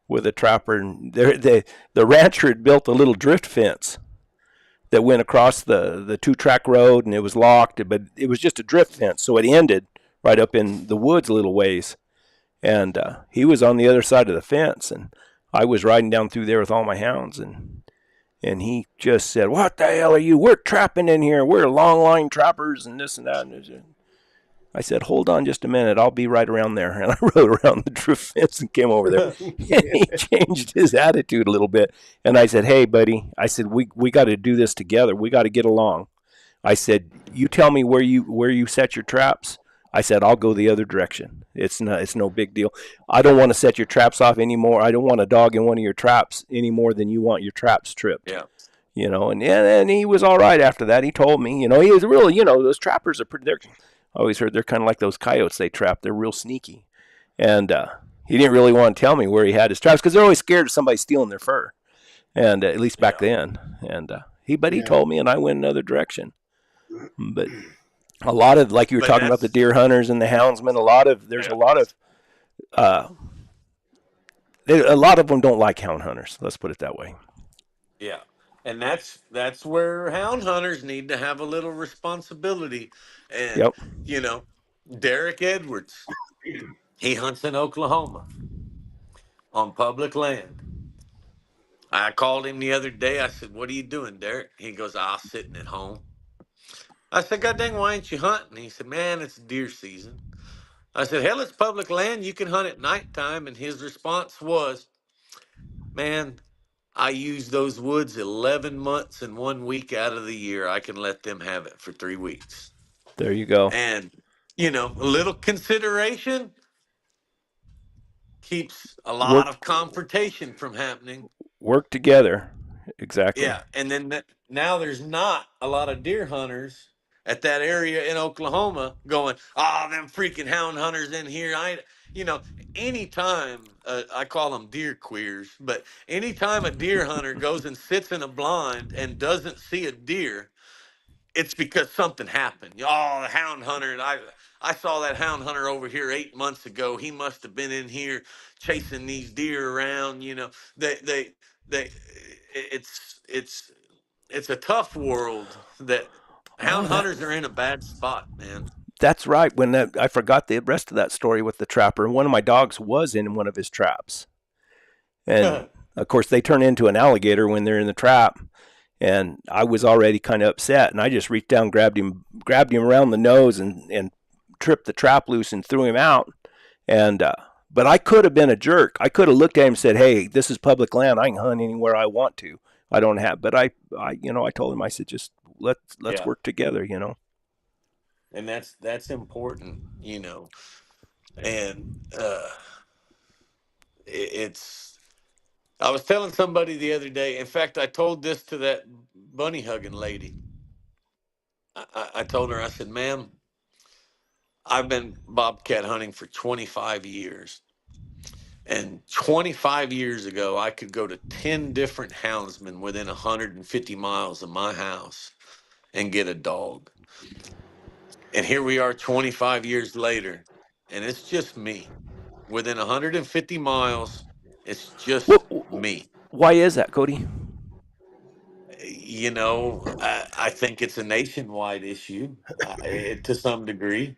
with a trapper, and the rancher had built a little drift fence that went across the two-track road, and it was locked, but it was just a drift fence, so it ended right up in the woods a little ways, and he was on the other side of the fence, and I was riding down through there with all my hounds, and he just said, "What the hell are you? We're trapping in here. We're long line trappers and this and that." And I said, "Hold on just a minute. I'll be right around there." And I rode around the drift fence and came over there. And he changed his attitude a little bit. And I said, "Hey, buddy," I said, we got to do this together. We got to get along. I said, "You tell me where you set your traps." I said, "I'll go the other direction. It's no big deal. I don't want to set your traps off anymore. I don't want a dog in one of your traps any more than you want your traps tripped." yeah, And he was all right after that. He told me, he was really, those trappers are pretty. I always heard they're kind of like those coyotes they trap. They're real sneaky, and he didn't really want to tell me where he had his traps because they're always scared of somebody stealing their fur, and at least back yeah. then. And he Yeah. told me, and I went another direction. But a lot of, like you were But talking about, the that's deer hunters and the houndsmen. There's yeah, uh, a lot of them don't like hound hunters. Let's put it that way. yeah. And that's where hound hunters need to have a little responsibility. And Yep. you know, Derek Edwards, he hunts in Oklahoma on public land. I called him the other day. I said, "What are you doing, Derek?" He goes, "I'm sitting at home." I said, "God dang, why ain't you hunting?" He said, "Man, it's deer season." I said, "Hell, it's public land. You can hunt at nighttime." And his response was, "Man, I use those woods 11 months and 1 week out of the year. I can let them have it for 3 weeks." There you go. And, a little consideration keeps a lot Work of confrontation from happening. work together. Exactly. Yeah, and then now there's not a lot of deer hunters at that area in Oklahoma going, "Oh, them freaking hound hunters in here." You know, anytime I call them deer queers, but anytime a deer hunter goes and sits in a blind and doesn't see a deer, it's because something happened. Oh, the hound hunter! I saw that hound hunter over here 8 months ago. He must have been in here chasing these deer around. They it's a tough world that Oh, hound hunters are in a bad spot, man. that's right. I forgot the rest of that story with the trapper. One of my dogs was in one of his traps, and of course they turn into an alligator when they're in the trap. And I was already kind of upset, and I just reached down, grabbed him around the nose, and tripped the trap loose and threw him out. And but I could have been a jerk. I could have looked at him and said, "Hey, this is public land. I can hunt anywhere I want to. I don't have." But I told him, I said, "Just let's Yeah, work together." and that's important, and it's. I was telling somebody the other day. In fact, I told this to that bunny hugging lady. I told her, I said, ma'am, I've been bobcat hunting for 25 years. And 25 years ago, I could go to 10 different houndsmen within 150 miles of my house and get a dog. And here we are 25 years later, and it's just me. Within 150 miles, it's just me. Why is that, Cody? I think it's a nationwide issue to some degree,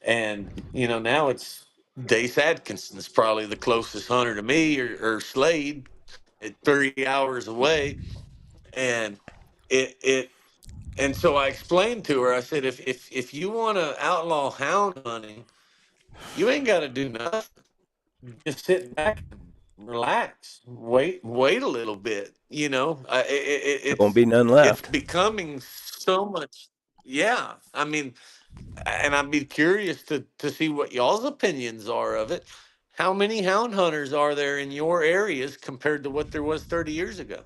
and, now it's Dace Atkinson's probably the closest hunter to me, or Slade at 3 hours away. And it, and so I explained to her, I said, if you want to outlaw hound hunting, you ain't got to do nothing. Just sit back and relax, wait a little bit. There won't be none It's left. becoming so much. Yeah, I mean, and I'd be curious to see what y'all's opinions are of it. How many hound hunters are there in your areas compared to what there was 30 years ago?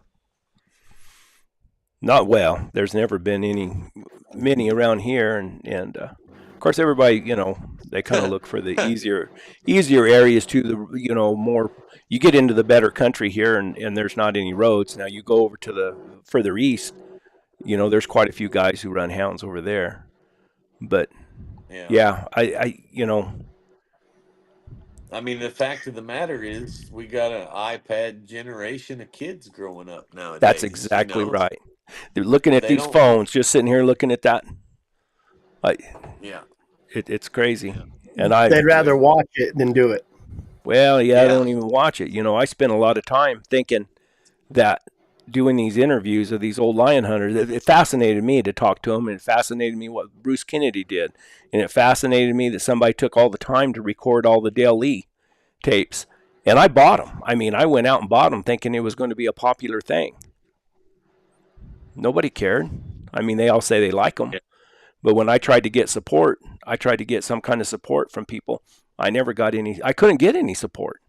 Not well. There's never been many around here, and of course everybody, they kind of look for the easier areas to the more. You get into the better country here, and there's not any roads. Now you go over to the further east, there's quite a few guys who run hounds over there. But Yeah. yeah, I mean, the fact of the matter is, we got an iPad generation of kids growing up that's nowadays. exactly right. They're looking at They these don't. phones, just sitting here looking at that. Yeah. It's crazy. Yeah. And They'd rather watch it than do it. well, yeah, I Yeah. don't even watch it. I spend a lot of time thinking that doing these interviews of these old lion hunters, it fascinated me to talk to them, and it fascinated me what Bruce Kennedy did, and it fascinated me that somebody took all the time to record all the Dale Lee tapes, and I bought them. I mean, I went out and bought them thinking it was going to be a popular thing. Nobody cared. I mean, they all say they like them, but when I tried to get support, I tried to get some kind of support from people. I never got any. I couldn't get any support.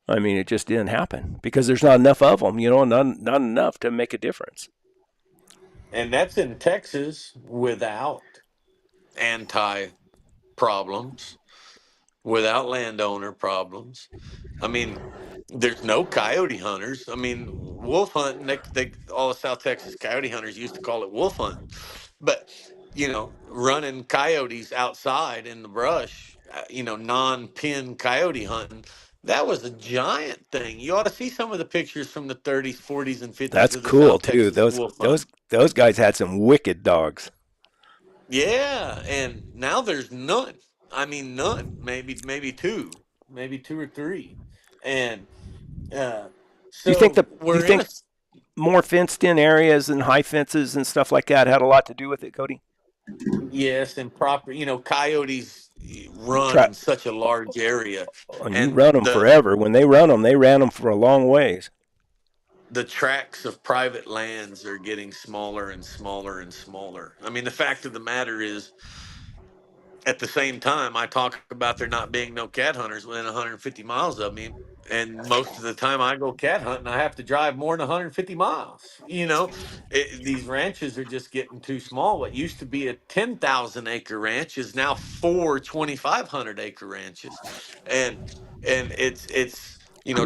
I mean, it just didn't happen because there's not enough of them, not enough to make a difference. And that's in Texas without anti problems, without landowner problems. I mean, there's no coyote hunters. I mean, wolf hunting, all the South Texas coyote hunters used to call it wolf hunting. But, running coyotes outside in the brush, non-pin coyote hunting, that was a giant thing. You ought to see some of the pictures from the 30s, 40s, and 50s That's of the cool South too. Texas Those wolf those hunting. those guys had some wicked dogs. Yeah, and now there's none. I mean, none. Maybe two, maybe two or three, and uh, Do you think so do you we're in a. think more fenced in areas and high fences and stuff like that had a lot to do with it, Cody? Yes, and proper. Coyotes run Tra- in such a large area, and you and run them the forever. When they ran them for a long ways. the tracts of private lands are getting smaller and smaller and smaller. I mean, the fact of the matter is, at the same time, I talk about there not being no cat hunters within 150 miles of me. And most of the time I go cat hunting, I have to drive more than 150 miles. These ranches are just getting too small. What used to be a 10,000 acre ranch is now 2,500 acre ranches. And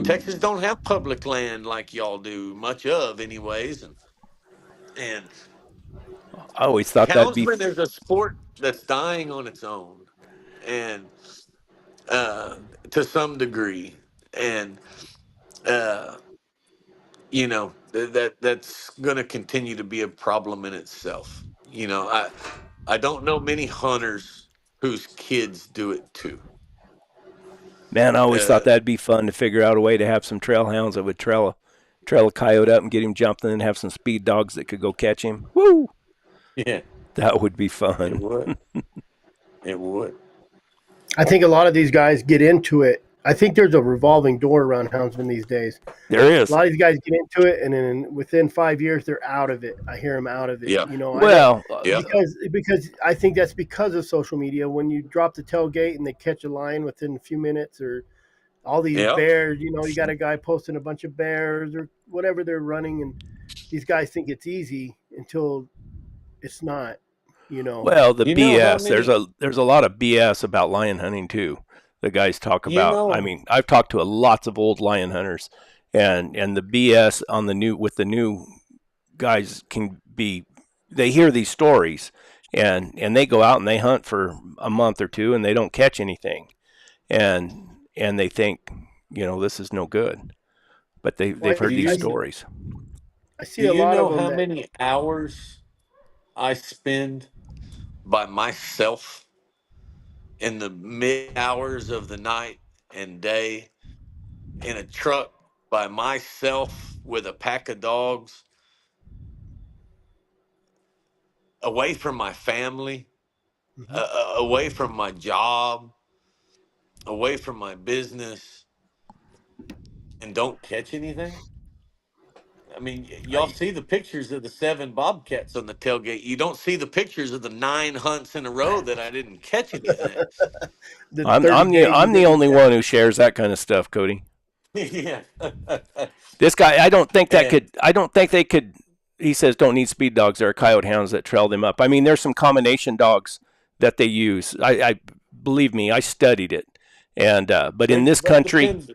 Texas don't have public land like y'all do, much of anyways. And I always thought that'd be. houndsman is a sport that's dying on its own, and uh, to some degree, and uh, that's going to continue to be a problem in itself. I don't know many hunters whose kids do it too. Man, I always thought Uh, that'd be fun to figure out a way to have some trail hounds that would trail a coyote up and get him jumping, and have some speed dogs that could go catch him. Woo! yeah, That would be it fun. would. It would. I think a lot of these guys get into it. I think there's a revolving door around houndsmen these days. There A is. lot of these guys get into it, and then within 5 years, they're out of it. I hear them out of it. Yeah. I don't Well, Yeah. because I think that's because of social media. When you drop the tailgate and they catch a lion within a few minutes, or all these Yeah. bears, you got a guy posting a bunch of bears or whatever they're running, and these guys think it's easy until it's not. You know. Well, the You know how BS. many? There's a lot of BS about lion hunting too. The guys talk You about. I know, mean, I've talked to lots of old lion hunters, and the BS on the new with the new guys can be. They hear these stories, and they go out and they hunt for a month or two, and they don't catch anything, and they think, this is no good. But Well, they've do heard these you stories. I see do a you lot of know them how that. many hours I spend by myself in the mid hours of the night and day in a truck by myself with a pack of dogs, away from my family, Mhm. away from my job, away from my business, and don't catch anything? I mean, y'all I see the pictures of the 7 bobcats on the tailgate. You don't see the pictures of the 9 hunts in a row that I didn't catch anything. the I'm 30 I'm the days you I'm the didn't only catch. one who shares that kind of stuff, Cody. Yeah. This guy, I don't think that And could. I don't think they could. He says don't need speed dogs. There are coyote hounds that trail them up. I mean, there's some combination dogs that they use. I believe me, I studied it. And but in this that country, depends.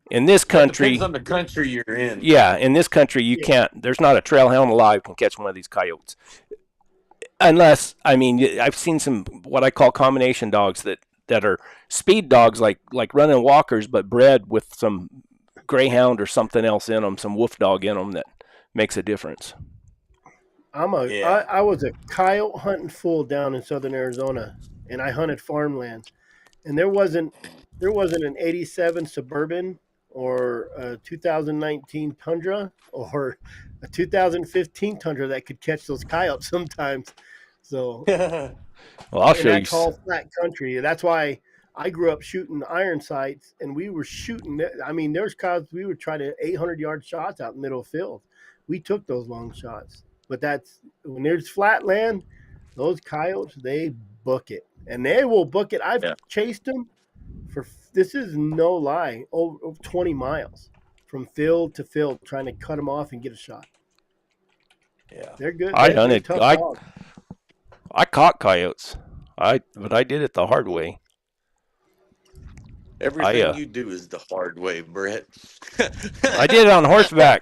in this That depends country, on the country you're in. yeah, in this country, you Yeah, can't. There's not a trail hound alive can catch one of these coyotes, unless I mean, I've seen some what I call combination dogs that are speed dogs, like running walkers, but bred with some greyhound or something else in them, some wolf dog in them that makes a difference. Yeah. I was a coyote hunting fool down in southern Arizona, and I hunted farmland, and there wasn't an '87 Suburban or a 2019 Tundra or a 2015 Tundra that could catch those coyotes sometimes. So Well, I'll in show that you. tall flat country, that's why I grew up shooting iron sights, and we were shooting. I mean, there's coyotes we would try to 800-yard shots out in the middle of field. We took those long shots, but that's when there's flat land. Those coyotes, they book it, and they will book it. I've Yeah. chased them for, this is no lie, over 20 miles from field to field, trying to cut them off and get a shot. Yeah. They're good. I They're hunted. tough I dogs. I caught coyotes. But I did it the hard way. I Everything you do is the hard way, Brett. I did it on horseback,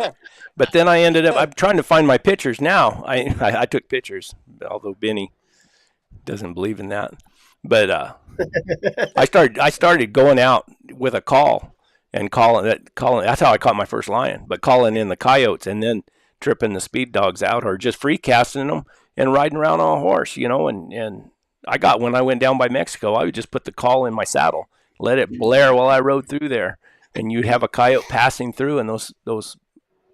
but then I ended up. I'm trying to find my pictures now. I took pictures, although Benny doesn't believe in that. But I started going out with a call and calling. That's how I caught my first lion. But calling in the coyotes and then tripping the speed dogs out, or just free casting them and riding around on a horse, And I got when I went down by Mexico, I would just put the call in my saddle, let it blare while I rode through there, and you'd have a coyote passing through, and those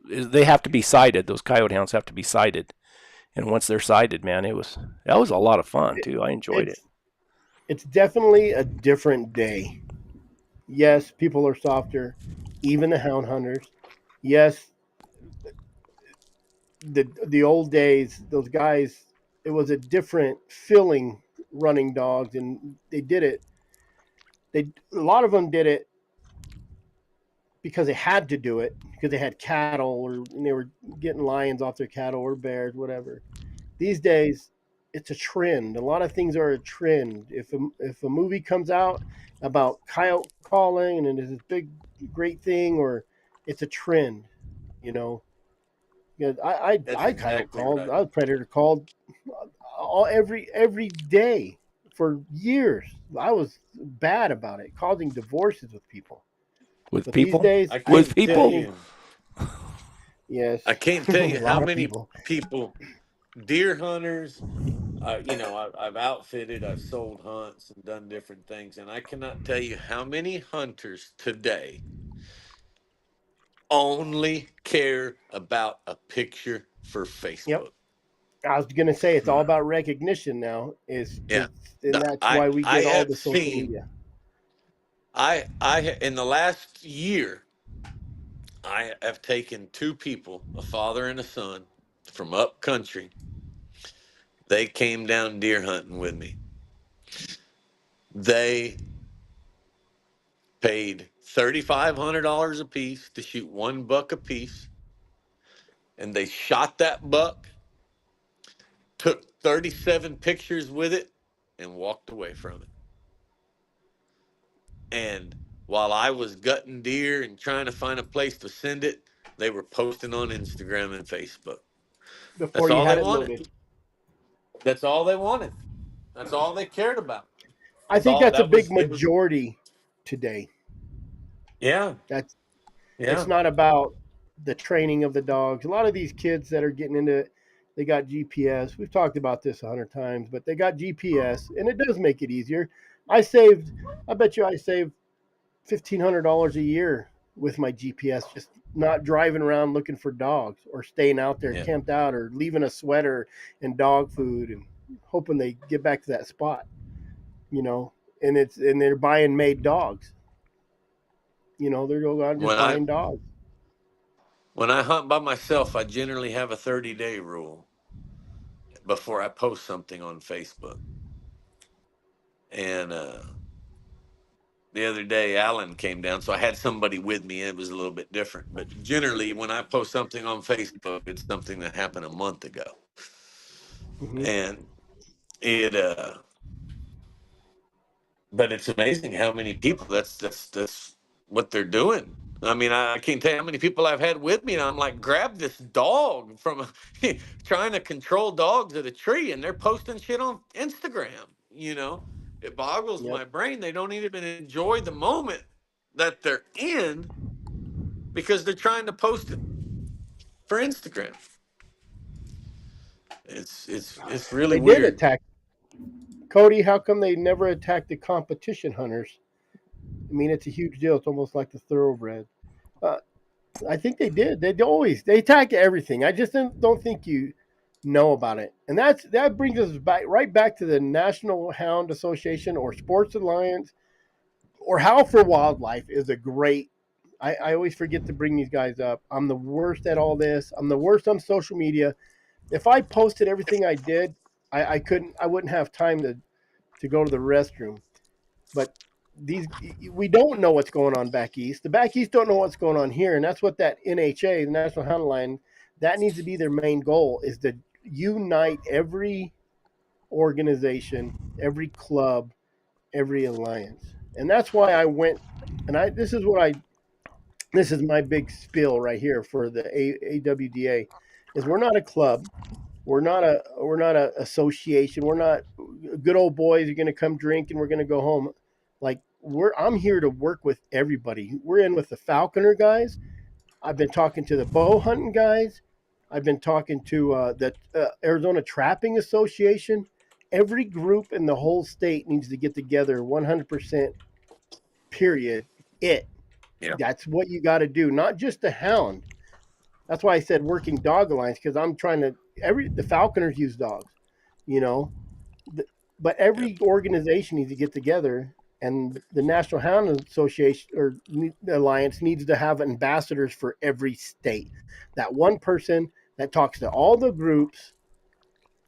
they have to be sighted. Those coyote hounds have to be sighted, and once they're sighted, man, that was a lot of fun too. I enjoyed it. It's it's definitely a different day. Yes, people are softer, even the hound hunters. Yes, the old days, those guys, it was a different feeling running dogs, and they did it. They A lot of them did it because they had to do it because they had cattle and they were getting lions off their cattle or bears, whatever. These days, it's a trend. A lot of things are a trend. If a movie comes out about coyote calling and it's this big great thing, or it's a trend, you know. Because That's I coyote exactly called, right. I was predator called every day for years. I was bad about it, causing divorces with people. With But these people, days, I I with can't tell people. definitely, you. yes, I can't a tell you how lot of many people. people, deer hunters. I've outfitted, I've sold hunts and done different things, and I cannot tell you how many hunters today only care about a picture for Yep. Facebook. I was gonna say it's all about recognition now, is Yeah, because, and that's why we I get all have the social seen. media. In the last year, I have taken 2 people, a father and a son, from up country. They came down deer hunting with me. They paid $3,500 a piece to shoot 1 buck a piece, and they shot that buck, took 37 pictures with it, and walked away from it. And while I was gutting deer and trying to find a place to send it, they were posting on Instagram and Facebook. before That's you all they had it wanted. loaded. That's all they wanted. That's all they cared about. I That's think all that's a that big was it was majority today. yeah. That's it's Yeah. not about the training of the dogs. A lot of these kids that are getting into it, they got GPS. We've talked about this 100 times, but they got GPS, and it does make it easier. I saved, I bet you, I saved $1,500 a year with my GPS, just not driving around looking for dogs or staying out there Yeah. camped out or leaving a sweater and dog food and hoping they get back to that spot. You know, and they're buying made dogs. You know, they're going out and just When I buying dogs. when I hunt by myself, I generally have a 30-day rule before I post something on Facebook. And the other day, Alan came down, so I had somebody with me. And it was a little bit different, but generally, when I post something on Facebook, it's something that happened a month ago, Hmm. and it. But it's amazing how many people. That's what they're doing. I mean, I can't tell you how many people I've had with me, and I'm like, grab this dog from trying to control dogs at a tree, and they're posting shit on Instagram. It boggles Yep. my brain. They don't even enjoy the moment that they're in because they're trying to post it for Instagram. It's really They did weird. attack Cody. How come they never attacked the competition hunters? I mean, it's a huge deal. It's almost like the thoroughbred. Uh, I think they did. They attack everything. I just don't think you know about it, and that brings us back to the National Hound Association or Sports Alliance or How for Wildlife is a great. I always forget to bring these guys up. I'm the worst at all this. I'm the worst on social media. If I posted everything I did, I couldn't. I wouldn't have time to go to the restroom. But these we don't know what's going on back east. The back east don't know what's going on here, and that's what that NHA, the National Hound Line, that needs to be their main goal is to unite every organization, every club, every alliance, and that's why I went. And this is my big spiel right here for the AWDA, is we're not a club. We're not a association. We're not good old boys. You're going to come drink and we're going to go home. Like I'm here to work with everybody. We're in with the falconer guys. I've been talking to the bow hunting guys. I've been talking to the Arizona Trapping Association. Every group in the whole state needs to get together 100%. Period. It. Yeah. That's what you got to do. Not just the hound. That's why I said working dog alliance because I'm trying to. The falconers use dogs, you know, but Yeah. every organization needs to get together, and the National Hound Association or Alliance needs to have ambassadors for every state. That one person that talks to all the groups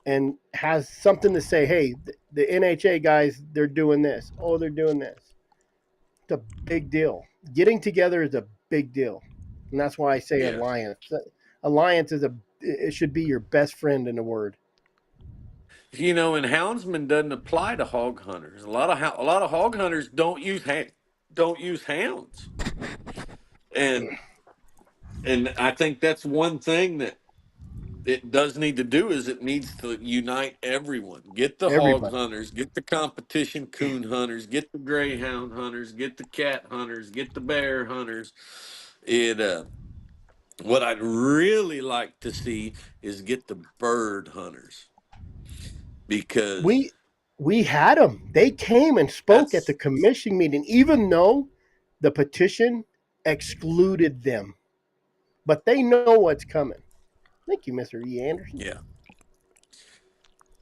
and has something to say. Hey, the NHA guys, they're doing this. Oh, they're doing this. It's a big deal. Getting together is a big deal, and that's why I say Yeah. alliance. Alliance is it should be your best friend in a word. And houndsman doesn't apply to hog hunters. A lot of hog hunters don't use hounds, and I think that's one thing that it does need to do is it needs to unite everyone. Get the hog Everybody. hunters, get the competition coon hunters, get the greyhound hunters, get the cat hunters, get the bear hunters. It What I'd really like to see is get the bird hunters because We we had them. They came and spoke at the that's commission meeting, even though the petition excluded them. But they know what's coming. Thank you, Mr. E. Anderson. yeah.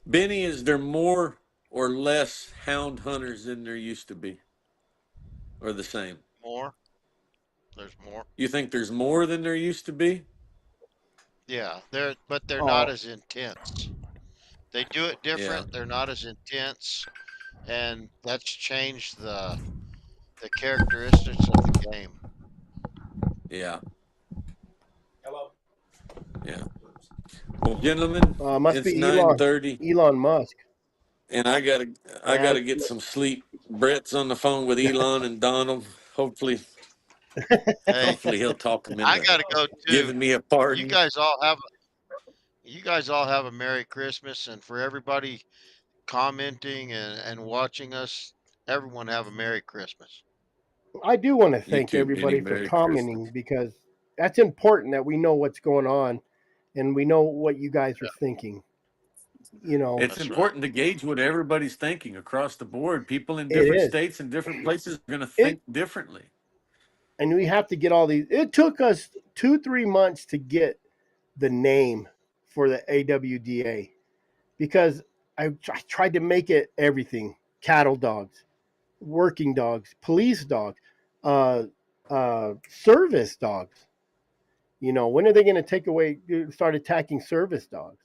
Benny, is there more or less hound hunters than there used to be, or the same? More. There's more. You think there's more than there used to be? Yeah, but they're not Oh, as intense. They do it Yeah, different. They're not as intense, and that's changed the characteristics of the game. yeah, Hello. yeah. Well, gentlemen, Must it's be Elon 9:30, Elon Musk. and I Yeah. gotta get some sleep. Brett's on the phone with Elon and Donald. Hopefully, Hey, he'll talk him I into gotta go too. giving me a You pardon. guys all have you guys all have a Merry Christmas, and for everybody commenting and watching us, everyone have a Merry Christmas. I do want to You thank too, Benny. everybody for Merry Christmas. commenting because that's important that we know what's going on and we know what you guys are Yeah, thinking. You know, It's that's right. important to gauge what everybody's thinking across the board. People in it different is. states and different places are going to It think differently. and we have to get all these. It took us 2-3 months to get the name for the AWDA because I tried to make it everything: cattle dogs, working dogs, police dogs, uh, service dogs. You know, when are they going to take away, start attacking service dogs?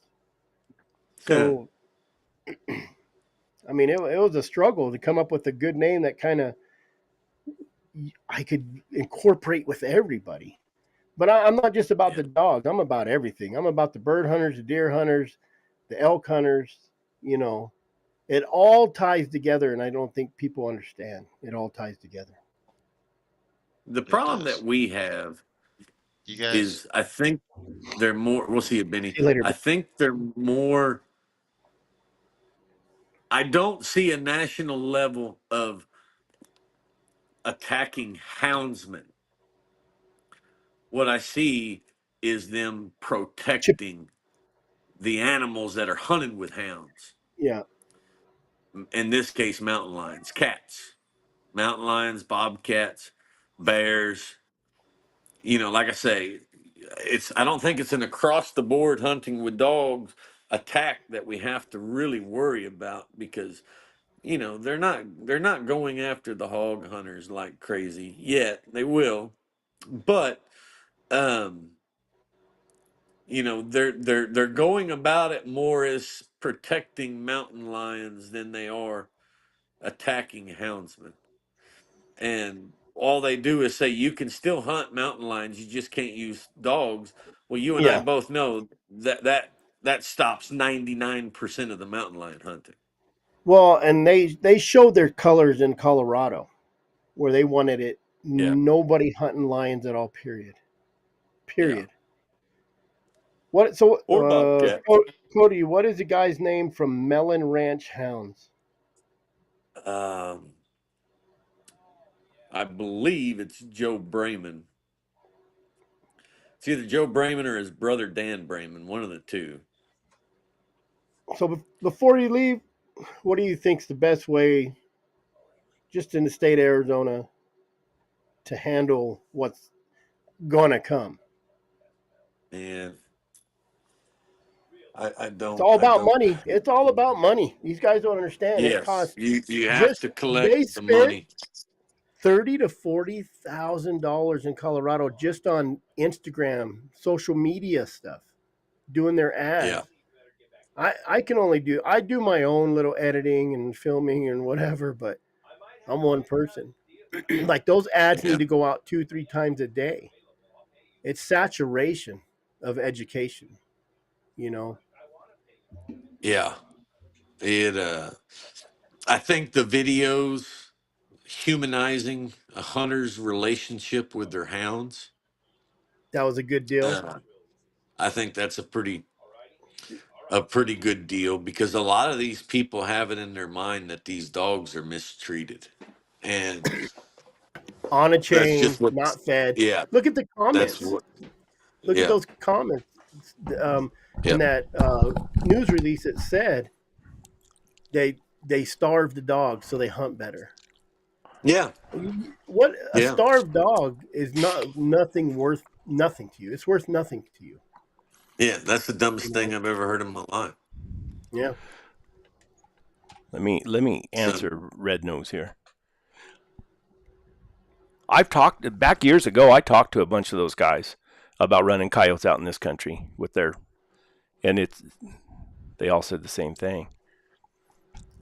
So, I mean, it was a struggle to come up with a good name that kind of I could incorporate with everybody. But I'm not just about Yeah. the dogs. I'm about everything. I'm about the bird hunters, the deer hunters, the elk hunters. You know, it all ties together, and I don't think people understand. It all ties together. The It problem that does. we have You guys, is I think they're more, we'll see it, Benny. See you later. I think they're more, I don't see a national level of attacking houndsmen. What I see is them Chip. protecting the animals that are hunted with hounds. Yeah. In this case, mountain lions, cats, mountain lions, bobcats, bears. You know, like I say, I don't think it's an across the board hunting with dogs attack that we have to really worry about because they're not going after the hog hunters like crazy yet. They will, but um they're going about it more as protecting mountain lions than they are attacking houndsmen. And all they do is say you can still hunt mountain lions, you just can't use dogs. Well, you and I Yeah. both know that stops 99% of the mountain lion hunting. Well, and they showed their colors in Colorado where they wanted it. Yeah. Nobody hunting lions at all. Period. Yeah. Period. What? So, Or bobcats. Cody, what is the guy's name from Melon Ranch Hounds? um I believe it's Joe Brayman. It's either Joe Brayman or his brother Dan Brayman, one of the two. So, before you leave, what do you think's the best way, just in the state of Arizona, to handle what's gonna come? And It's all I about don't. money. It's all about money. These guys don't understand. It Yes, costs you have just to collect they the spent money. $30,000 to $40,000 in Colorado just on Instagram, social media stuff, doing their Yeah, ads. I can only I do my own little editing and filming and whatever, but I'm one person. Like those ads yeah, need to go out 2-3 times a day. It's saturation of education, you know. yeah. It. I think the videos humanizing a hunter's relationship with their hounds. That was a good deal. Uh, I think that's a pretty good deal because a lot of these people have it in their mind that these dogs are mistreated, and On a that's chain, just what. not fed. Yeah, Look at the that's comments. what. Look at Yeah, those comments. yeah, In that news release, it said they starve the dog so they hunt better. yeah, What a yeah, starved dog is not nothing worth nothing to you. It's worth nothing to you. yeah. That's the You dumbest thing know. I've ever heard in my life. Yeah. Let me So answer Red Nose here. I've talked back years ago. I talked to a bunch of those guys about running coyotes out in this country with and they all said the same thing.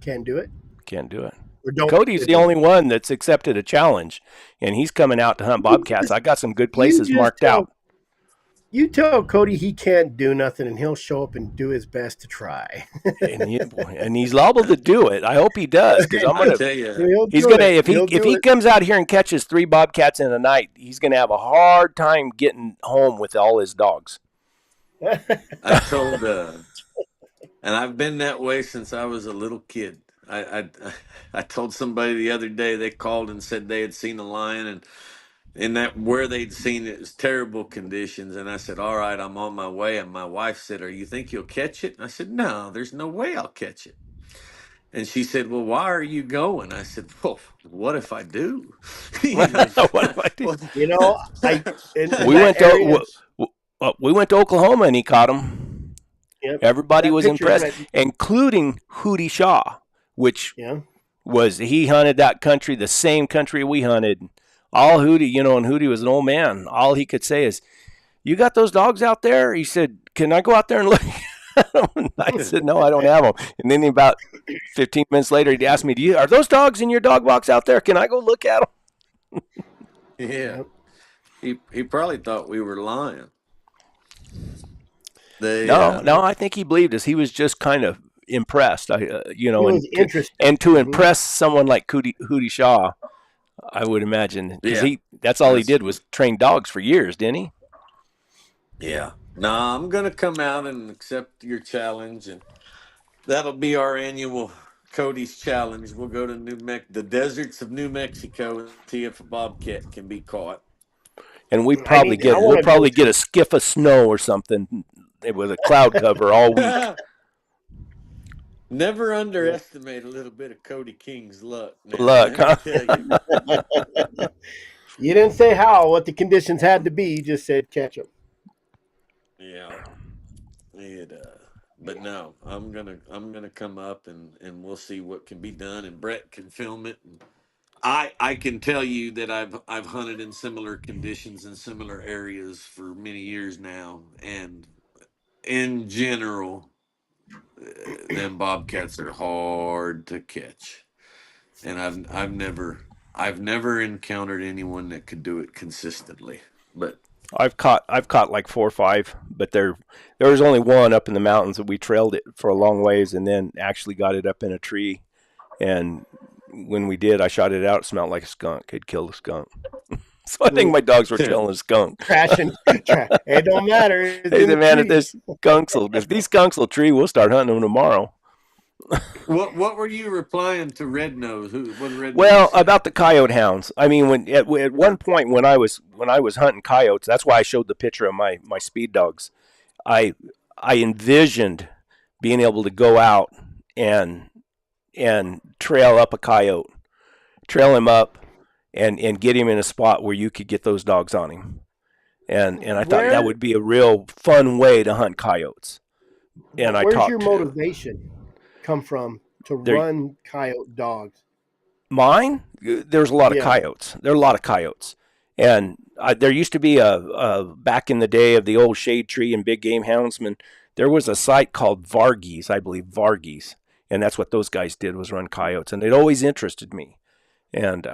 Can't do it Can't do it. or don't Cody's the do it. only one that's accepted a challenge, and he's coming out to hunt bobcats. I got some good You places just marked out. You tell Cody he can't do nothing, and he'll show up and do his best to try. And he's liable to do it. I hope he does, because I'm I gonna. tell you, He'll He's do gonna it. if He'll do he it. comes out here and catches 3 bobcats in a night, he's gonna have a hard time getting home with all his dogs. I told, and I've been that way since I was a little kid. I told somebody the other day, they called and said they had seen a lion, and in that where they'd seen it was terrible conditions. And I said, all right, I'm on my way. And my wife said, "Are you think you'll catch it?" And I said, "No, there's no way I'll catch it." And she said, "Well, why are you going?" I said, "Well, what if I do?" You know, What if I do? well, You know, I in We that went area. to we went to Oklahoma and he caught him. Yep, Everybody that was picture impressed, that. including Hootie Shaw, which Yeah, he hunted that country, the same country we hunted. All Hootie, and Hootie was an old man. All he could say is, "You got those dogs out there?" He said, "Can I go out there and look?" And I said, "No, I don't have them." And then about 15 minutes later, he'd ask me, "Are those dogs in your dog box out there? Can I go look at them?" yeah, yep. he probably thought we were lying. No, They no, I think he believed us. He was just kind of impressed. He was interested. And to Mhm. impress someone like Hootie Shaw, I would imagine, because yeah, that's all he that's did was train dogs for years, didn't he? yeah. No, I'm gonna come out and accept your challenge, and that'll be our annual Cody's challenge. We'll go to the deserts of New Mexico, and see if a bobcat can be caught. And we I probably need. I get we'll want to go probably get too. a skiff of snow or something with a cloud cover all week. Never Yep. underestimate a little bit of Cody King's luck. Now, Look, let me huh? tell you. You didn't say what the conditions had to be. You just said catch them. Yeah, it. But no, I'm gonna come up, and we'll see what can be done, and Brett can film it. And I can tell you that I've hunted in similar conditions in similar areas for many years now, and in general, them bobcats are hard to catch, and I've never encountered anyone that could do it consistently. But I've caught like 4 or 5, but there was only one up in the mountains that we trailed it for a long ways, and then actually got it up in a tree. And when we did, I shot it out. It smelled like a skunk. It killed a skunk. So I think my dogs were trailing a skunk. Crashing. It don't matter. It's They in the said, "Man, tree. if these skunks will tree, we'll start hunting them tomorrow." what were you replying to Red Nose? What did Red Nose Well, say? about the coyote hounds. I mean, when at one point when I was hunting coyotes, that's why I showed the picture of my speed dogs. I I envisioned being able to go out and trail up a coyote, trail him up, and get him in a spot where you could get those dogs on him. And I thought that Where would be a real fun way to hunt coyotes. And But I where's your talked to motivation come from to there run coyote dogs? mine. There's a lot of Yeah. coyotes. There are a lot of coyotes, and there used to be a back in the day of the old shade tree and big game houndsman. There was a site called Varghese, I believe Varghese, and that's what those guys did was run coyotes, and it always interested me. And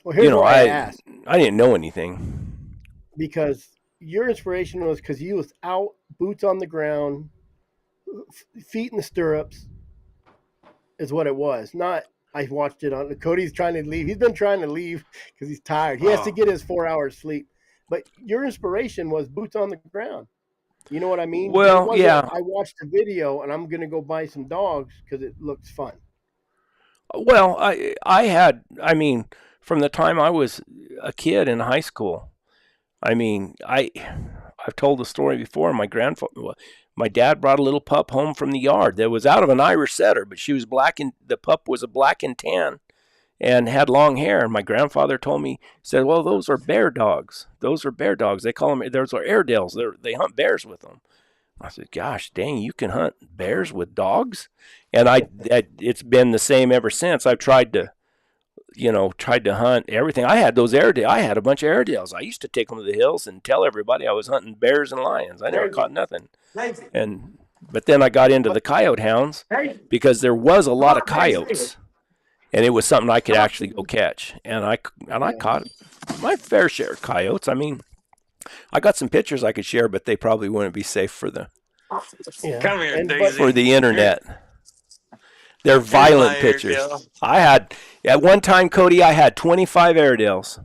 Well, here's why I I asked, didn't know anything. because your inspiration was because you was out, boots on the ground, feet in the stirrups, is what it was. Not I watched it on. Cody's trying to leave. He's been trying to leave because he's tired. He has to Oh, get his 4 hours sleep. But your inspiration was boots on the ground. You know what I mean? It Well, wasn't. yeah. I watched the video and I'm gonna go buy some dogs because it looks fun. Well, I had. I mean, from the time I was a kid in high school. I mean, I've told the story before. My dad brought a little pup home from the yard that was out of an Irish setter, but she was black and the pup was a black and tan and had long hair. And my grandfather told me, said, "Well, those are bear dogs. Those are bear dogs. They call them. Those are Airedales. They hunt bears with them." I said, "Gosh, dang, you can hunt bears with dogs?" And it's been the same ever since. I've tried to hunt everything. I had those Airedales. I had a bunch of Airedales. I used to take them to the hills and tell everybody I was hunting bears and lions. I never caught nothing. And but then I got into the coyote hounds because there was a lot of coyotes, and it was something I could actually go catch. And I Yeah. caught my fair share of coyotes. I mean, I got some pictures I could share, but they probably wouldn't be safe for the Yeah. Come here, But for Daisy. the internet. They're Here's my violent Airedale. pictures. I had at one time, Cody, I had 25 Airedales.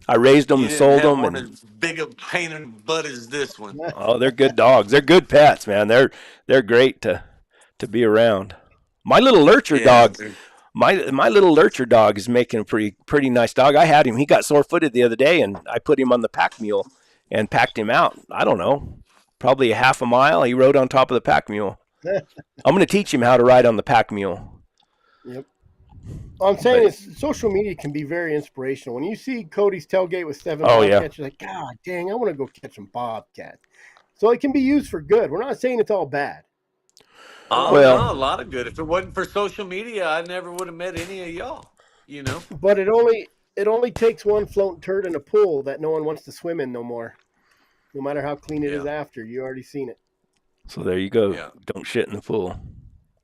I raised them You and didn't sold have them, one and as big a pain in the butt as this one. oh, they're good dogs. They're good pets, man. They're great to be around. My little lurcher Yeah. dog, my little lurcher dog is making a pretty nice dog. I had him. He got sore footed the other day, and I put him on the pack mule and packed him out. I don't know, probably a half a mile. He rode on top of the pack mule. I'm going to teach him how to ride on the pack mule. Yep. All I'm saying But- is social media can be very inspirational. When you see Cody's tailgate with 7 Oh, yeah. bobcats, you're like, God dang, I want to go catch some bobcats. So it can be used for good. We're not saying it's all bad. Oh, Well- no, a lot of good. If it wasn't for social media, I never would have met any of y'all. You know? But it only takes one floating turd in a pool that no one wants to swim in no more. No matter how clean it is Yeah. after. You already seen it. So there you go. Yeah. Don't shit in the pool.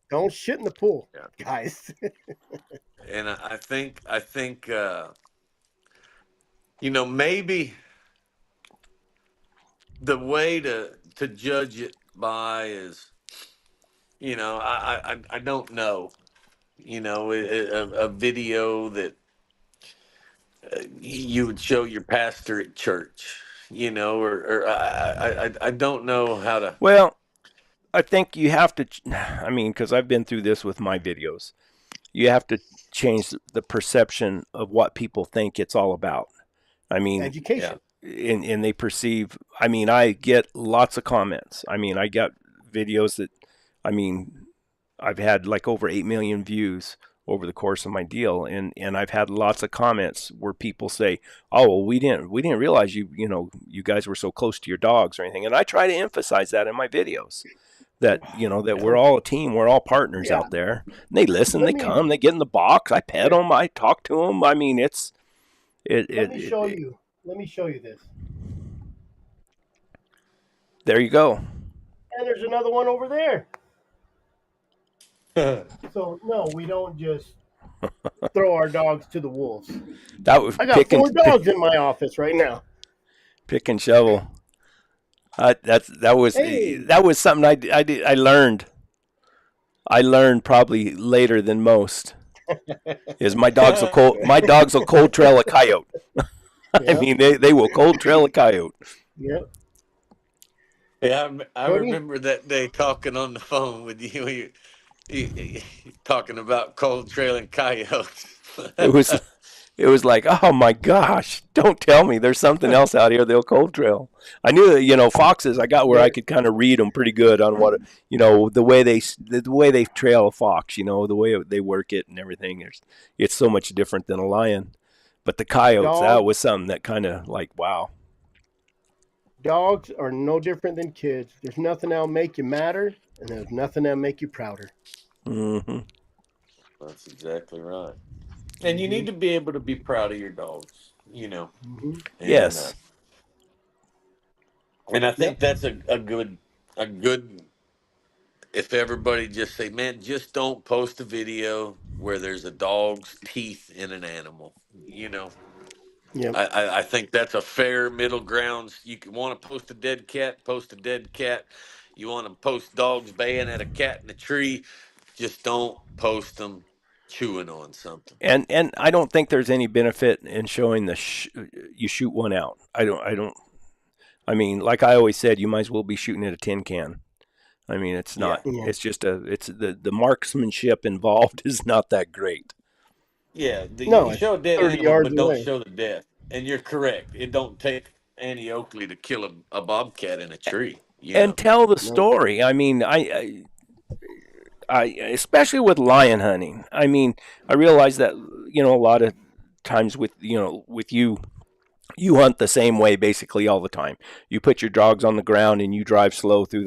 Don't shit in the pool, Yeah. guys. And I think maybe the way to judge it by is, I don't know, a video that you would show your pastor at church, or I don't know how to. Well, I think you have to. I mean, because I've been through this with my videos. You have to change the perception of what people think it's all about. I mean, Education. and they perceive. I mean, I get lots of comments. I mean, I got videos that, I mean, I've had like over 8 million views over the course of my deal, and I've had lots of comments where people say, "Oh, well, we didn't realize you guys were so close to your dogs or anything." And I try to emphasize that in my videos. That that we're all a team, we're all partners out there. And they listen, they come, they get in the box. I pet them, I talk to them. I mean, Let me show you this. There you go. And there's another one over there. So no, we don't just throw our dogs to the wolves. That was I got 4 dogs in my office right now. Pick and shovel. That was something I learned. I learned probably later than most. Is my dogs will cold trail a coyote. I mean, they will cold trail a coyote. Yep. Yeah, I Cody? remember that day talking on the phone with you, talking about cold trailing coyotes. It was like, oh my gosh, don't tell me there's something else out here they'll cold trail. I knew that, foxes, I got where I could kind of read them pretty good on what, the way they trail a fox, the way they work it and everything. It's so much different than a lion. But the coyotes, that was something that kind of like, wow. Dogs are no different than kids. There's nothing that'll make you madder, and there's nothing that'll make you prouder. Mm-hmm. That's exactly right. And you need to be able to be proud of your dogs, Mm-hmm. And, Yes. and I think that's a good, if everybody just say, man, just don't post a video where there's a dog's teeth in an animal, Yep. I think that's a fair middle ground. You want to post a dead cat, post a dead cat. You want to post dogs baying at a cat in a tree, just don't post them chewing on something. And I don't think there's any benefit in showing you shoot one out. I mean, like I always said, you might as well be shooting at a tin can. I mean, it's not. Yeah. It's just the marksmanship involved is not that great. Yeah, No, you show a dead 30 animal, yards but don't away. show the death. And you're correct. It don't take Annie Oakley to kill a bobcat in a tree. And tell the story. I mean, I especially with lion hunting. I mean, I realize that a lot of times with you hunt the same way basically all the time. You put your dogs on the ground and you drive slow through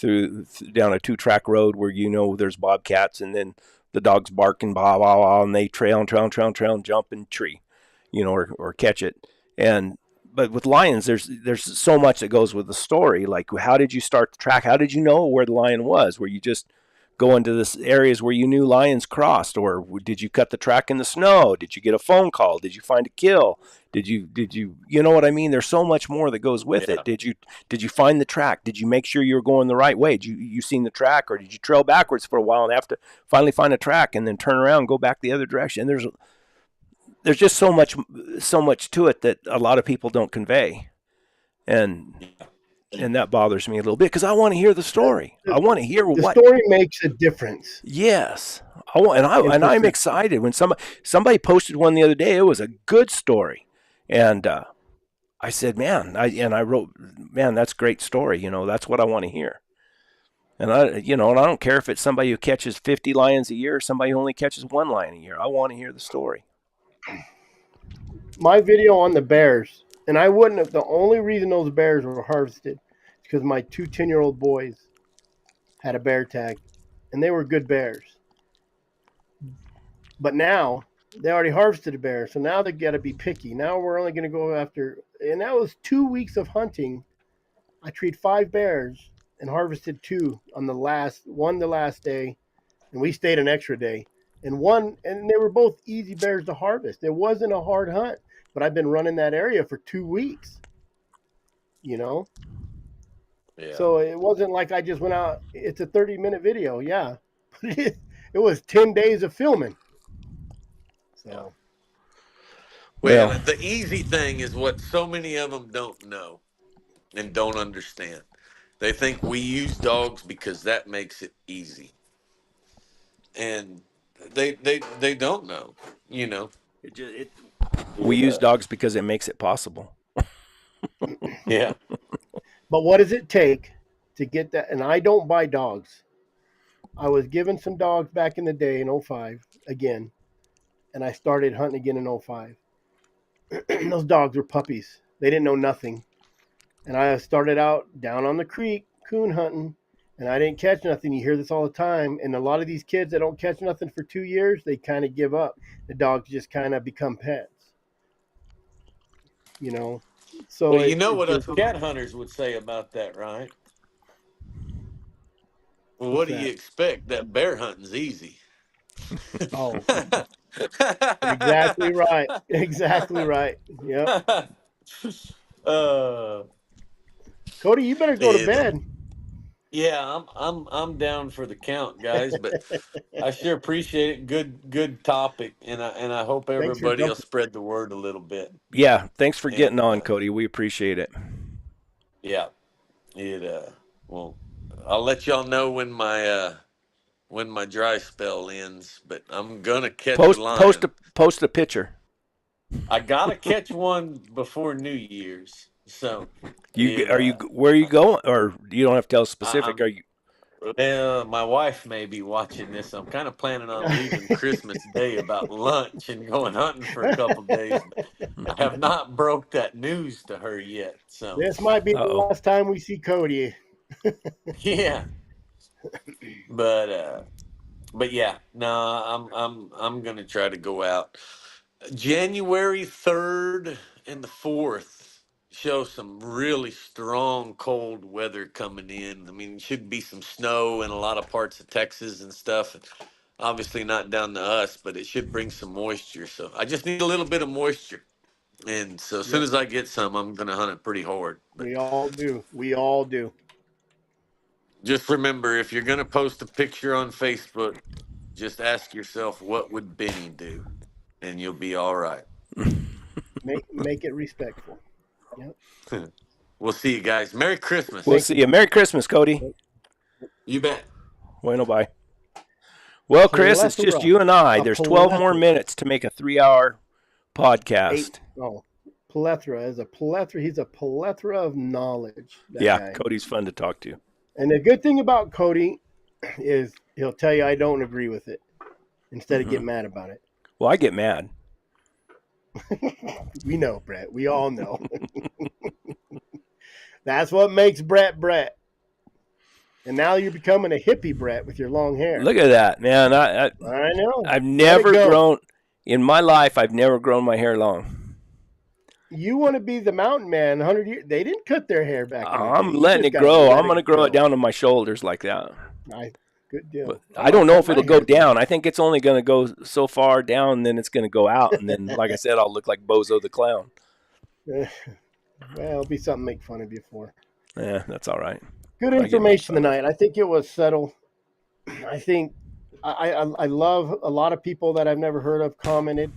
down a 2-track road where there's bobcats, and then the dogs bark and blah blah blah, and they trail and jump in tree, or catch it. But with lions, there's so much that goes with the story. Like, how did you start the track? How did you know where the lion was? Were you just go into this areas where you knew lions crossed, or did you cut the track in the snow? Did you get a phone call? Did you find a kill? Did you you know what I mean? There's so much more that goes with Yeah. it. Did you find the track? Did you make sure you were going the right way? Did you seen the track, or did you trail backwards for a while and have to finally find a track and then turn around and go back the other direction? And there's just so much to it that a lot of people don't convey. And that bothers me a little bit because I want to hear the story. I want to hear The what story makes a difference. Yes, I'm excited when somebody posted one the other day. It was a good story, and I said, "Man," I wrote, "Man, that's a great story. You know, that's what I want to hear." And I don't care if it's somebody who catches 50 lions a year or somebody who only catches one lion a year. I want to hear the story. My video on the bears, and I wouldn't have. The only reason those bears were harvested is because my 2 10-year-old boys had a bear tag, and they were good bears. But now they already harvested a bear, so now they got to be picky. Now we're only going to go after, and that was 2 weeks of hunting. I treated 5 bears and harvested 2 on the last day, and we stayed an extra day. And they were both easy bears to harvest. It wasn't a hard hunt, but I've been running that area for 2 weeks. You know, Yeah. so it wasn't like I just went out. It's a 30-minute video, yeah, but it was 10 days of filming. So, Well, Well, the easy thing is what so many of them don't know and don't understand. They think we use dogs because that makes it easy, and they don't know. You know. we use dogs because it makes it possible. Yeah. but what does it take to get that? And I don't buy dogs. I was given some dogs back in the day in 05 again, and I started hunting again in 05. Those dogs were puppies. They didn't know nothing. And I started out down on the creek coon hunting, and I didn't catch nothing. You hear this all the time. And a lot of these kids that don't catch nothing for 2 years, they kind of give up. The dogs just kind of become pets, you know. So Well, you know it what us just, cat hunters would say about that, right? Well, what's what do you that? expect? That bear hunting's easy. Oh, exactly right. Exactly right. Yep. uh, Cody, you better go to and bed. yeah, I'm down for the count, guys. But I sure appreciate it. Good topic, and I hope Thanks for everybody will jumping. spread the word a little bit. Yeah, thanks for getting And on, Cody. We appreciate it. yeah, it well, I'll let y'all know when my dry spell ends. But I'm gonna catch a Post post lion. a post a picture. I gotta catch one before New Year's. So it Where are you going, or you don't have to tell specific? I'm Are you my wife may be watching this. I'm kind of planning on leaving Christmas Day about lunch and going hunting for a couple days. But I have not broke that news to her yet. So This might be the Uh-oh. last time we see Cody. yeah, but but yeah, no, I'm gonna try to go out. January 3rd and the 4th show some really strong cold weather coming in. I mean, should be some snow in a lot of parts of Texas and stuff. And obviously not down to us, but it should bring some moisture. So I just need a little bit of moisture. And so as soon Yep, as I get some, I'm going to hunt it pretty hard. But we all do. We all do. just remember, if you're going to post a picture on Facebook, just ask yourself, what would Benny do? And you'll be all right. Make it respectful. Yep. We'll see you guys. Merry Christmas. We'll Thank see you. you. Merry Christmas, Cody. You bet. Bueno, bye. Well, Chris, it's just Plethora. you and I. A There's 12 more plethora. minutes to make a 3-hour podcast. Plethora is a plethora. He's a plethora of knowledge. That Yeah, guy. Cody's fun to talk to. And the good thing about Cody is he'll tell you I don't agree with it instead of get mad about it. Well, I get mad. We know, Brett. We all know. That's what makes Brett Brett. And now you're becoming a hippie Brett with your long hair. Look at that, man. I know. I've never go. grown in my life. I've never grown my hair long. You want to be the mountain man 100 years. They didn't cut their hair back in the day. I'm You letting just it gotta grow. let I'm going to grow it down to my shoulders like that. Good deal. I don't know if it'll go here. down. I think it's only going to go so far down, and then it's going to go out, and then, like I said, I'll look like Bozo the Clown. Well, it'll be something to make fun of you for. Yeah, that's all right. Good information tonight. I think it was settled. I think I love a lot of people that I've never heard of commented.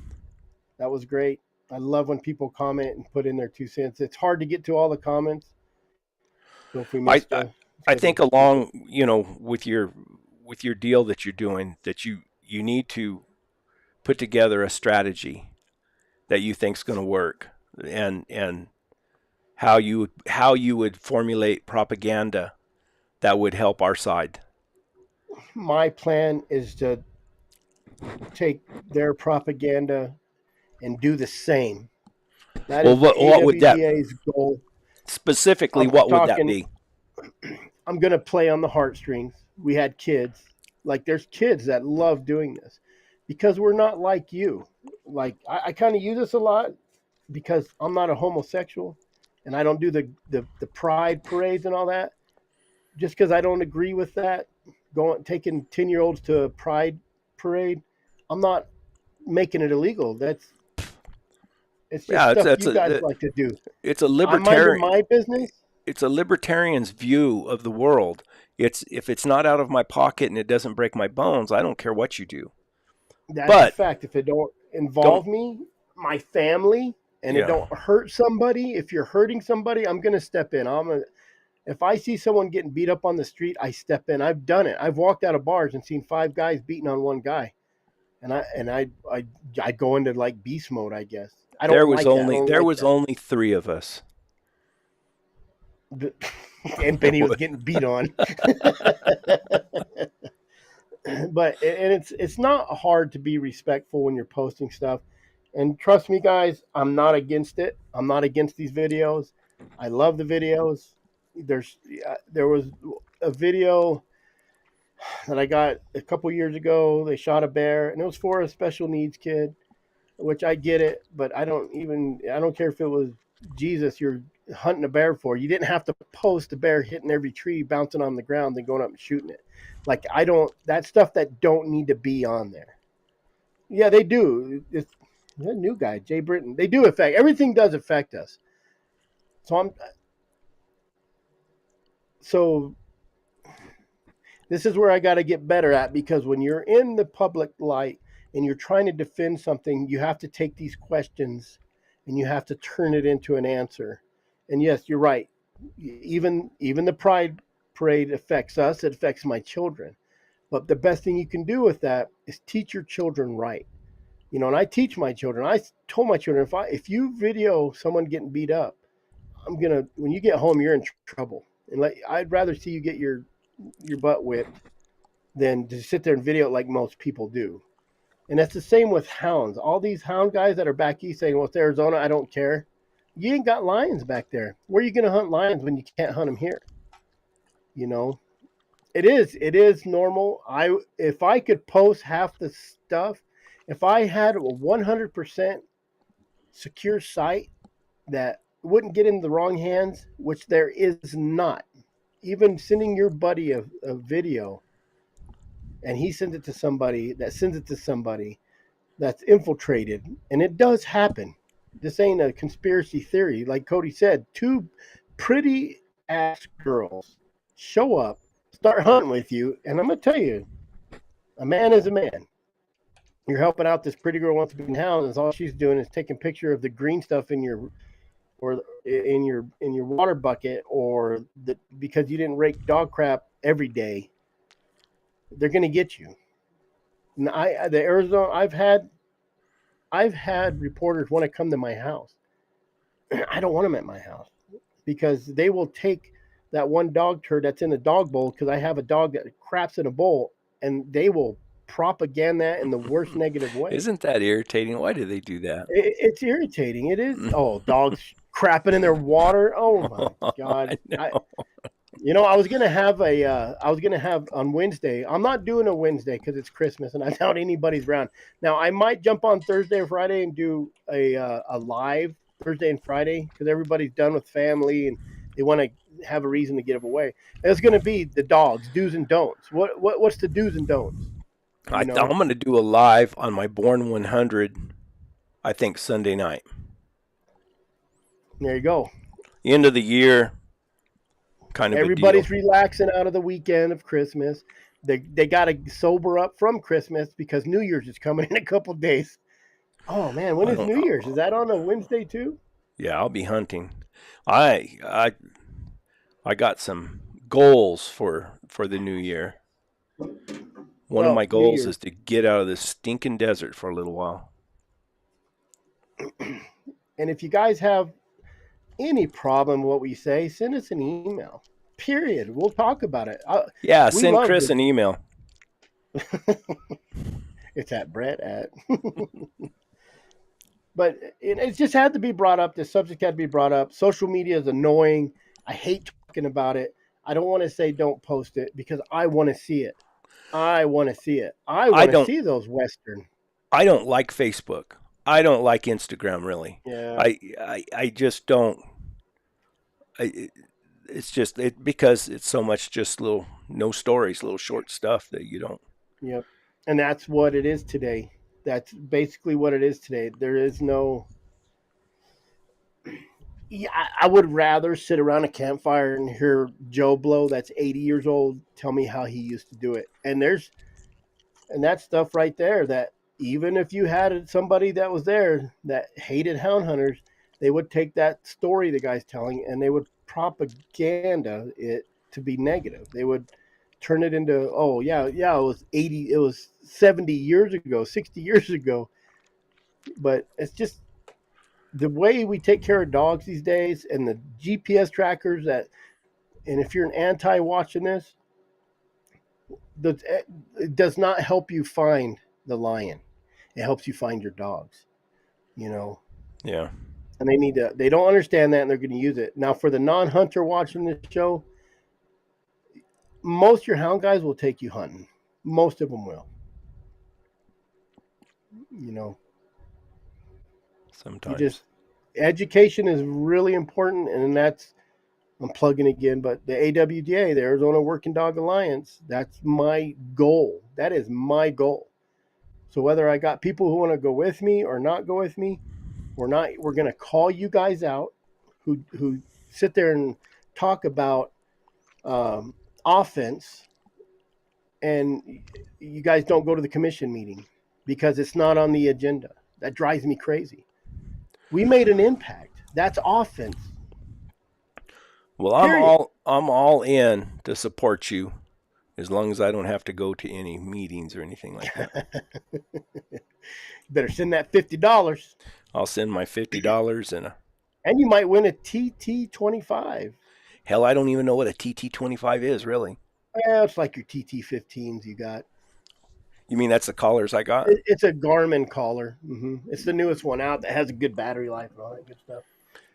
That was great. I love when people comment and put in their 2 cents. It's hard to get to all the comments. So if we missed I think along, with your deal that you're doing, that you need to put together a strategy that you think's going to work, and how you would formulate propaganda that would help our side. My plan is to take their propaganda and do the same. That is what would that goal. specifically? What would that be? I'm going to play on the heartstrings. We had kids. Like, there's kids that love doing this because we're not like you. Like, I kind of use this a lot because I'm not a homosexual and I don't do the pride parades and all that. Just because I don't agree with that, taking 10-year-olds to a pride parade, I'm not making it illegal. It's just stuff you guys like to do. It's a libertarian. I'm minding my business. It's a libertarian's view of the world. If it's not out of my pocket and it doesn't break my bones, I don't care what you do. That's a fact. If it don't involve me, my family, and it don't hurt somebody, if you're hurting somebody, I'm going to step in. If I see someone getting beat up on the street, I step in. I've done it. I've walked out of bars and seen 5 guys beating on one guy, and I go into like beast mode, I guess. There was only 3 of us. And Benny was getting beat on. But it's not hard to be respectful when you're posting stuff. And trust me, guys, I'm not against it. I'm not against these videos. I love the videos. There was a video that I got a couple years ago. They shot a bear, and it was for a special needs kid, which I get it, but I don't care if it was Jesus you're hunting a bear for. You didn't have to post a bear hitting every tree, bouncing on the ground, then going up and shooting it. Like, that stuff that don't need to be on there. Yeah, they do. It's a new guy, Jay Britton. They do affect, everything does affect us. So this is where I got to get better at, because when you're in the public light and you're trying to defend something, you have to take these questions and you have to turn it into an answer. And yes, you're right. Even the pride parade affects us. It affects my children. But the best thing you can do with that is teach your children right. And I teach my children. I told my children, if you video someone getting beat up, when you get home, you're in trouble. And I'd rather see you get your butt whipped than to sit there and video it like most people do. And that's the same with hounds. All these hound guys that are back east saying, well, it's Arizona, I don't care. You ain't got lions back there. Where are you going to hunt lions when you can't hunt them here? It is normal. If I could post half the stuff, if I had a 100% secure site that wouldn't get into the wrong hands, which there is not, even sending your buddy a video and he sends it to somebody that's infiltrated, and it does happen. This ain't a conspiracy theory. Like Cody said, 2 pretty ass girls show up, start hunting with you, and I'm going to tell you, a man is a man. You're helping out this pretty girl wants to be in house, and all she's doing is taking a picture of the green stuff in your water bucket, because you didn't rake dog crap every day. They're going to get you. And Arizona, I've had reporters want to come to my house. I don't want them at my house because they will take that one dog turd that's in the dog bowl, because I have a dog that craps in a bowl, and they will propaganda that in the worst negative way. Isn't that irritating? Why do they do that? It's irritating. It is. Oh, dogs crapping in their water. Oh my God. I was gonna have on Wednesday. I'm not doing a Wednesday because it's Christmas and I doubt anybody's around. Now I might jump on Thursday or Friday and do a live Thursday and Friday because everybody's done with family and They want to have a reason to give away. And it's going to be the dogs, do's and don'ts. What's the do's and don'ts? You I'm know, going to do a live on my Born 100, I think Sunday night. there you go. End of the year kind of a deal. Everybody's relaxing out of the weekend of Christmas. They got to sober up from Christmas because New Year's is coming in a couple days. Oh man, when I is don't New Year's? Is that on a Wednesday too? Yeah, I'll be hunting. I I I got some goals for the new year. One of Well, my New goals Year's. is to get out of this stinking desert for a little while. And if you guys have any problem with what we say, send us an email. Period. We'll talk about it. Yeah, We send love Chris this. an email. It's at Brett at. But it just had to be brought up. The subject had to be brought up. Social media is annoying. I hate talking about it. I don't want to say don't post it because I want to see it. I want to see it. I I want to don't see those Western. I don't like Facebook. I don't like Instagram really. Yeah. I just don't. It's just because it's so much just little no stories, little short stuff that you don't. Yep. And that's what it is today. That's basically what it is today. There is no. Yeah, I would rather sit around a campfire and hear Joe Blow, that's 80 years old, tell me how he used to do it. And that's stuff right there that even if you had somebody that was there that hated hound hunters, they would take that story the guy's telling and they would propaganda it to be negative. They would turn it into, oh yeah, yeah, it was 70 years ago, 60 years ago. But it's just the way we take care of dogs these days and the GPS trackers that, and if you're an anti watching this, it does not help you find the lion. It helps you find your dogs, you know. Yeah. And they don't understand that and they're going to use it. Now, for the non hunter watching this show, most of your hound guys will take you hunting. Most of them will, you know. You Sometimes. just, education is really important. And that's, I'm plugging again, but the AWDA, the Arizona Working Dog Alliance, that's my goal. That is my goal. So whether I got people who want to go with me or not go with me, we're going to call you guys out who sit there and talk about um, offense, and you guys don't go to the commission meeting because it's not on the agenda. That drives me crazy. We made an impact. That's offense. Well, Period. I'm all in to support you as long as I don't have to go to any meetings or anything like that. Better send that $50, I'll send my $50 and you might win a TT25. hell, I don't even know what a TT25 is really. Well, it's like your TT15s you got. You mean that's the collars I got? It's a Garmin collar. It's the newest one out that has a good battery life and all that good stuff.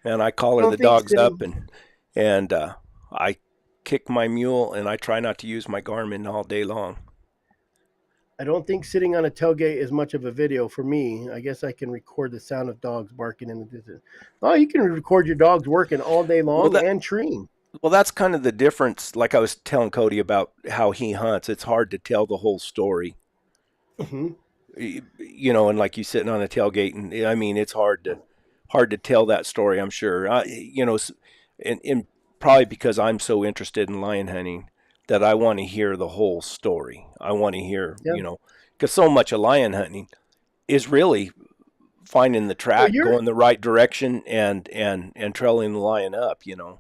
Man, I I collar don't the think dogs up sitting. and I kick my mule and I try not to use my Garmin all day long. I don't think sitting on a tailgate is much of a video for me. I guess I can record the sound of dogs barking in the distance. Oh, you can record your dogs working all day Well, long and treeing. that's kind of the difference. Like I was telling Cody about how he hunts, it's hard to tell the whole story. Mm-hmm. You know, and like you sitting on a tailgate, and I mean, it's hard to tell that story. I'm sure. You know, and probably because I'm so interested in lion hunting that I want to hear the whole story. I want to hear, Yeah. you know, because so much of lion hunting is really finding the Well, track, going the right direction, and trailing the lion up. You know.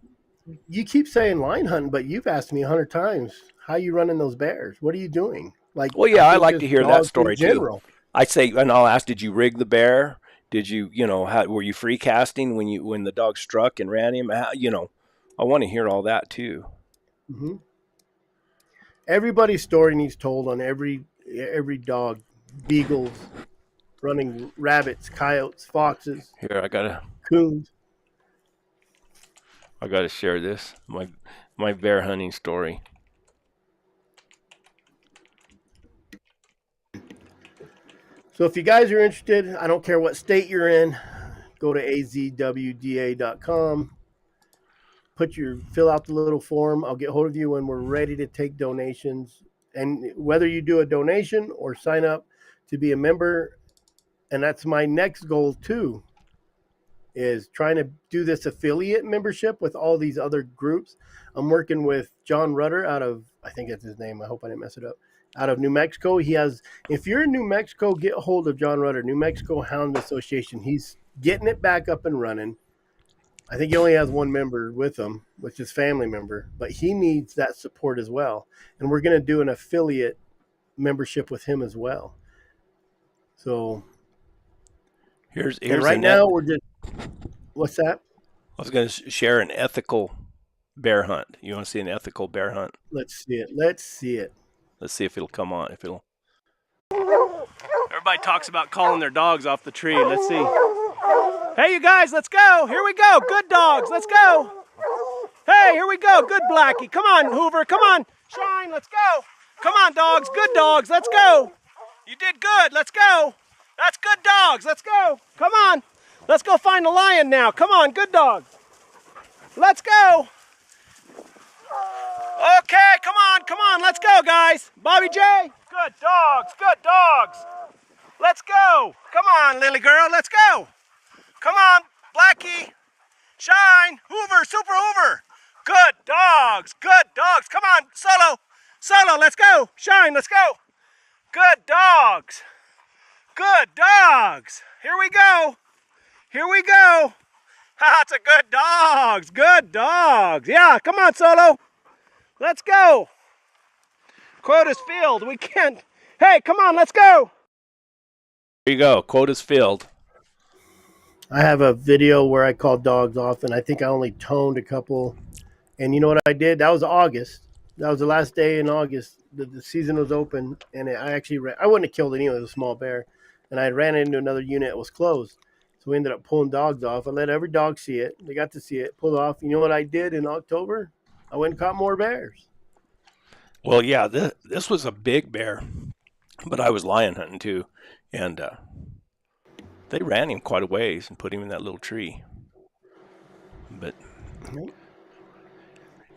you keep saying line hunting, but you've asked me 100 times how you running those bears. What are you doing? Like, Well, I yeah, I think like to just hear that dogs in story too. general. I say, and I'll ask, did you rig the bear? Did you, were you free casting when the dog struck and ran him? I want to hear all that too. Mm-hmm. Everybody's story needs told on every dog. Beagles, running rabbits, coyotes, foxes, Here, coons. I gotta share this my bear hunting story. So if you guys are interested, I don't care what state you're in, go to azwda.com. fill out the little form. I'll get hold of you when we're ready to take donations. And whether you do a donation or sign up to be a member, and that's my next goal too, is trying to do this affiliate membership with all these other groups. I'm working with John Rutter out of, I think that's his name. I hope I didn't mess it up. Out of New Mexico. He has, if you're in New Mexico, get a hold of John Rutter, New Mexico Hound Association. He's getting it back up and running. I think he only has one member with him, which is family member, but he needs that support as well. And we're going to do an affiliate membership with him as well. So here's right now we're just, what's that? I was going to share an ethical bear hunt. You want to see an ethical bear hunt? Let's see it. Let's see if it'll come on. Everybody talks about calling their dogs off the tree. Let's see. Hey, you guys, let's go. Here we go. Good dogs. Let's go. Hey, here we go. Good Blackie. Come on, Hoover. Come on. Shine. Let's go. Come on, dogs. Good dogs. Let's go. You did good. Let's go. That's good dogs. Let's go. Come on. Let's go find the lion now. Come on. Good dogs. Let's go. Okay, come on, let's go, guys. Bobby J, good dogs. Let's go. Come on, Lily girl, let's go. Come on, Blackie, Shine, Hoover, Super Hoover. Good dogs. Come on, Solo, let's go. Shine, let's go. Good dogs. Here we go. That's a good dogs. Yeah, come on, Solo. Let's go. Quota's field. We can't. Hey, come on, let's go. There you go. Quota's field. I have a video where I called dogs off, and I think I only toned a couple. And you know what I did? That was August. That was the last day in August. The season was open, and I wouldn't have killed anyone. It was a small bear. And I ran into another unit that was closed. So we ended up pulling dogs off. I let every dog see it. They got to see it. Pulled off. You know what I did in October? I went and caught more bears. Well, yeah, this was a big bear, but I was lion hunting too, and they ran him quite a ways and put him in that little tree. But,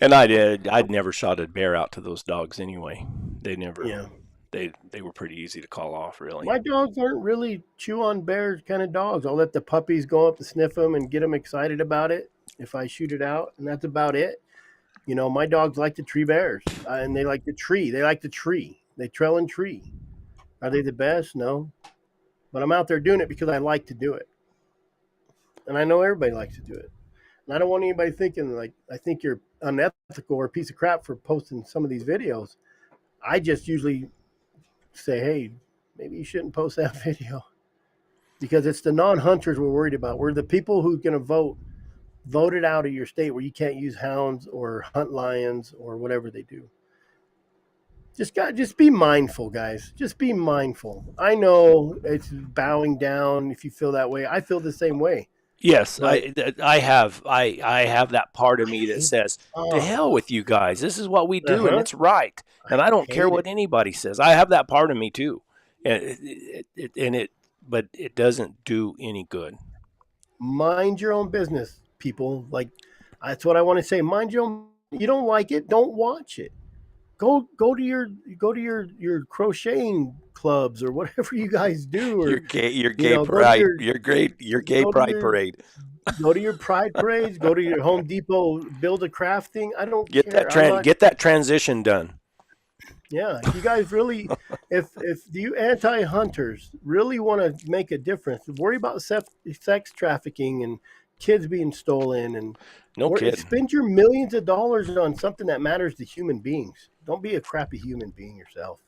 and I'd never shot a bear out to those dogs anyway. They never. Yeah. They were pretty easy to call off, really. My dogs aren't really chew on bears kind of dogs. I'll let the puppies go up to sniff them and get them excited about it if I shoot it out, and that's about it. You know, my dogs like to tree bears, and they like the tree. They trail and tree. Are they the best? No. But I'm out there doing it because I like to do it. And I know everybody likes to do it. And I don't want anybody thinking, like, I think you're unethical or a piece of crap for posting some of these videos. I just usually say, hey, maybe you shouldn't post that video. Because it's the non-hunters we're worried about. We're the people who's going to vote it out of your state where you can't use hounds or hunt lions or whatever they do. Just be mindful, guys. Just be mindful. I know it's bowing down if you feel that way. I feel the same way. Yes, I have that part of me that says, "To hell with you guys. This is what we do, and it's right." And I don't care what anybody says. I have that part of me too, but it doesn't do any good. Mind your own business, people. Like, that's what I want to say. Mind your own. You don't like it, don't watch it. Go to your crocheting clubs or whatever you guys do. Or your gay pride. Your gay pride parade. Go to your pride parades. Go to your Home Depot, build a craft thing. I don't care. Get that transition done. Yeah, you guys really, if you anti-hunters really want to make a difference, worry about sex trafficking and kids being stolen and spend your millions of dollars on something that matters to human beings. Don't be a crappy human being yourself.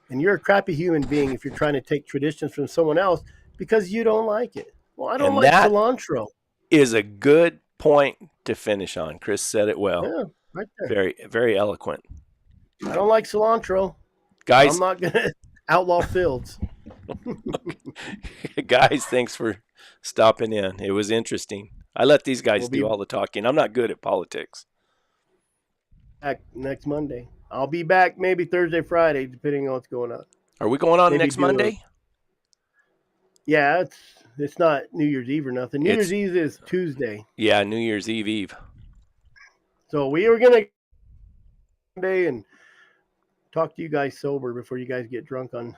And you're a crappy human being if you're trying to take traditions from someone else because you don't like it. Well, I don't like cilantro. Is a good point to finish on. Chris said it well. Yeah, right there. Very, very eloquent. I don't like cilantro. Guys, I'm not going to outlaw fields. Guys, thanks for stopping in. It was interesting. I let these guys do all the talking. I'm not good at politics. Back next Monday. I'll be back maybe Thursday, Friday, depending on what's going on. Are we going on next Monday? Yeah, it's not New Year's Eve or nothing. New Year's Eve is Tuesday. Yeah, New Year's Eve. So we were gonna day and talk to you guys sober before you guys get drunk on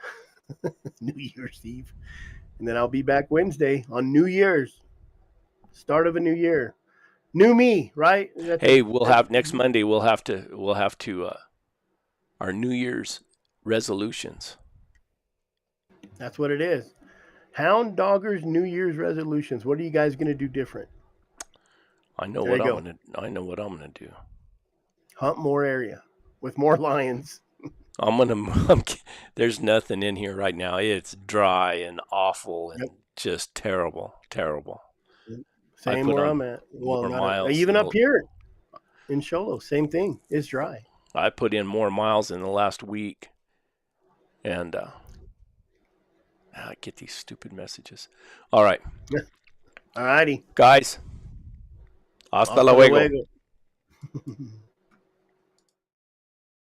New Year's Eve, and then I'll be back Wednesday on New Year's, start of a new year, new me, right? Hey, we'll have next Monday. We'll have to our New Year's resolutions. That's what it is. Hound Doggers New Year's resolutions. What are you guys gonna do different? I know There what you I'm go. gonna do. Hunt more area with more lions. There's nothing in here right now. It's dry and awful and Yep. just terrible. I Same put where on I'm at. Well, more not miles even in up the here in Sholo. Same thing. It's dry. I put in more miles in the last week, and I get these stupid messages. All right, All righty. guys. Hasta Hasta luego. luego.